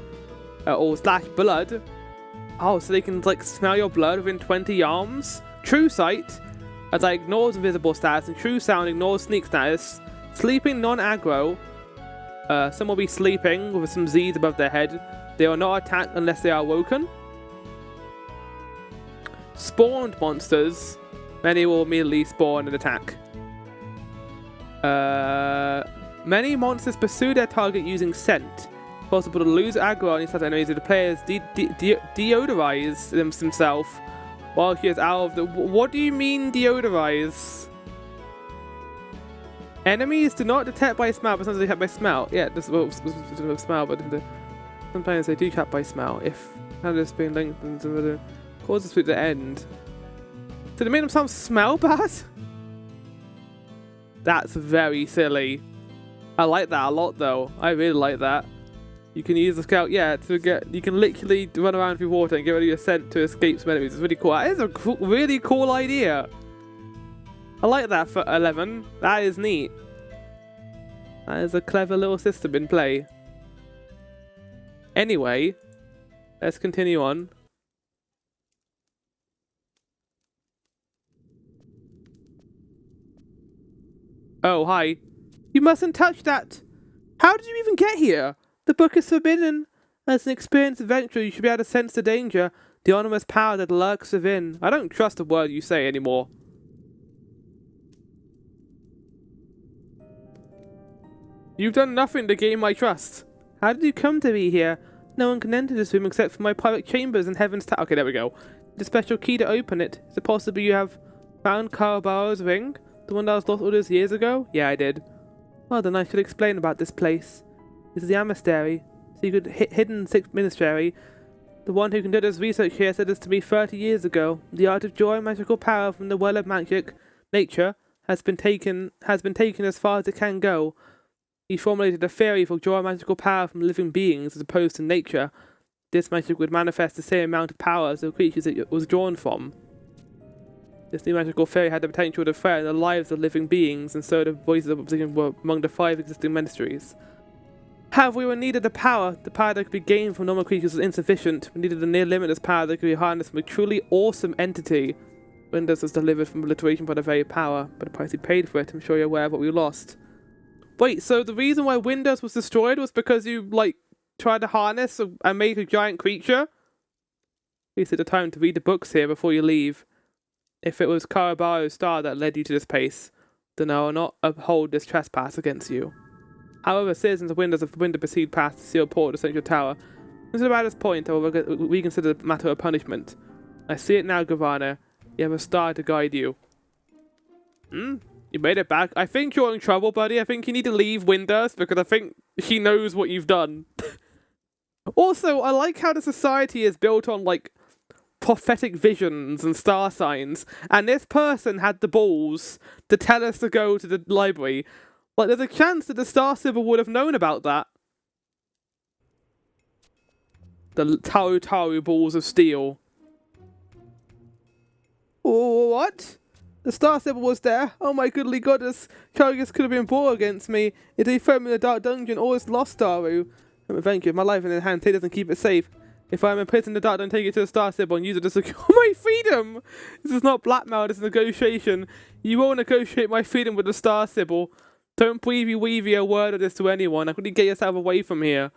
Or / blood. Oh, so they can like smell your blood within 20 yards. True sight, as I ignores invisible status, and true sound ignores sneak status. Sleeping non-aggro. Some will be sleeping with some Z's above their head. They will not attack unless they are woken. Spawned monsters. Many will immediately spawn and attack. Many monsters pursue their target using scent. Possible to lose aggro on these enemies if the players deodorize themselves While she is out of the... What do you mean deodorize? Enemies do not detect by smell, but sometimes they detect by smell. Yeah, this is smell, but sometimes they do detect by smell. If candidates being lengthened and causes food to end. Did it make them sound smell bad? That's very silly. I like that a lot though. I really like that. You can use the scout, yeah, to get. You can literally run around through water and get rid of your scent to escape some enemies. It's really cool. That is a really cool idea. I like that for 11. That is neat. That is a clever little system in play. Anyway, let's continue on. Oh, hi. You mustn't touch that. How did you even get here? The book is forbidden. As an experienced adventurer, you should be able to sense the danger, the ominous power that lurks within. I don't trust a word you say anymore. You've done nothing to gain my trust. How did you come to be here? No one can enter this room except for my private chambers in Heaven's Tower. Okay, there we go. The special key to open it. Is it possible you have found Karabao's ring? The one that was lost all those years ago? Yeah, I did. Well, then I should explain about this place. This is the Amistary, secret hidden sixth ministry. The one who conducted this research here said this to me 30 years ago. The art of joy and magical power from the well of magic nature has been taken as far as it can go. He formulated a theory for joy and magical power from living beings as opposed to nature. This magic would manifest the same amount of power as the creatures it was drawn from. This new magical theory had the potential to threaten the lives of living beings, and so the voices of opposition were among the 5 existing ministries. However, we needed the power that could be gained from normal creatures was insufficient. We needed a near limitless power that could be harnessed from a truly awesome entity. Windows was delivered from obliteration by the very power, but the price we paid for it, I'm sure you're aware of what we lost. Wait, so the reason why Windows was destroyed was because you, like, tried to harness and make a giant creature? Please take the time to read the books here before you leave. If it was Karabao's star that led you to this place, then I will not uphold this trespass against you. However, citizens of Windows have the window proceed past the sealed port of the central tower. This is about this point I will reconsider the matter of punishment. I see it now, Governor. You have a star to guide you. You made it back. I think you're in trouble, buddy. I think you need to leave Windows because I think she knows what you've done. Also, I like how the society is built on, like, prophetic visions and star signs, and this person had the balls to tell us to go to the library. Like, there's a chance that the Star Symbol would have known about that. The Tarutaru balls of steel. Oh, what? The Star Symbol was there. Oh my goodly goddess. Charges could have been brought against me. If they throw me in the dark dungeon, all is lost, Daru. I'm adventure. My life in their hands. He doesn't keep it safe. If I'm imprisoned in the dark, don't take it to the Star Symbol and use it to secure my freedom. This is not blackmail, this is negotiation. You won't negotiate my freedom with the Star Symbol. Don't weavy a word of this to anyone. I couldn't get yourself away from here.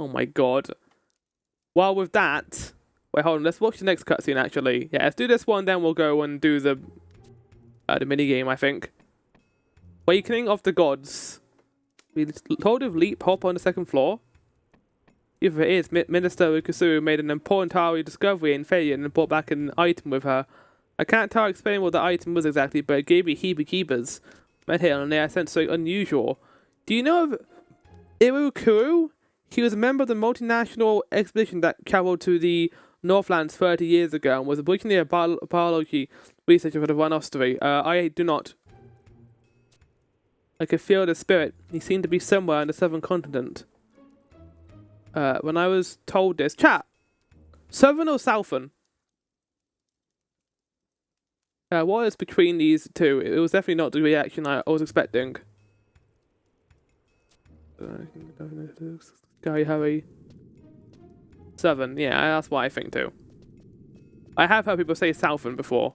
Oh my god. Well, with that... Wait, hold on. Let's watch the next cutscene, actually. Yeah, let's do this one, then we'll go and do the minigame, I think. Awakening of the Gods. We told of leap hop on the 2nd floor. If it is, Minister Ukasuru made an important Taru discovery in failure and brought back an item with her. I can't explain what the item was exactly, but it gave me heebie-jeebies. Met here and there, I sensed something unusual. Do you know of Irukuru? He was a member of the multinational expedition that travelled to the Northlands 30 years ago and was originally a biology researcher for the Rhinostery. I do not. I could feel the spirit. He seemed to be somewhere on the southern continent. When I was told this... Chat! Southern or Southern? What is between these two? It was definitely not the reaction I was expecting. Sky Hurry. Southern, yeah, that's what I think too. I have heard people say Southern before.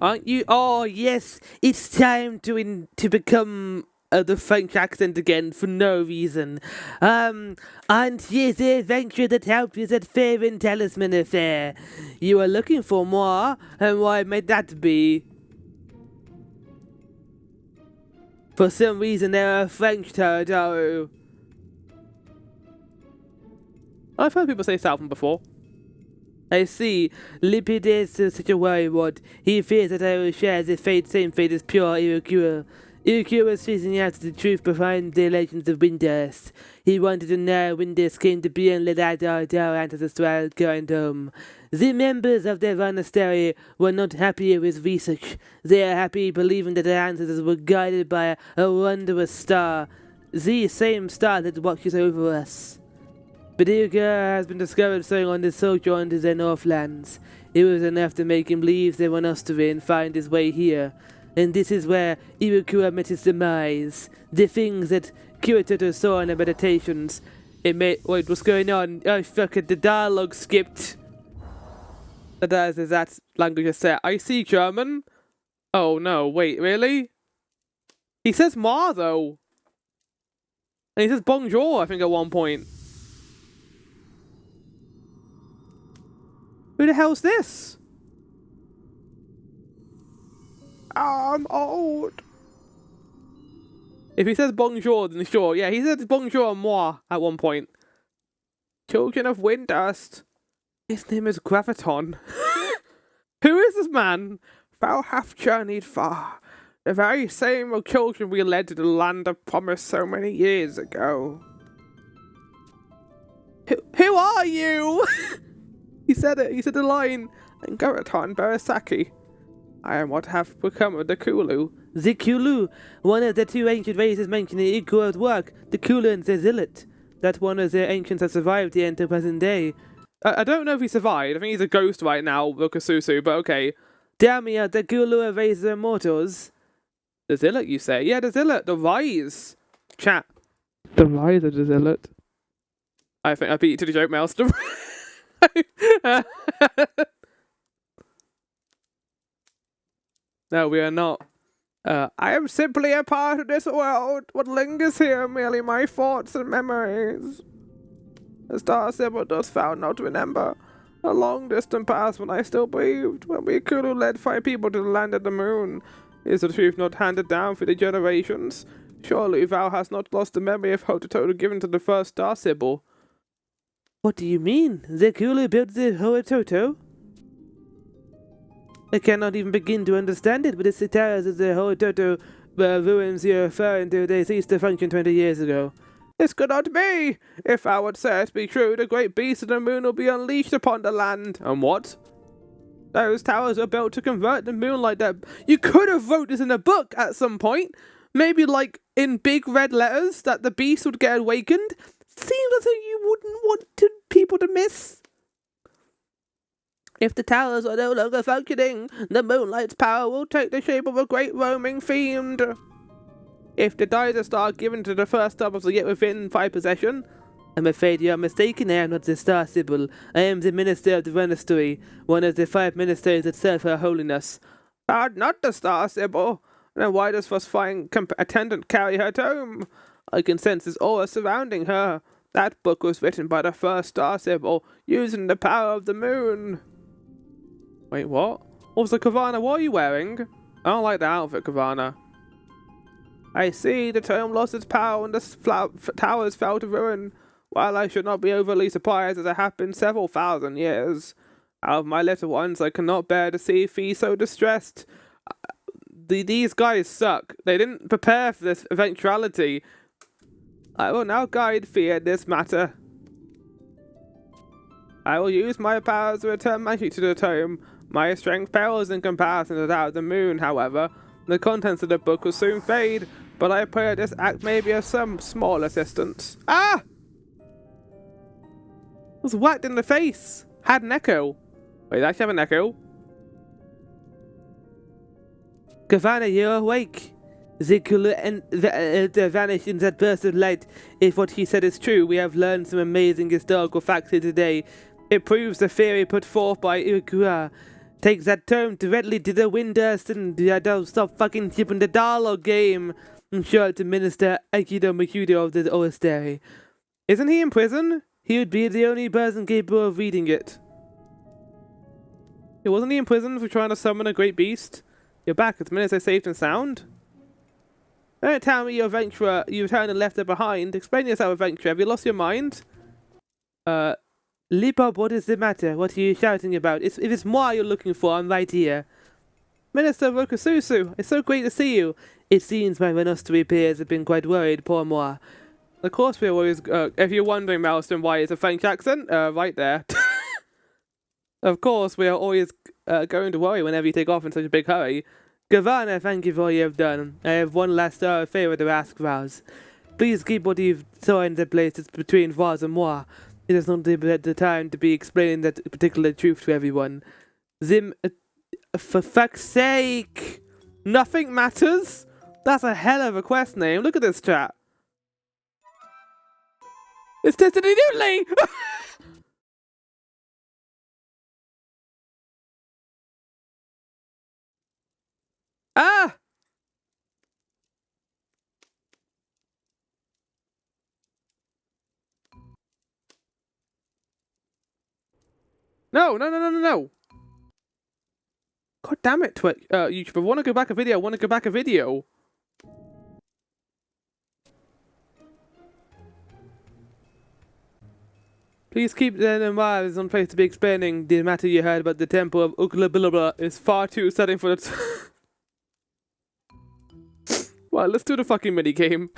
Aren't you? Oh, yes, it's time to become the French accent again for no reason. And yes, the adventure that helped you at Fair and Talisman Affair. You are looking for more, and why might that be? For some reason, there are French, Tarutaru. I've heard people say Southern before. I see. Lipid is such a worrywart. He fears that I will share the same fate as pure Irukura. Irukura was chasing after the truth behind the legends of Windurst. He wanted to know when Windurst came to be and let out our ancestral current home. The members of the monastery were not happy with research. They are happy believing that their ancestors were guided by a wondrous star, the same star that watches over us. But Irukura has been discovered sowing on the sojourn to the Northlands. It was enough to make him leave the monastery and find his way here. And this is where Irukura met his demise. The things that Kiritoto saw in the meditations. It made... Wait, what's going on? Oh, fuck it, the dialogue skipped. That language is set. I see German. Oh no, wait, really? He says "ma" though. And he says "bonjour," I think, at one point. Who the hell's this? I'm old. If he says bonjour, then sure. Yeah, he said bonjour moi at one point. Children of Windurst. His name is Graviton. Who is this man? Thou hast journeyed far. The very same children we led to the land of promise so many years ago. Who are you? He said it. He said the line. And Graviton Barasaki. I am what have become of the Kulu. The Kulu, one of the two ancient races mentioned in Ikuo's work, the Kulu and the Zillet. That one of the ancients has survived the end of present day. I don't know if he survived. I think he's a ghost right now, Rokasusu, but okay. Damn me, the Kulu are raised the immortals. The Zillet, you say? Yeah, the Zillet, the Rise. Chat. The Rise of the Zillet. I think I beat you to the joke, Maelstrom. No, we are not. I am simply a part of this world. What lingers here are merely my thoughts and memories. The star symbol does found not to remember. A long distant past when I still breathed, when we could have led 5 people to the land of the moon. Is the truth not handed down through the generations? Surely thou hast not lost the memory of Hotototo given to the first star symbol. What do you mean? The Kulu built the Hototo? I cannot even begin to understand it, but it's the towers of the Hototo ruins you're referring to. They ceased to function 20 years ago. This could not be! If I would say it be true, the great beast of the moon will be unleashed upon the land. And what? Those towers are built to convert the moonlight that... You could have wrote this in a book at some point. Maybe like in big red letters that the beast would get awakened. Seems as though you wouldn't want people to miss. If the towers are no longer functioning, the moonlight's power will take the shape of a great roaming fiend. If the Daiser Star given to the first star was yet within 5 possession, I'm afraid you are mistaken. I am not the Star Sybil. I am the Minister of the Monastery, one of the 5 ministers that serve Her Holiness. Not the Star Sybil. Then why does this fine attendant carry her tome? I can sense this aura surrounding her. That book was written by the first Star Sybil, using the power of the moon. Wait, what? Also, Kavana, what are you wearing? I don't like the outfit, Kavana. I see the tome lost its power and the towers fell to ruin. While I should not be overly surprised, as it happened several thousand years. Out of my little ones, I cannot bear to see Fee so distressed. These guys suck. They didn't prepare for this eventuality. I will now guide Fee in this matter. I will use my powers to return magic to the tome. My strength pales in comparison to that of the moon, however. The contents of the book will soon fade, but I pray that this act may be of some small assistance. Ah! Was whacked in the face. Had an echo. Wait, did I actually have an echo? Kavana, you're awake. The vanished in that burst of light. If what he said is true, we have learned some amazing historical facts here today. It proves the theory put forth by Irukura. Take that tome directly to the Windurst and don't stop fucking shipping the dialogue game. And show it to Minister Aikido Makudo of the Monastery. Isn't he in prison? He would be the only person capable of reading it. Wasn't he in prison for trying to summon a great beast? You're back. It's minutes I saved and sound. Don't tell me you're adventurer. You returned and left her behind. Explain yourself, adventurer. Have you lost your mind? Lipop, what is the matter? What are you shouting about? If it's moi you're looking for, I'm right here. Minister Rokususu, it's so great to see you. It seems my Venustory peers have been quite worried, poor moi. Of course we're always, if you're wondering, Milestone, why it's a French accent, right there. Of course, we are always going to worry whenever you take off in such a big hurry. Governor, thank you for all you have done. I have one last favor to ask, Vaz. Please keep what you've signed in place between Vaz and moi. It is not the time to be explaining that particular truth to everyone. For fuck's sake! Nothing matters? That's a hell of a quest name. Look at this chat. It's Destiny Noodly! Ah! No. God damn it, YouTube. I want to go back a video. Please keep them in mind. There's one place to be explaining the matter you heard about the temple of Uklabilabla is far too upsetting for it. Well, let's do the fucking minigame.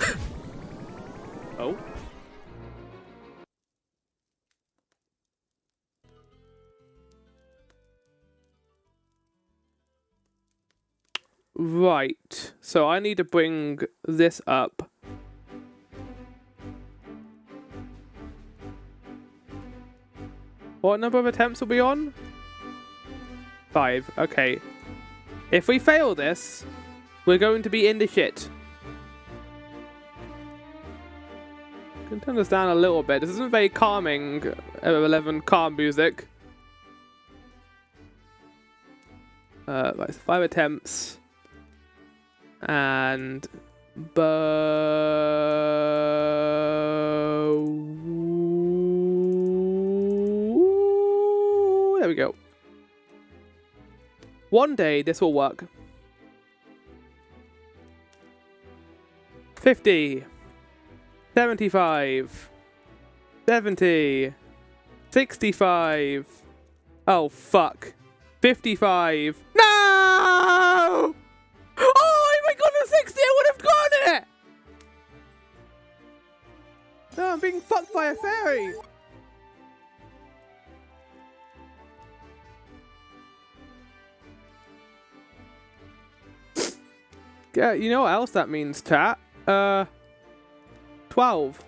Oh. Right. So I need to bring this up. What number of attempts are we on? 5. Okay. If we fail this, we're going to be in the shit. I can turn this down a little bit. This isn't very calming. 11 calm music. Right, so 5 attempts. And... There we go. One day this will work. 50. 75. 70. 65. Oh, fuck. 55. No! Oh, if I got to 60, I would have gotten it! No, I'm being fucked by a fairy. Yeah, you know what else that means, chat? 12.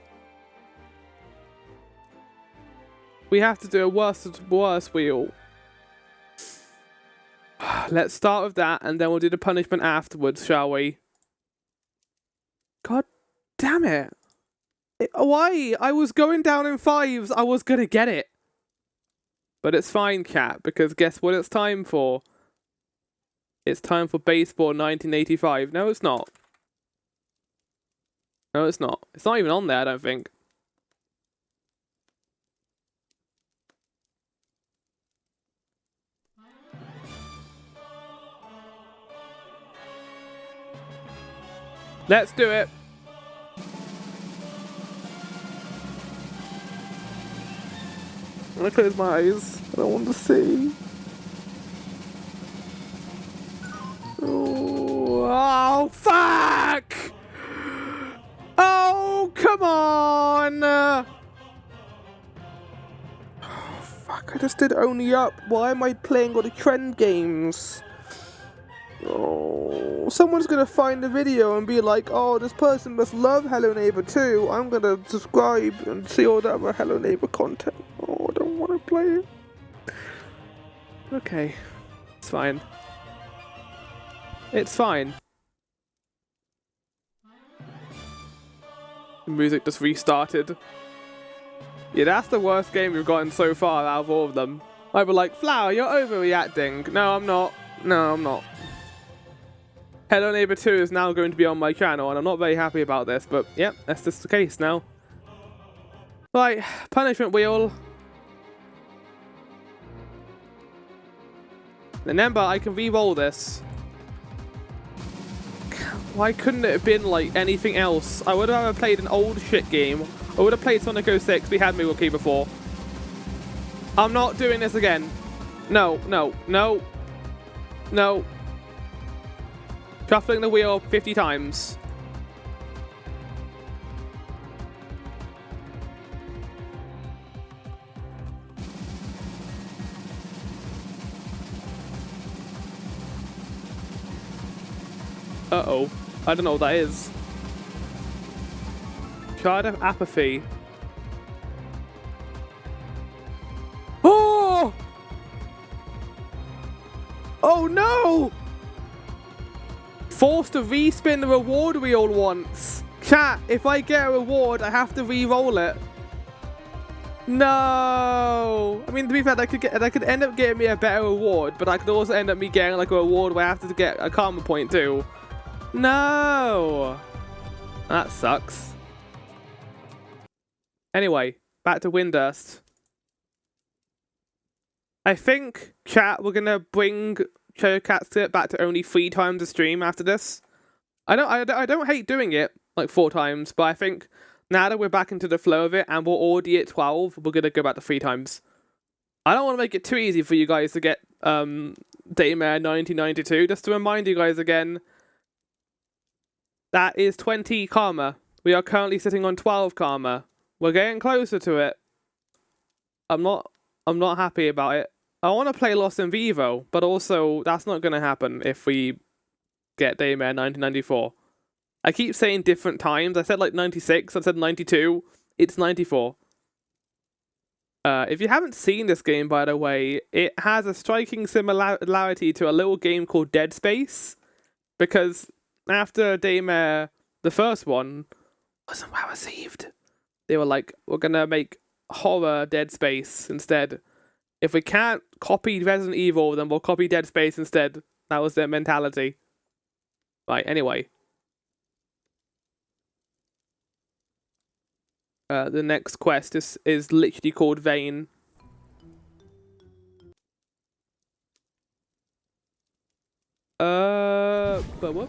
We have to do a worse wheel. Let's start with that, and then we'll do the punishment afterwards, shall we? God damn it. Why? I was going down in 5s. I was gonna get it. But it's fine, cat, because guess what it's time for? It's time for Baseball 1985. No, it's not. No, it's not. It's not even on there, I don't think. Let's do it. I'm gonna close my eyes. I don't want to see. Oh, fuck! Oh, come on! Oh, fuck, I just did only up. Why am I playing all the trend games? Oh, someone's gonna find the video and be like, oh, this person must love Hello Neighbor too. I'm gonna subscribe and see all that other Hello Neighbor content. Oh, I don't want to play it. Okay, it's fine. It's fine. The music just restarted. Yeah, that's the worst game we've gotten so far out of all of them. I'd be like, Flower, you're overreacting. No, I'm not. No, I'm not. Hello Neighbor 2 is now going to be on my channel, and I'm not very happy about this, but yep, that's just the case now. Right, punishment wheel. Remember, I can re-roll this. Why couldn't it have been like anything else? I would have played an old shit game. I would have played Sonic 06. We had Milwaukee before. I'm not doing this again. No, no, no. No. Shuffling the wheel 50 times. Uh-oh. I don't know what that is. Shard of Apathy. Oh! Oh no! Forced to respin the reward wheel once. Chat, if I get a reward, I have to re-roll it. No! I mean, to be fair, that could end up getting me a better reward, but I could also end up me getting like a reward where I have to get a karma point too. No! That sucks. Anyway, back to Windurst. I think, chat, we're gonna bring Treasure Casket back to only 3 times a stream after this. I don't hate doing it like 4 times, but I think now that we're back into the flow of it and we're already at 12, we're gonna go back to 3 times. I don't want to make it too easy for you guys to get Daymare 1992. Just to remind you guys again, that is 20 karma. We are currently sitting on 12 karma. We're getting closer to it. I'm not happy about it. I want to play Lost in Vivo, but also that's not going to happen if we get Daymare 1994. I keep saying different times. I said like 96, I said 92. It's 94. If you haven't seen this game, by the way, it has a striking similarity to a little game called Dead Space. Because after Daymare, the first one, wasn't well received. They were like, we're going to make horror Dead Space instead. If we can't copy Resident Evil, then we'll copy Dead Space instead. That was their mentality. Right, anyway. The next quest is literally called Vane. But what?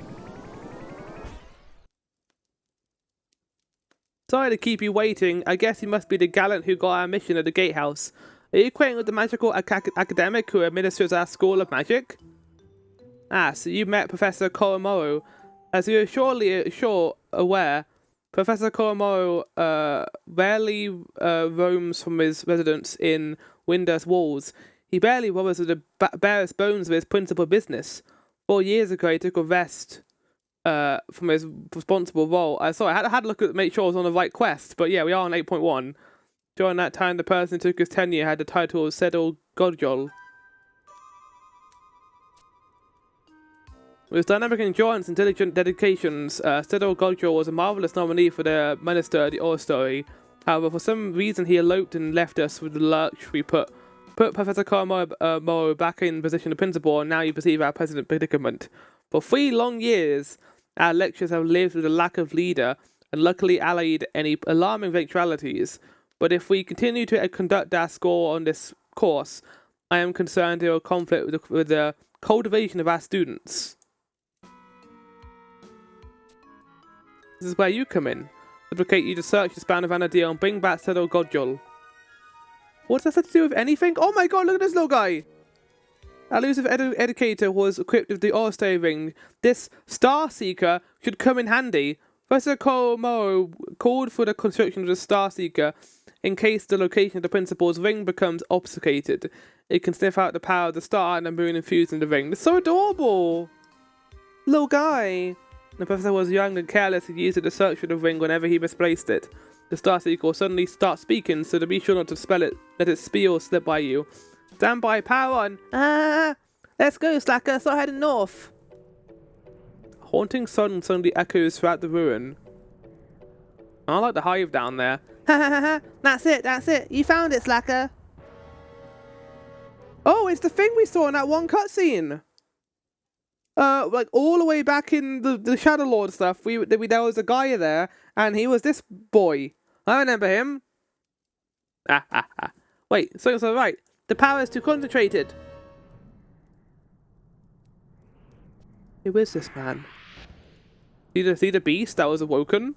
Sorry to keep you waiting. I guess you must be the gallant who got our mission at the gatehouse. Are you acquainted with the magical academic who administers our school of magic? Ah, so you met Professor Koromoro. As you're surely aware, Professor Koromoro rarely roams from his residence in Windurst walls. He barely bothers with the barest bones of his principal business. 4 years ago, he took a rest from his responsible role. Sorry, I had to look at make sure I was on the right quest, but yeah, we are on 8.1. During that time, the person who took his tenure had the title of Sedal Godjol. With his dynamic endurance and diligent dedications, Sedal Godjol was a marvelous nominee for the Minister of the Ore Story. However, for some reason, he eloped and left us with the lurch. We put Professor Koromoro back in position of principal, and now you perceive our present predicament. For 3 long years, our lectures have lived with a lack of leader, and luckily allayed any alarming eventualities. But if we continue to conduct our score on this course, I am concerned it will conflict with the cultivation of our students. This is where you come in. Advocate you to search the span of Vana'diel and bring back Sedal Godjol. What does that have to do with anything? Oh my god, look at this little guy! Our elusive educator was equipped with the Orstay ring. This Star Seeker should come in handy. Professor Koromoro called for the construction of the Star Seeker in case the location of the principal's ring becomes obfuscated. It can sniff out the power of the star and the moon infused in the ring. It's so adorable! Little guy! The professor was young and careless. He used it to search for the ring whenever he misplaced it. The Star Seeker will suddenly start speaking, so to be sure not to spell it, let it spiel slip by you. Stand by, power on! Let's go, Slacker. Start heading north. Haunting song suddenly echoes throughout the ruin. I like the hive down there. Ha ha ha ha! That's it. You found it, Slacker. Oh, it's the thing we saw in that one cutscene. Like all the way back in the Shadow Lord stuff, there was a guy there, and he was this boy. I remember him. Wait, so right. The power is too concentrated. Who is this man? See the beast that was awoken?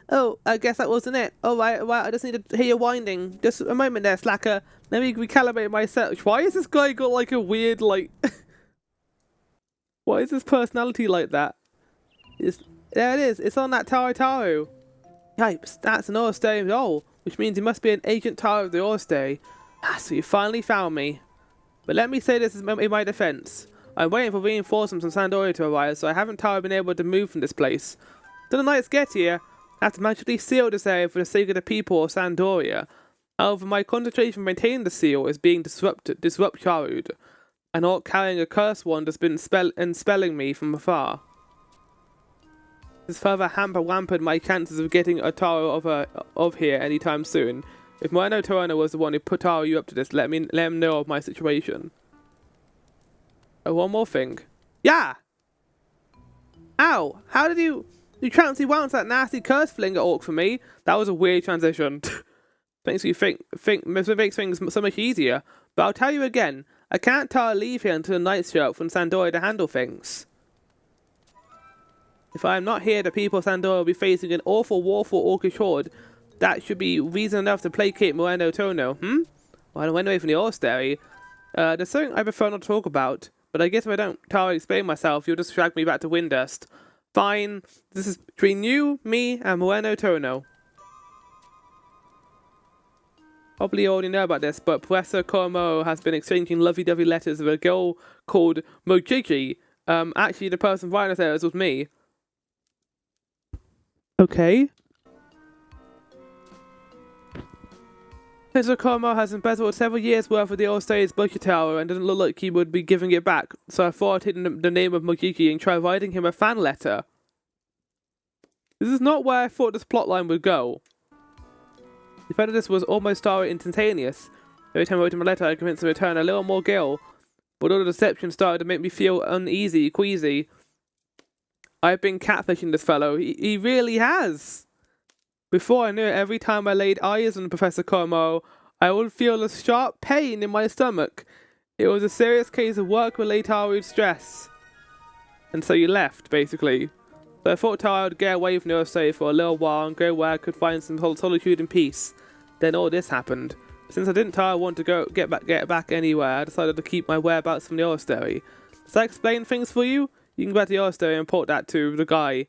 Oh, I guess that wasn't it. Oh, right, I just need to hear your winding. Just a moment there, Slacker. Let me recalibrate my search. Why is this guy got like a weird, like... Why is his personality like that? There it is. It's on that Tarutaru. Yipes, that's an Orstay doll, which means he must be an agent Taru of the Orstay. Ah, so you finally found me. But let me say this in my defense. I'm waiting for reinforcements from Sandoria to arrive, so I haven't been able to move from this place. Till the knights get here, I have to magically seal this area for the sake of the people of Sandoria. However, my concentration on maintaining the seal is being disrupted. An orc carrying a curse wand has been spelling me from afar. This further hampered my chances of getting a Taro of here anytime soon. If Moreno Torano was the one who put you up to this, let him know of my situation. Oh, one more thing. Yeah! Ow! How did you transy bounce that nasty curse flinger orc for me? That was a weird transition. Makes you makes things so much easier. But I'll tell you again, I can't leave here until the knights show up from Sandoria to handle things. If I am not here, the people of Sandoria will be facing an awful, warful orcish horde. That should be reason enough to placate Moreno Tono, Well, I went away from the Orstay. There's something I prefer not to talk about, but I guess if I don't explain myself, you'll just drag me back to Windust. Fine, this is between you, me, and Moreno Tono. Probably you already know about this, but Professor Koramo has been exchanging lovey-dovey letters with a girl called Mojiji. Actually, the person writing the letters was me. Okay. Professor Koramo has embezzled several years' worth of the Orstay's budget tower and doesn't look like he would be giving it back, so I thought I'd hidden the name of Mojiji and try writing him a fan letter. This is not where I thought this plotline would go. The fact that this was almost instantaneous. Every time I wrote him a letter, I convinced him to return a little more gil, but all the deception started to make me feel uneasy, queasy. I've been catfishing this fellow. He really has. Before I knew it, every time I laid eyes on Professor Koramo, I would feel a sharp pain in my stomach. It was a serious case of work-related stress. And so you left, basically. So I thought I would get away from the Orstay for a little while and go where I could find some solitude and peace. Then all this happened. Since I didn't want to get back anywhere, I decided to keep my whereabouts from the Orstay. Does that explain things for you? You can go back to the Orstay and report that to the guy.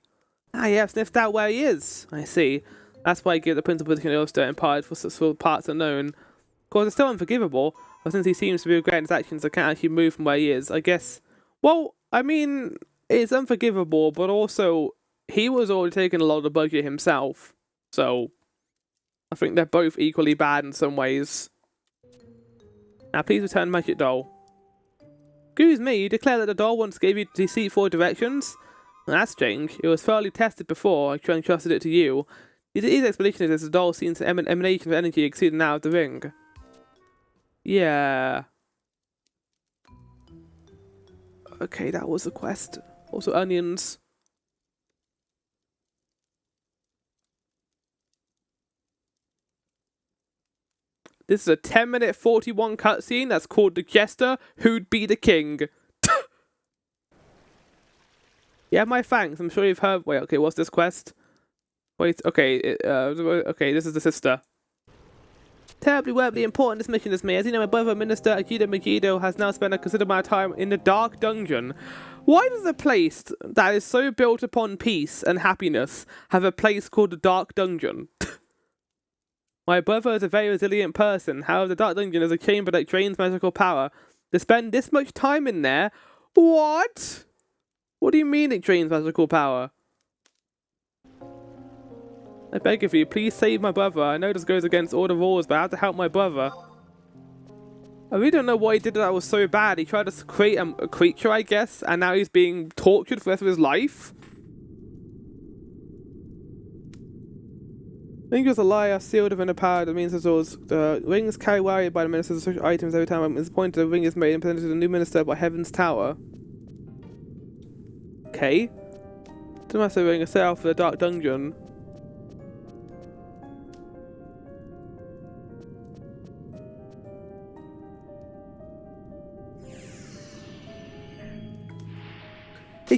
Ah, yeah, I've sniffed out where he is. I see. That's why I give the principal position of the Orstay implied for parts unknown. Of course, it's still unforgivable, but since he seems to be regretting his actions, I can't actually move from where he is. I guess. Well, I mean, it's unforgivable, but also he was already taking a lot of the budget himself. So I think they're both equally bad in some ways. Now, please return Magic Doll. Excuse me, you declare that the doll once gave you deceitful directions? That's strange. It was thoroughly tested before. I entrusted it to you. The easy explanation is that the doll seems an emanation of energy exceeding that of the ring. Yeah. Okay, that was the quest. Also onions. This is a 10-minute 41 cutscene that's called The Jester Who'd Be the King. Yeah, my thanks. I'm sure you've heard. Wait, okay, what's this quest? Wait, okay, okay, this is the sister. Terribly important this mission is me. As you know, my brother, Minister Akira Megiddo, has now spent a considerable amount of time in the Dark Dungeon. Why does a place that is so built upon peace and happiness have a place called the Dark Dungeon? My brother is a very resilient person. However, the Dark Dungeon is a chamber that drains magical power. To spend this much time in there? What? What do you mean it drains magical power? I beg of you, please save my brother. I know this goes against all the rules, but I have to help my brother. I really don't know what he did that was so bad. He tried to create a creature, I guess, and now he's being tortured for the rest of his life? Ring is a liar, sealed within a power that means the rings carry worry by the minister's of social items every time it's pointed the ring is made and presented to the new minister by Heaven's Tower. Okay. Doesn't matter if ring a set out for the Dark Dungeon.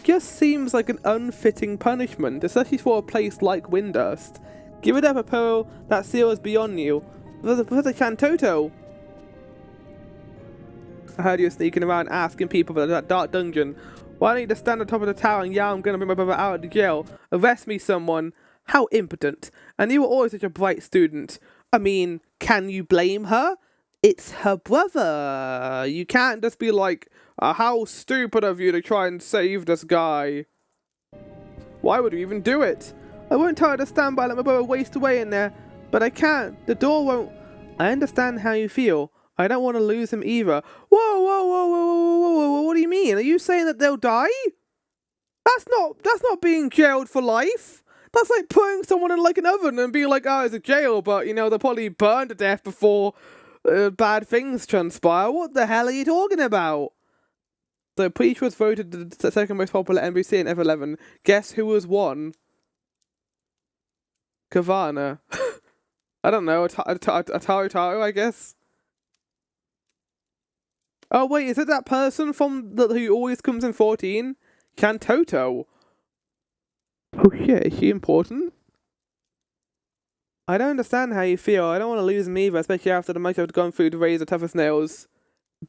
It just seems like an unfitting punishment, especially for a place like Windust. Give it up a pearl that seals beyond you. Professor Chantoto. I heard you sneaking around asking people for that dark dungeon. Why don't you just stand on top of the tower and yell, I'm gonna bring my brother out of the jail? Arrest me, someone. How impotent. And you were always such a bright student. I mean, can you blame her? It's her brother. You can't just be like, how stupid of you to try and save this guy. Why would you even do it? I won't tell her to stand by and let my brother waste away in there, but I can't. The door won't. I understand how you feel. I don't want to lose him either. Whoa, whoa, whoa, whoa, whoa, whoa, whoa, what do you mean? Are you saying that they'll die? That's not being jailed for life. That's like putting someone in like an oven and being like, oh, it's a jail, but you know, they'll probably burn to death before bad things transpire. What the hell are you talking about? So Peach was voted the second most popular NPC in F11. Guess who was one? Kavana. I don't know, a Tarutaru, I guess. Oh wait, is it that person from who always comes in 14? Chantoto. Oh shit, is she important? I don't understand how you feel. I don't want to lose him either, especially after the match I've gone through to raise the toughest nails.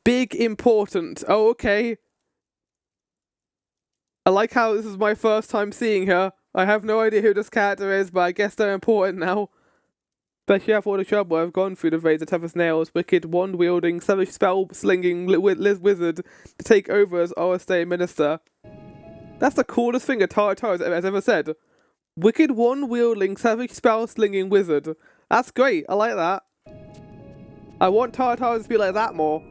Big important. Oh, okay. I like how this is my first time seeing her. I have no idea who this character is, but I guess they're important now. Especially after all the trouble I've gone through to raise the toughest nails, wicked wand-wielding, savage spell-slinging wizard to take over as our state minister. That's the coolest thing a Tarutaru has ever said. Wicked wand-wielding, savage spell-slinging wizard. That's great, I like that. I want Tarutaru to be like that more.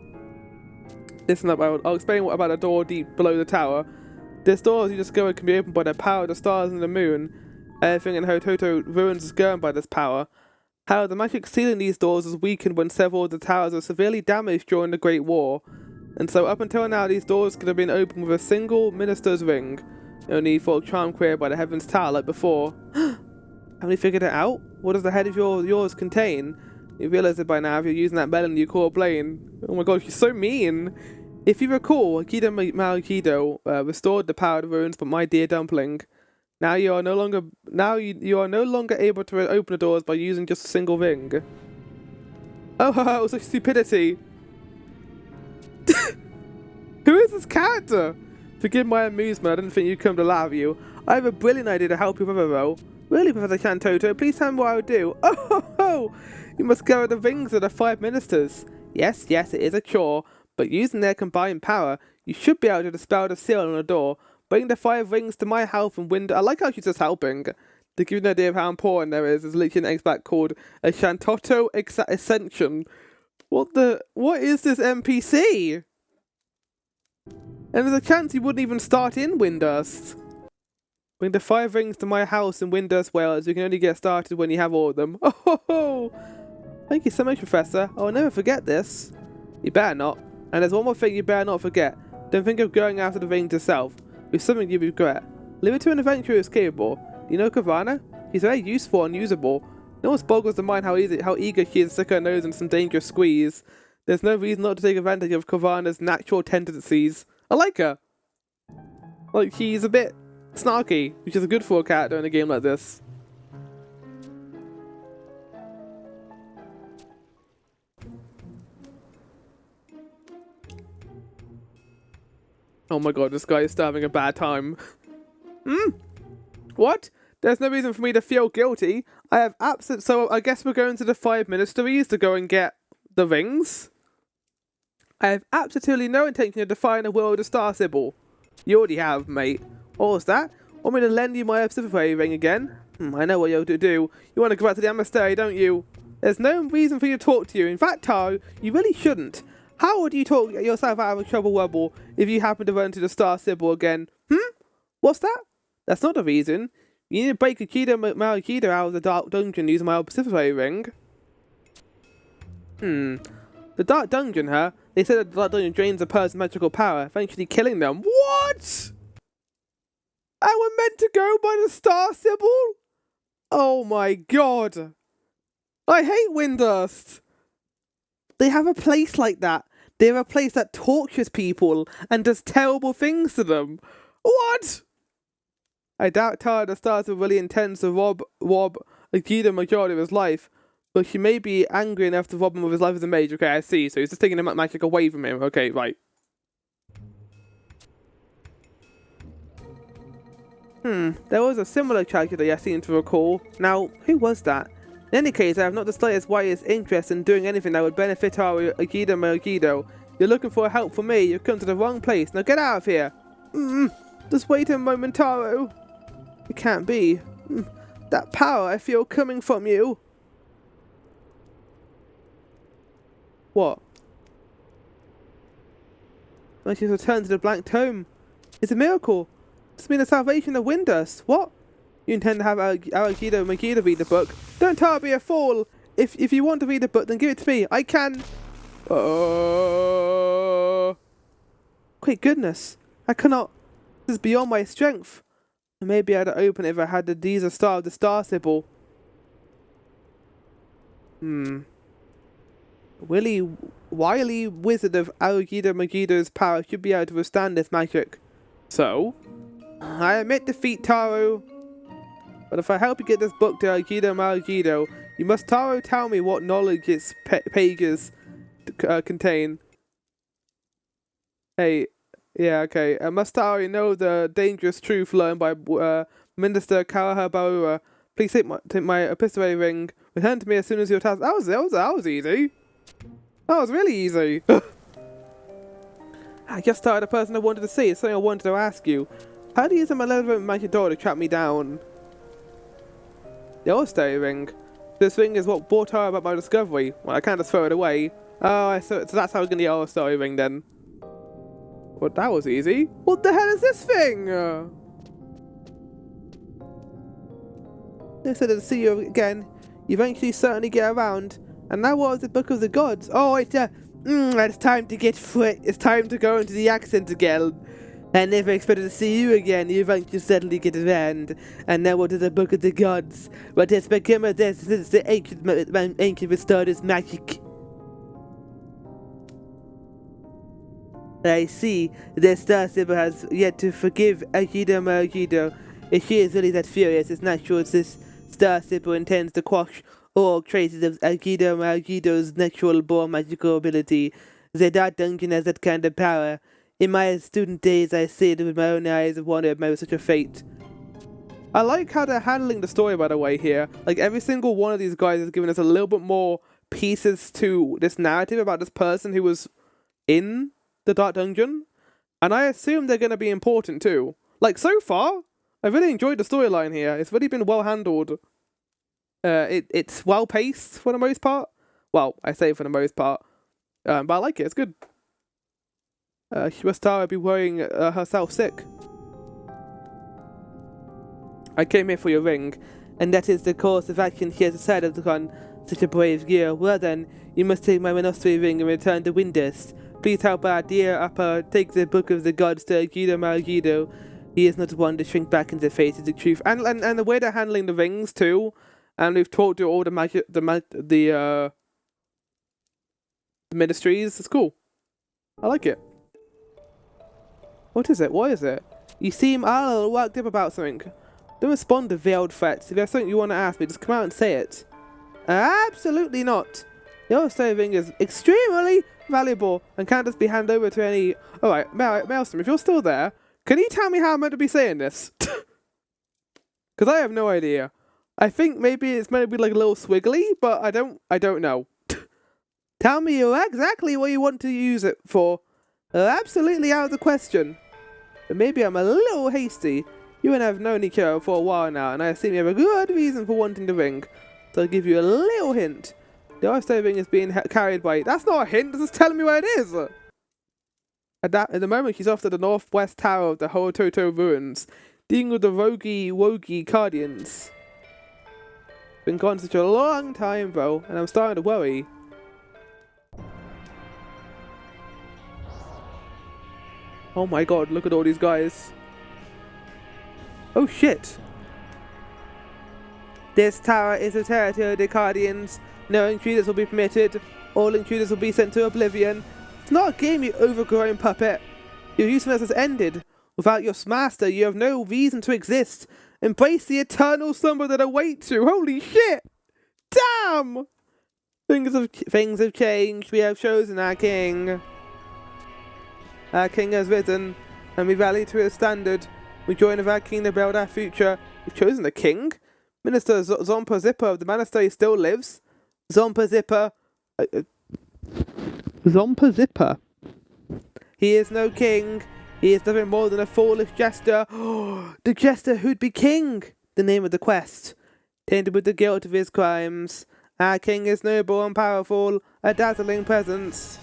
Listen up, I'll explain about a door deep below the tower. This door, as you discover, can be opened by the power of the stars and the moon. Everything in Hototo ruins is governed by this power. However, the magic sealing these doors was weakened when several of the towers were severely damaged during the Great War. And so up until now, these doors could have been opened with a single minister's ring. No need for a charm created by the Heaven's Tower like before. Have you figured it out? What does the head of yours contain? You realize it by now if you're using that melon you call a plane. Oh my god, she's so mean! If you recall, Akida Marukido restored the power of the runes, but my dear dumpling. Now you are no longer able to open the doors by using just a single ring. Oh, such stupidity! Who is this character? Forgive my amusement, I didn't think you'd come to laugh at you. I have a brilliant idea to help you brother though. Really, Professor Chantoto, please tell me what I would do. Oh, you must gather the rings of the 5 ministers. Yes, it is a chore, but using their combined power, you should be able to dispel the seal on the door. Bring the 5 rings to my house and window. I like how she's just helping. To give you an idea of how important there is, there's literally an X-Back called a Chantoto Ascension. What is this NPC? And there's a chance he wouldn't even start in Windust. Bring the 5 rings to my house in Windust, Wales. You can only get started when you have all of them. Oh, thank you so much, Professor. I'll never forget this. You better not. And there's one more thing you better not forget. Don't think of going after the rings yourself. It's something you regret. Leave it to an adventurer who's capable. Do you know Kavana? She's very useful and usable. No one boggles the mind how eager she is to stick her nose into some dangerous squeeze. There's no reason not to take advantage of Kavana's natural tendencies. I like her. Like, she's a bit snarky, which is good for a character in a game like this. Oh my god, this guy is still having a bad time. What? There's no reason for me to feel guilty. I have so I guess we're going to the 5 ministries to go and get the rings. I have absolutely no intention of defying the will of the Star Sybil. You already have, mate. What was that? Want me to lend you my observatory ring again? I know what you'll do. You want to go back to the Amastery, don't you? There's no reason for you to talk to you. In fact, Taru, you really shouldn't. How would you talk yourself out of a trouble wobble if you happen to run into the Star Sybil again? What's that? That's not the reason. You need to break Akida Marukido out of the Dark Dungeon using my observatory ring. The Dark Dungeon, huh? They said that the Dark Dungeon drains a person's magical power, eventually killing them. What? And we're meant to go by the Star Sybil? Oh my god. I hate Windust. They have a place like that. They have a place that tortures people and does terrible things to them. What? I doubt Tarutaru started really intends to rob Akira majority of his life, but he may be angry enough to rob him of his life as a mage. Okay, I see. So he's just taking the magic away from him. Okay, right. There was a similar character I seem to recall. Now, who was that? In any case, I have not the slightest wildest interest in doing anything that would benefit our Agito Mogido. You're looking for help from me. You've come to the wrong place. Now get out of here. Just wait a moment, Taro. It can't be. That power I feel coming from you. What? When she's returned to the blank tome. It's a miracle. It's been the salvation of Windust. What? You intend to have Aogido Megida read the book? Don't Tara be a fool! If you want to read the book, then give it to me. I can... Great goodness. I cannot... This is beyond my strength. Maybe I'd open it if I had the Deezer Star of the Star Symbol. Wily wizard of Aogido Megido's power should be able to withstand this magic. So? I admit defeat, Taro. But if I help you get this book to Aogido Malgido, you must Taro tell me what knowledge its pages contain. Hey, yeah, okay. Must Taro know the dangerous truth learned by Minister Karaha Barua. Please take my epistolary ring. Return to me as soon as your task. That was easy. That was really easy. I just started a person I wanted to see. It's something I wanted to ask you. How do you use a malevolent magic door to trap me down? The All-Star ring. This ring is what brought her about my discovery. Well, I can't just throw it away. Oh, so that's how we're going to get the All-Star ring then. Well, that was easy. What the hell is this thing? They said to see you again. You eventually certainly get around. And now what is the Book of the Gods? Oh, it's time to get free. It's time to go into the accent again. I never expected to see you again. You eventually suddenly get around. And now what is the Book of the Gods? What has become of this since the ancient restored its magic? I see. The Star Symbol has yet to forgive Aogido Mogido. If she is really that furious, it's natural this Star Symbol intends to quash all traces of Aogido Mogido's natural-born magical ability. The Dark Dungeon has that kind of power. In my student days, I see it with my own eyes and wondered about such a fate. I like how they're handling the story, by the way, here. Like, every single one of these guys is giving us a little bit more pieces to this narrative about this person who was in the Dark Dungeon. And I assume they're going to be important, too. Like, so far, I've really enjoyed the storyline here. It's really been well handled. It's well paced for the most part. Well, I say for the most part. But I like it. It's good. Tara be worrying herself sick. I came here for your ring, and that is the course of action she has decided upon. Such a brave girl. Well then, you must take my monastery ring and return to Windust. Please help our dear Upper take the Book of the Gods to Aogido Malgido. He is not one to shrink back into the face of the truth. And the way they're handling the rings too. And we've talked to all the ministries. It's cool. I like it. What is it? What is it? You seem a little worked up about something. Don't respond to veiled threats. If there's something you want to ask me, just come out and say it. Absolutely not. The All-Star ring is extremely valuable and can't just be handed over to any... Alright, Maelstrom, if you're still there, can you tell me how I'm meant to be saying this? Because I have no idea. I think maybe it's meant to be like a little swiggly, but I don't know. Tell me exactly what you want to use it for. Absolutely out of the question. But maybe I'm a little hasty. You and I have known each other for a while now, and I assume you have a good reason for wanting the ring. So I'll give you a little hint. The All-Star ring is being carried by... That's not a hint, this is telling me where it is! At the moment, she's off to the northwest tower of the Hototo ruins, dealing with the Wogi Guardians. Been gone such a long time, bro, and I'm starting to worry. Oh my god, look at all these guys. Oh shit. This tower is a territory of the Guardians. No intruders will be permitted. All intruders will be sent to oblivion. It's not a game, you overgrown puppet. Your usefulness has ended. Without your master, you have no reason to exist. Embrace the eternal slumber that awaits you. Holy shit! Damn! Things have changed. We have chosen our king. Our king has risen, and we rally to his standard. We join with our king to build our future. We've chosen a king? Minister Zompa Zipper of the monastery still lives. Zompa Zipper. Zompa Zipper. He is no king. He is nothing more than a foolish jester. The jester who'd be king. The name of the quest. Tainted with the guilt of his crimes. Our king is noble and powerful. A dazzling presence.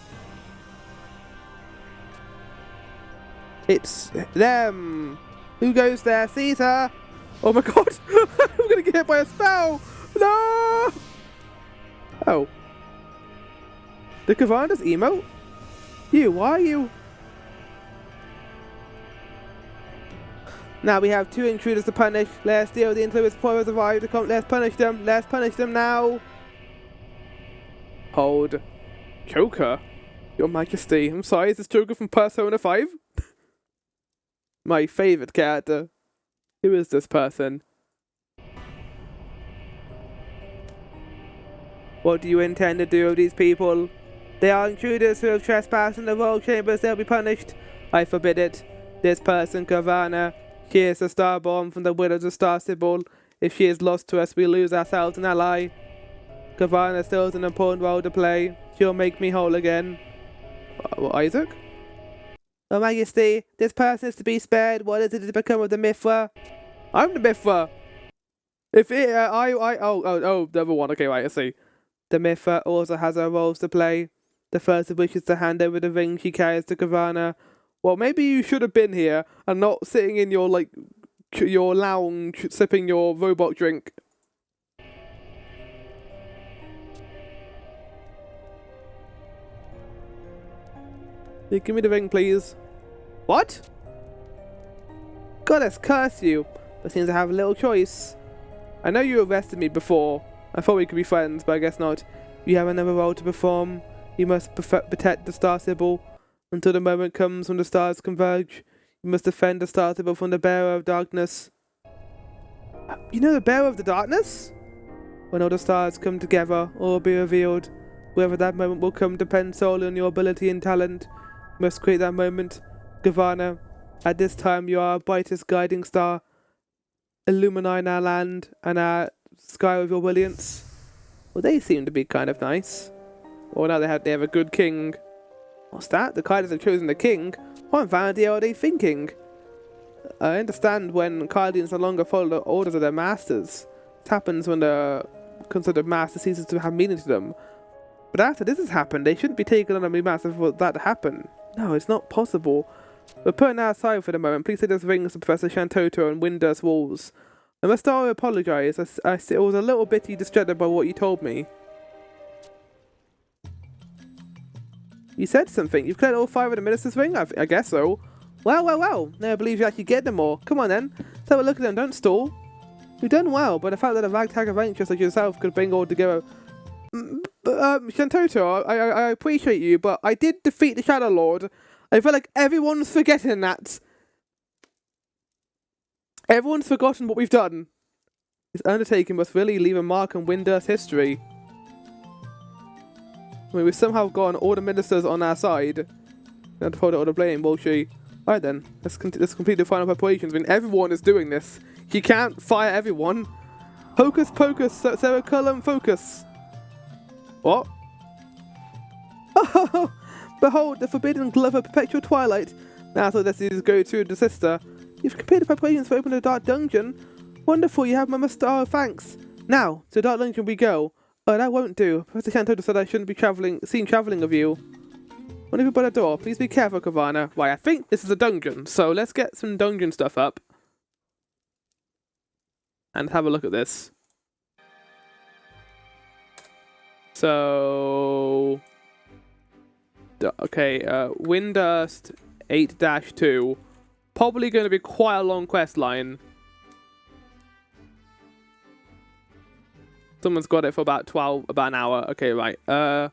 It's them. Who goes there? Caesar. Oh my god. I'm gonna get hit by a spell. No. Oh. Did Kavan just emote? Why are you? Now we have 2 intruders to punish. Let's deal with the influence before they survive. Let's punish them. Let's punish them now. Hold. Joker? Your Majesty. I'm sorry, is this Joker from Persona 5? My favourite character. Who is this person? What do you intend to do with these people? They are intruders who have trespassed in the royal chambers. They'll be punished. I forbid it. This person, Kavana, she is the starborn from the widows of Star Sybil. If she is lost to us, we lose ourselves an ally. Kavana still has an important role to play. She'll make me whole again. Isaac? Oh, Majesty, this person is to be spared. What is it to become of the Mithra? I'm the Mithra. If it, the other one. Okay, right, I see. The Mithra also has her roles to play. The first of which is to hand over the ring she carries to Kavana. Well, maybe you should have been here and not sitting in your, your lounge sipping your robot drink. Yeah, give me the ring, please. What? Goddess curse you, but seems I have a little choice. I know you arrested me before. I thought we could be friends, but I guess not. You have another role to perform. You must protect the Star Sybil until the moment comes when the stars converge. You must defend the Star Sybil from the bearer of darkness. You know the bearer of the darkness? When all the stars come together, all will be revealed. Whether that moment will come depends solely on your ability and talent. You must create that moment. Gavana, at this time you are our brightest guiding star. Illumine our land and our sky with your brilliance. Well, they seem to be kind of nice. Well, now they have a good king. What's that? The Kaidas have chosen the king? What in Vana'diel are they thinking? I understand when Kaidians no longer follow the orders of their masters. This happens when the considered master ceases to have meaning to them. But after this has happened, they shouldn't be taken on a new master for that to happen. No, it's not possible. But putting that aside for the moment, please say those rings to Professor Shantoto and Windurst Walls. I must apologise. I was a little bitty distracted by what you told me. You said something. You've cleared all 5 of the minister's ring? I guess so. Well. Never believe you actually get them all. Come on then. Let's have a look at them. Don't stall. You've done well, but the fact that a ragtag adventuress like yourself could bring all together... Shantoto, I appreciate you, but I did defeat the Shadow Lord. I feel like everyone's forgetting that. Everyone's forgotten what we've done. This undertaking must really leave a mark on Windurst's history. I mean, we've somehow gotten all the ministers on our side. Not to hold all the blame, will she? Alright then, let's complete the final preparations. I mean, everyone is doing this. You can't fire everyone. Hocus pocus, Ceruleum focus. What? Oh, behold, the forbidden glove of perpetual twilight. Now, so let's just go to the sister. You've completed preparations for opening the dark dungeon. Wonderful, you have my star. Thanks. Now, to the dark dungeon we go. Oh, that won't do. Professor Shantoto said I shouldn't be seen travelling with you. One of you by the door. Please be careful, Kavana. Right, I think this is a dungeon, so let's get some dungeon stuff up. And have a look at this. So... okay, Windurst 8-2. Probably going to be quite a long quest line. Someone's got it for about an hour. Okay, right. The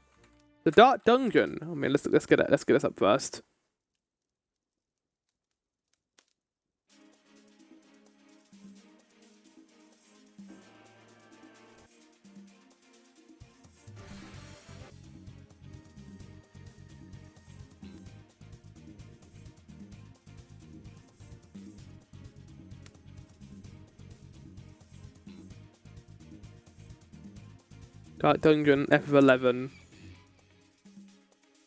dark dungeon. I mean, let's get this up first. Dark Dungeon F11.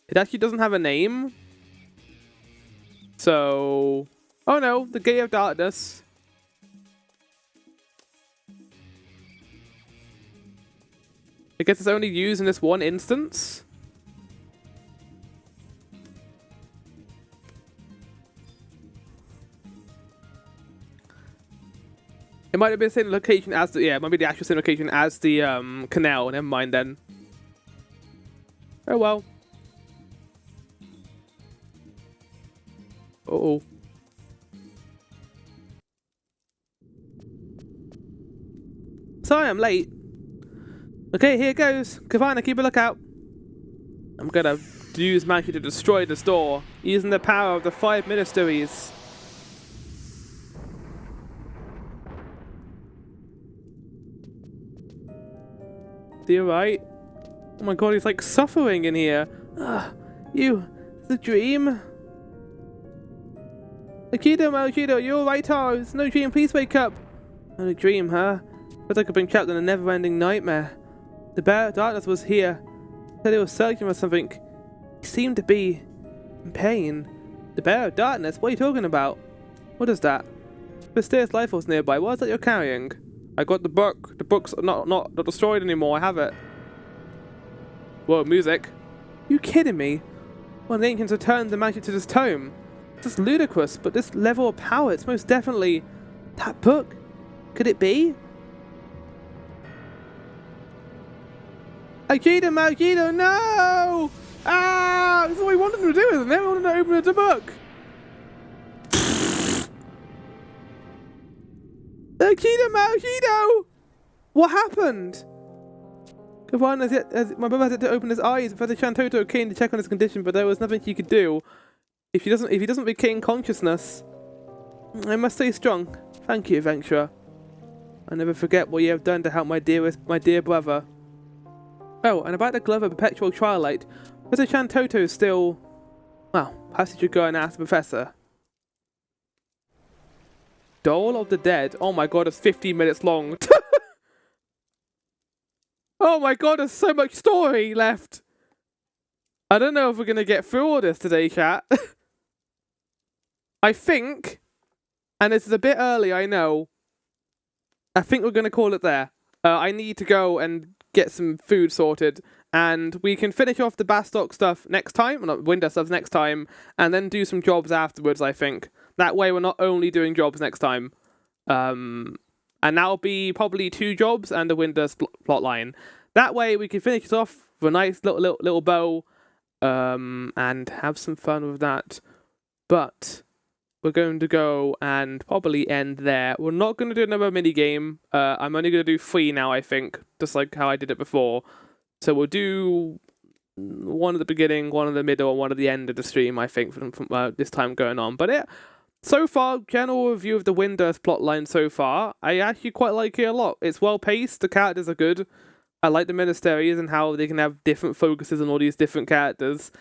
It actually doesn't have a name. So... Oh no, the Gate of Darkness. I guess it's only used in this one instance. It might have been the same location as the... Yeah, it might be the actual same location as the canal. Never mind then. Oh well. Uh-oh. Sorry, I'm late. Okay, here goes. Kavana, keep a lookout. I'm gonna use magic to destroy this door, using the power of the 5 ministries. You right? Oh my god, he's like suffering in here. You, it's a dream. Aikido, you're alright, Taro. It's no dream, please wake up. Not a dream, huh? Feels like I've been trapped in a never-ending nightmare. The Bear of Darkness was here. Said he was searching for something. He seemed to be in pain. The Bear of Darkness? What are you talking about? What is that? Mysterious life force nearby. What is that you're carrying? I got the book. The book's not destroyed anymore. I have it. Whoa, music. You kidding me? One of the ancients returned the magic to this tome. This is ludicrous, but this level of power, it's most definitely that book. Could it be? Aikido, no! Ah! This is what we wanted to do, isn't it? We wanted to open the book. Aikido! What happened? My brother had to open his eyes. Professor Shantoto came to check on his condition, but there was nothing he could do. If he doesn't regain consciousness, I must stay strong. Thank you, adventurer. I'll never forget what you have done to help my dear brother. Oh, and about the glove of perpetual twilight, Professor Shantoto is still... Well, perhaps you should go and ask the professor. Dole of the Dead. Oh my god, it's 15 minutes long. Oh my god, there's so much story left. I don't know if we're going to get through all this today, chat. I think, and this is a bit early, I know, I think we're going to call it there. I need to go and get some food sorted, and we can finish off the Bastock stuff next time, not window stuff next time, and then do some jobs afterwards, I think. That way we're not only doing jobs next time. And that'll be probably 2 jobs and a Windows plot line. That way we can finish it off with a nice little bow, and have some fun with that. But we're going to go and probably end there. We're not going to do another minigame. I'm only going to do 3 now, I think, just like how I did it before. So we'll do one at the beginning, one at the middle, and one at the end of the stream, I think, from this time going on. But yeah. So far, general review of the Windows plotline so far. I actually quite like it a lot. It's well paced, the characters are good. I like the ministries and how they can have different focuses on all these different characters.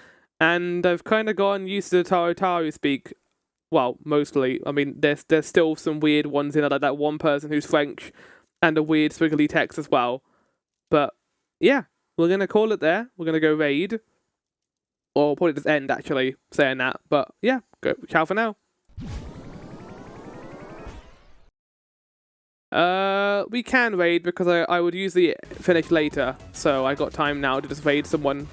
And I've kind of gotten used to the Tarutaru speak. Well, mostly. I mean, there's still some weird ones in there, like that one person who's French, and a weird squiggly text as well. But, yeah, we're going to call it there. We're going to go raid. Or probably just end, actually, saying that. But, yeah, ciao for now. We can raid because I would usually finish later, so I got time now to just raid someone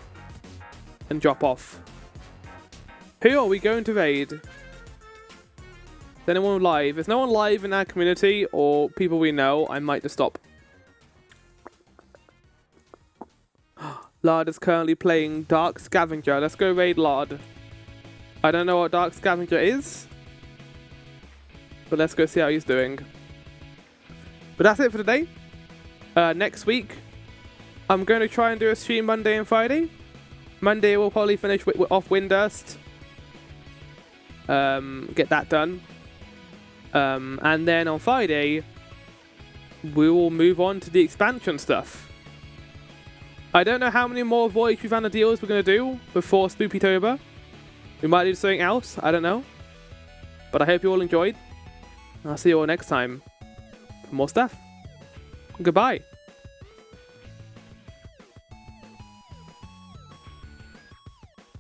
and drop off. Who are we going to raid? Is anyone live? If no one live in our community or people we know, I might just stop. Lard is currently playing Dark Scavenger. Let's go raid Lard. I don't know what Dark Scavenger is, but let's go see how he's doing. But that's it for today. Next week, I'm going to try and do a stream Monday and Friday. Monday we'll probably finish off Windurst. Get that done. And then on Friday, we will move on to the expansion stuff. I don't know how many more Voyage Through Vanadeels we're going to do before Spoopytober. We might do something else, I don't know. But I hope you all enjoyed. I'll see you all next time for more stuff. Goodbye.